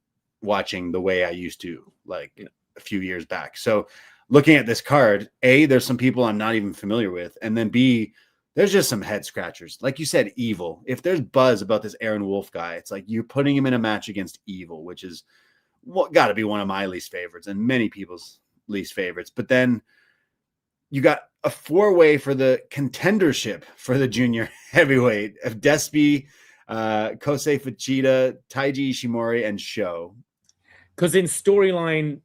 watching the way I used to, like a few years back. So looking at this card, A, there's some people I'm not even familiar with. And then B, there's just some head scratchers. Like you said, Evil. If there's buzz about this Aaron Wolf guy, it's like you're putting him in a match against Evil, which is got to be one of my least favorites and many people's least favorites. But then you got a 4-way for the contendership for the junior heavyweight of Despy, Kosei Fujita, Taiji Ishimori, and Sho. Because in storyline,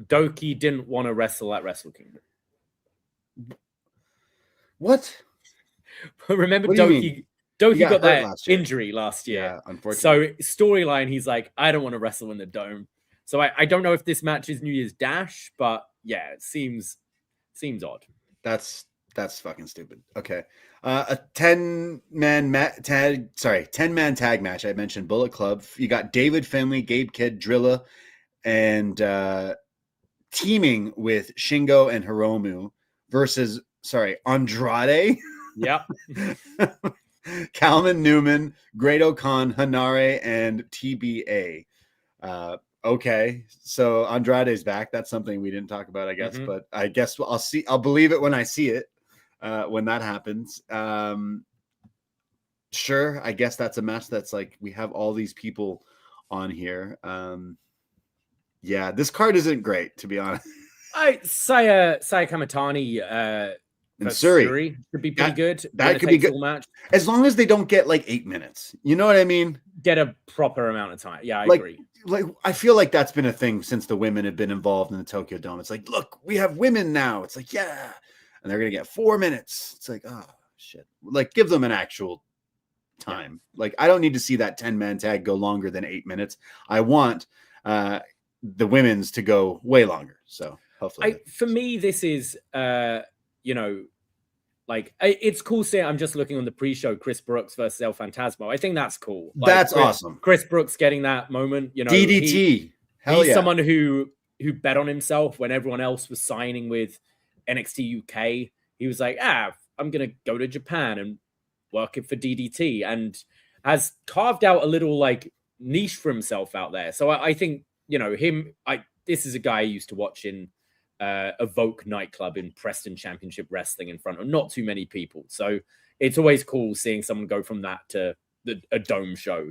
Doki didn't want to wrestle at WrestleKingdom. What? Remember, what Doki got that injury last year. Yeah, unfortunately. So storyline, he's like, I don't want to wrestle in the dome. So I don't know if this match is New Year's Dash, but yeah, it seems odd. That's fucking stupid. Okay. A 10-man tag match. I mentioned Bullet Club. You got David Finlay, Gabe Kidd, Drilla, and teaming with Shingo and Hiromu versus Andrade. Yep. Calvin Newman, Great O'Khan, Hanare, and TBA. Okay, so Andrade's back. That's something we didn't talk about, I guess. Mm-hmm. But I guess I'll believe it when I see it. When that happens, sure. I guess that's a match that's like we have all these people on here. Yeah, this card isn't great, to be honest. Saya Kamitani and Suri should be pretty good. That could be good match, as long as they don't get like 8 minutes. You know what I mean? Get a proper amount of time. Yeah, I agree. Like I feel like that's been a thing since the women have been involved in the Tokyo Dome. It's like, look, we have women now. It's like, yeah, and they're gonna get 4 minutes. It's like, oh shit. Like, give them an actual time. Yeah. Like, I don't need to see that 10-man tag go longer than 8 minutes. I want the women's to go way longer. So hopefully, for me, this is like it's cool seeing. I'm just looking on the pre-show, Chris Brooks versus El Phantasmo. I think that's cool. Like, that's awesome. Chris Brooks getting that moment. DDT. He's someone who bet on himself when everyone else was signing with NXT UK. He was like, I'm gonna go to Japan and work it for DDT, and has carved out a little like niche for himself out there. So I think him. this is a guy I used to watch in Evoke nightclub in Preston Championship Wrestling in front of not too many people. So it's always cool seeing someone go from that to a dome show.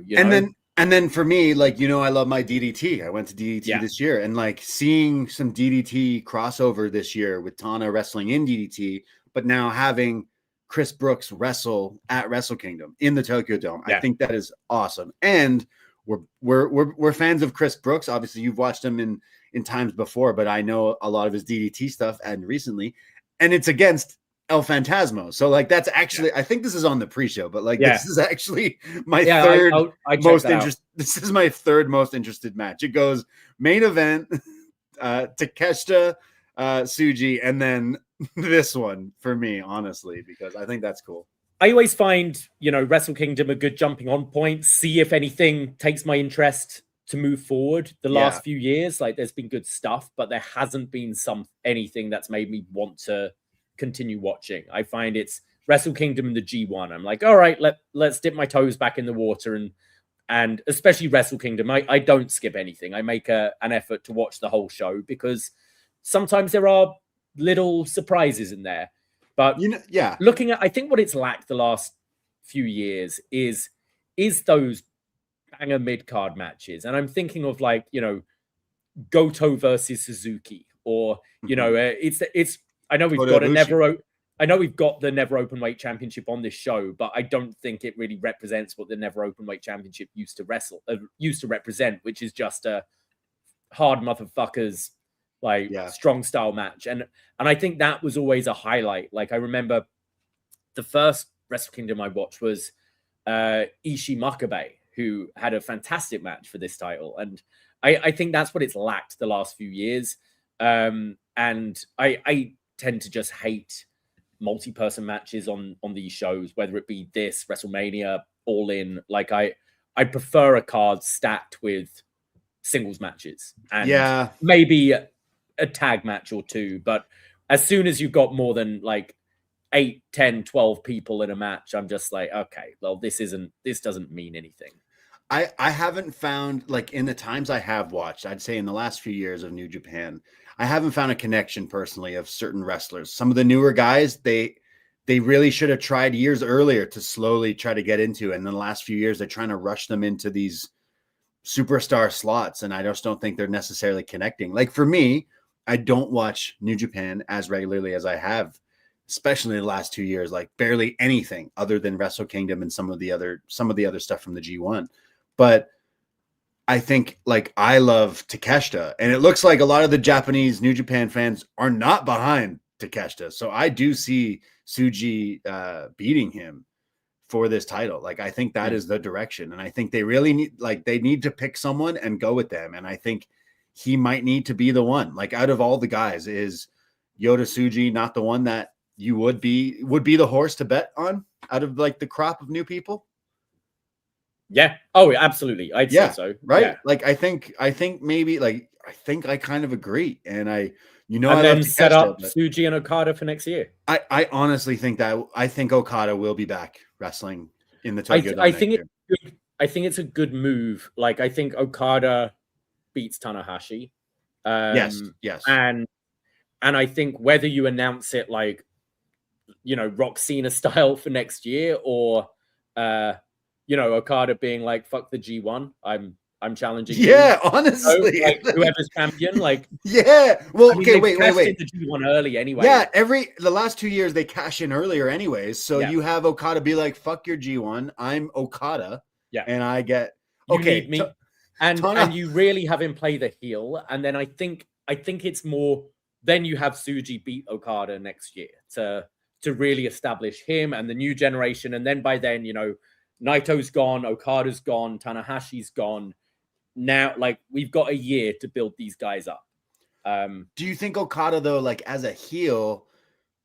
And then for me, like, I love my DDT. I went to DDT this year, and like seeing some DDT crossover this year with Tana wrestling in DDT, but now having Chris Brooks wrestle at Wrestle Kingdom in the Tokyo Dome. I think that is awesome. And we're fans of Chris Brooks. Obviously, you've watched him in times before, but I know a lot of his DDT stuff and recently, and it's against El Phantasmo. So like that's actually I think this is on the pre-show, but like this is actually my third most interested. This is my third most interested match. It goes main event, Takeshita, Tsuji, and then this one for me, honestly, because I think that's cool. I always find, Wrestle Kingdom a good jumping on point, see if anything takes my interest to move forward. The last few years, like there's been good stuff, but there hasn't been anything that's made me want to continue watching. I find it's Wrestle Kingdom and the G1. I'm like, all right, let's dip my toes back in the water, and especially Wrestle Kingdom. I don't skip anything. I make an effort to watch the whole show because sometimes there are little surprises in there. But looking at, I think what it's lacked the last few years is those banger mid-card matches. And I'm thinking of like, Goto versus Suzuki, or, it's I know we've got the Never Openweight Championship on this show, but I don't think it really represents what the Never Openweight Championship used to represent, which is just a hard motherfuckers strong style match. And I think that was always a highlight. Like I remember the first Wrestle Kingdom I watched was Ishii Makabe, who had a fantastic match for this title. And I think that's what it's lacked the last few years. And I tend to just hate multi-person matches on these shows, whether it be this, WrestleMania, All In. Like I prefer a card stacked with singles matches and maybe a tag match or two. But as soon as you've got more than like 8, 10, 12 people in a match, I'm just like, okay, well, this doesn't mean anything. I haven't found, like, in the times I have watched, I'd say in the last few years of New Japan, I haven't found a connection personally of certain wrestlers. Some of the newer guys, they really should have tried years earlier to slowly try to get into. And in the last few years, they're trying to rush them into these superstar slots. And I just don't think they're necessarily connecting. Like for me, I don't watch New Japan as regularly as I have, especially in the last 2 years, like barely anything other than Wrestle Kingdom and some of the other stuff from the G1. But I think, like, I love Takeshita, and it looks like a lot of the Japanese New Japan fans are not behind Takeshita. So I do see Tsuji beating him for this title. Like, I think that is the direction. And I think they really need to pick someone and go with them. And I think he might need to be the one. Like, out of all the guys, is Yota Tsuji not the one that you would be the horse to bet on out of like the crop of new people? Yeah. Oh, absolutely. I'd say so. Right. Yeah. Like, I think maybe, like, I think I kind of agree. And and then set up Tsuji and Okada for next year. I honestly think Okada will be back wrestling in the Tokyo Dome. I think it's a good move. Like, I think Okada beats Tanahashi. Yes. And I think whether you announce it like, Rock Cena style for next year, or Okada being like, fuck the G1, I'm challenging you. Honestly. Like, whoever's champion, like, well, I mean, okay, wait. The G1 early anyway. The last 2 years they cash in earlier anyways, so you have Okada be like, fuck your G1, I'm Okada, and I get you need me. And you really have him play the heel, and then I think it's more, then you have Tsuji beat Okada next year to really establish him and the new generation. And then by then, Naito's gone, Okada's gone, Tanahashi's gone. Now, like, we've got a year to build these guys up. Do you think Okada, though, like, as a heel,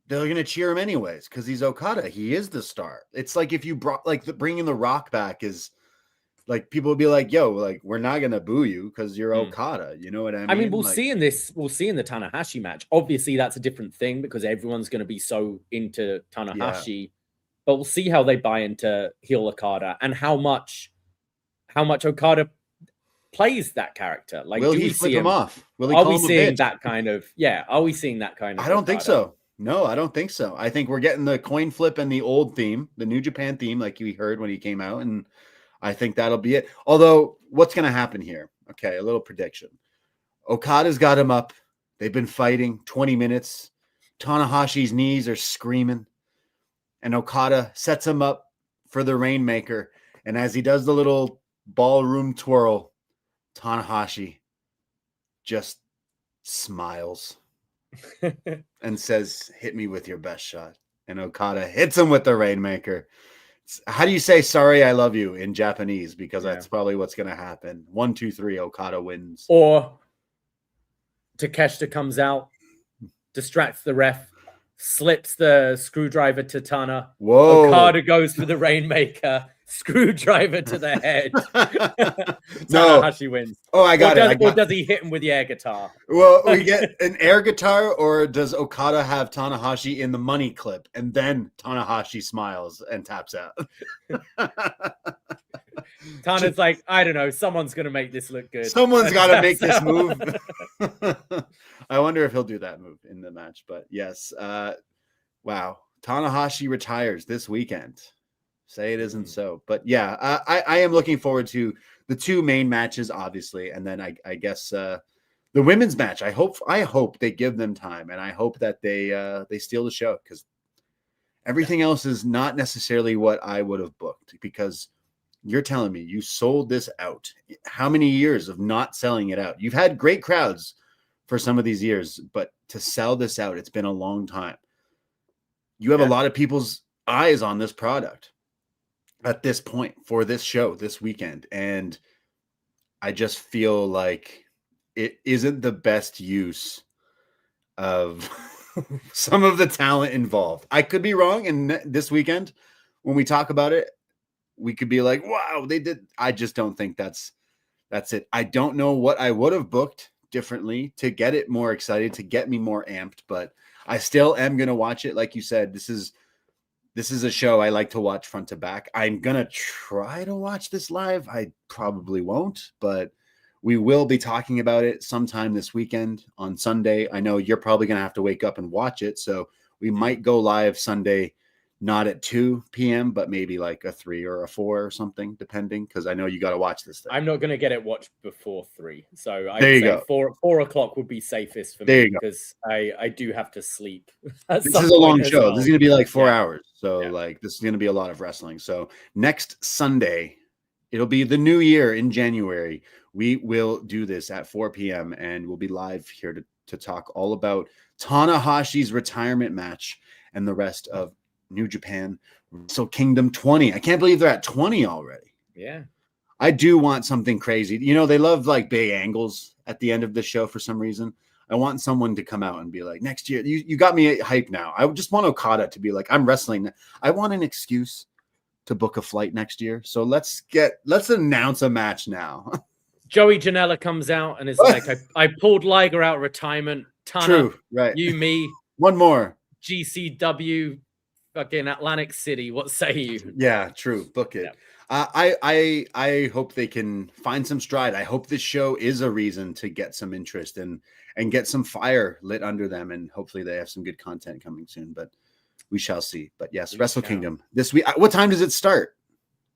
they're going to cheer him anyways because he's Okada? He is the star. It's like if you brought, like, bringing The Rock back is, like, people would be like, yo, like, we're not going to boo you because you're Okada. You know what I mean? I mean, we'll see in the Tanahashi match. Obviously, that's a different thing because everyone's going to be so into Tanahashi. Yeah. But we'll see how they buy into heel Okada and how much Okada plays that character? Like, will do he we flip see him off? Will he Are call we him a seeing bitch? that kind of? Yeah, are we seeing that kind of? I don't think Okada? so. No, I don't think so. I think we're getting the coin flip and the old theme, the New Japan theme, like we heard when he came out, and I think that'll be it. Although, what's going to happen here? Okay, a little prediction. Okada's got him up. They've been fighting 20 minutes. Tanahashi's knees are screaming, and Okada sets him up for the Rainmaker. And as he does the little ballroom twirl, Tanahashi just smiles and says, "Hit me with your best shot." And Okada hits him with the Rainmaker. How do you say "sorry, I love you" in Japanese? Because that's probably what's going to happen. 1, 2, 3, Okada wins. Or Takeshita comes out, distracts the ref, slips the screwdriver to Tana. Whoa. Okada goes for the Rainmaker, screwdriver to the head. No. Tanahashi wins. Oh, I got it. Or does he hit him with the air guitar? Well, we get an air guitar, or does Okada have Tanahashi in the money clip, and then Tanahashi smiles and taps out? Tana's like, I don't know, someone's going to make this look good. Someone's got to make this move. I wonder if he'll do that move in the match, but yes. Wow. Tanahashi retires this weekend. Say it isn't so. But yeah, I am looking forward to the two main matches, obviously, and then I guess the women's match. I hope they give them time, and I hope that they steal the show, because everything else is not necessarily what I would have booked, because you're telling me you sold this out. How many years of not selling it out? You've had great crowds for some of these years, but to sell this out, it's been a long time. You have a lot of people's eyes on this product at this point for this show this weekend. And I just feel like it isn't the best use of some of the talent involved. I could be wrong. And this weekend, when we talk about it, we could be like, wow, they did. I just don't think that's it. I don't know what I would have booked differently to get it more excited, to get me more amped, but I still am going to watch it. Like you said, this is a show I like to watch front to back. I'm going to try to watch this live. I probably won't, but we will be talking about it sometime this weekend on Sunday. I know you're probably going to have to wake up and watch it, so we might go live Sunday, not at 2 p.m., but maybe like a 3 or a 4 or something, depending, because I know you got to watch this thing. I'm not going to get it watched before 3. So I'd there you say go. 4 o'clock would be safest for there me, because I do have to sleep. This is a long show. Well. This is going to be like 4 hours. So like this is going to be a lot of wrestling. So next Sunday, it'll be the new year in January. We will do this at 4 p.m. and we'll be live here to talk all about Tanahashi's retirement match and the rest of New Japan WrestleKingdom 20. I can't believe they're at 20 already. Yeah. I do want something crazy. You know, they love like big angles at the end of the show for some reason. I want someone to come out and be like, next year, you got me hype now. I just want Okada to be like, I'm wrestling. I want an excuse to book a flight next year. So let's announce a match now. Joey Janela comes out and is like, I pulled Liger out of retirement. Tana, true, right? You, me. One more. GCW, fucking Atlantic City. What say you? Yeah, true. Book it. Yeah. I hope they can find some stride. I hope this show is a reason to get some interest and get some fire lit under them, and hopefully they have some good content coming soon. But we shall see. But yes, WrestleKingdom this week. What time does it start?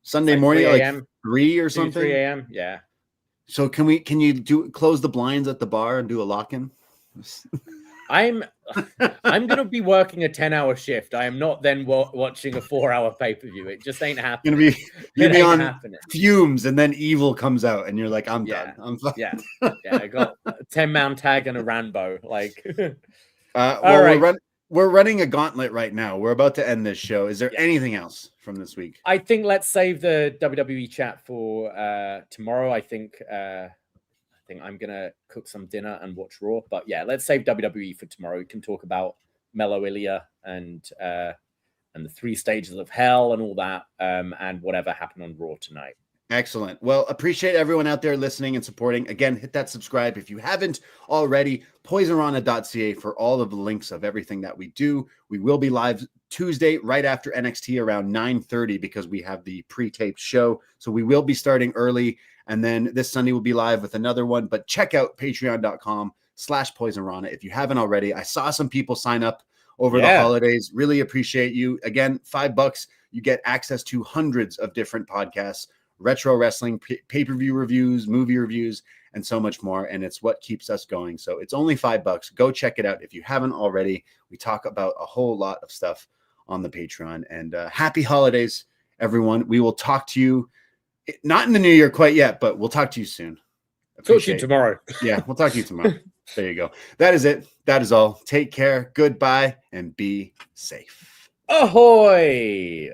Sunday morning, like 3 or something. 3 a.m. Yeah. So can you close the blinds at the bar and do a lock-in? I'm gonna be working a 10-hour shift. I am not then watching a 4-hour pay-per-view. It just ain't happening. You'll be on fumes, and then Evil comes out, and you're like, I'm done. I'm fine. Yeah. I got a 10-man tag and a Rambo. Like, all right. We're running a gauntlet right now. We're about to end this show. Is there anything else from this week? I think let's save the WWE chat for tomorrow. I think I'm gonna cook some dinner and watch Raw. But yeah, let's save WWE for tomorrow. We can talk about Melo Ilya and the 3 stages of hell and all that, and whatever happened on Raw tonight. Excellent. Well, appreciate everyone out there listening and supporting. Again, hit that subscribe if you haven't already. Poisonrana.ca for all of the links of everything that we do. We will be live Tuesday right after NXT around 9:30 because we have the pre-taped show. So we will be starting early And then this Sunday we'll be live with another one. But check out patreon.com/Poisonrana if you haven't already. I saw some people sign up over the holidays. Really appreciate you. Again, $5. You get access to hundreds of different podcasts, retro wrestling, pay-per-view reviews, movie reviews, and so much more. And it's what keeps us going. So it's only $5. Go check it out if you haven't already. We talk about a whole lot of stuff on the Patreon. And happy holidays, everyone. We will talk to you, not in the new year quite yet, but we'll talk to you soon. Talk to you tomorrow. Yeah, we'll talk to you tomorrow. There you go. That is it. That is all. Take care. Goodbye and be safe. Ahoy!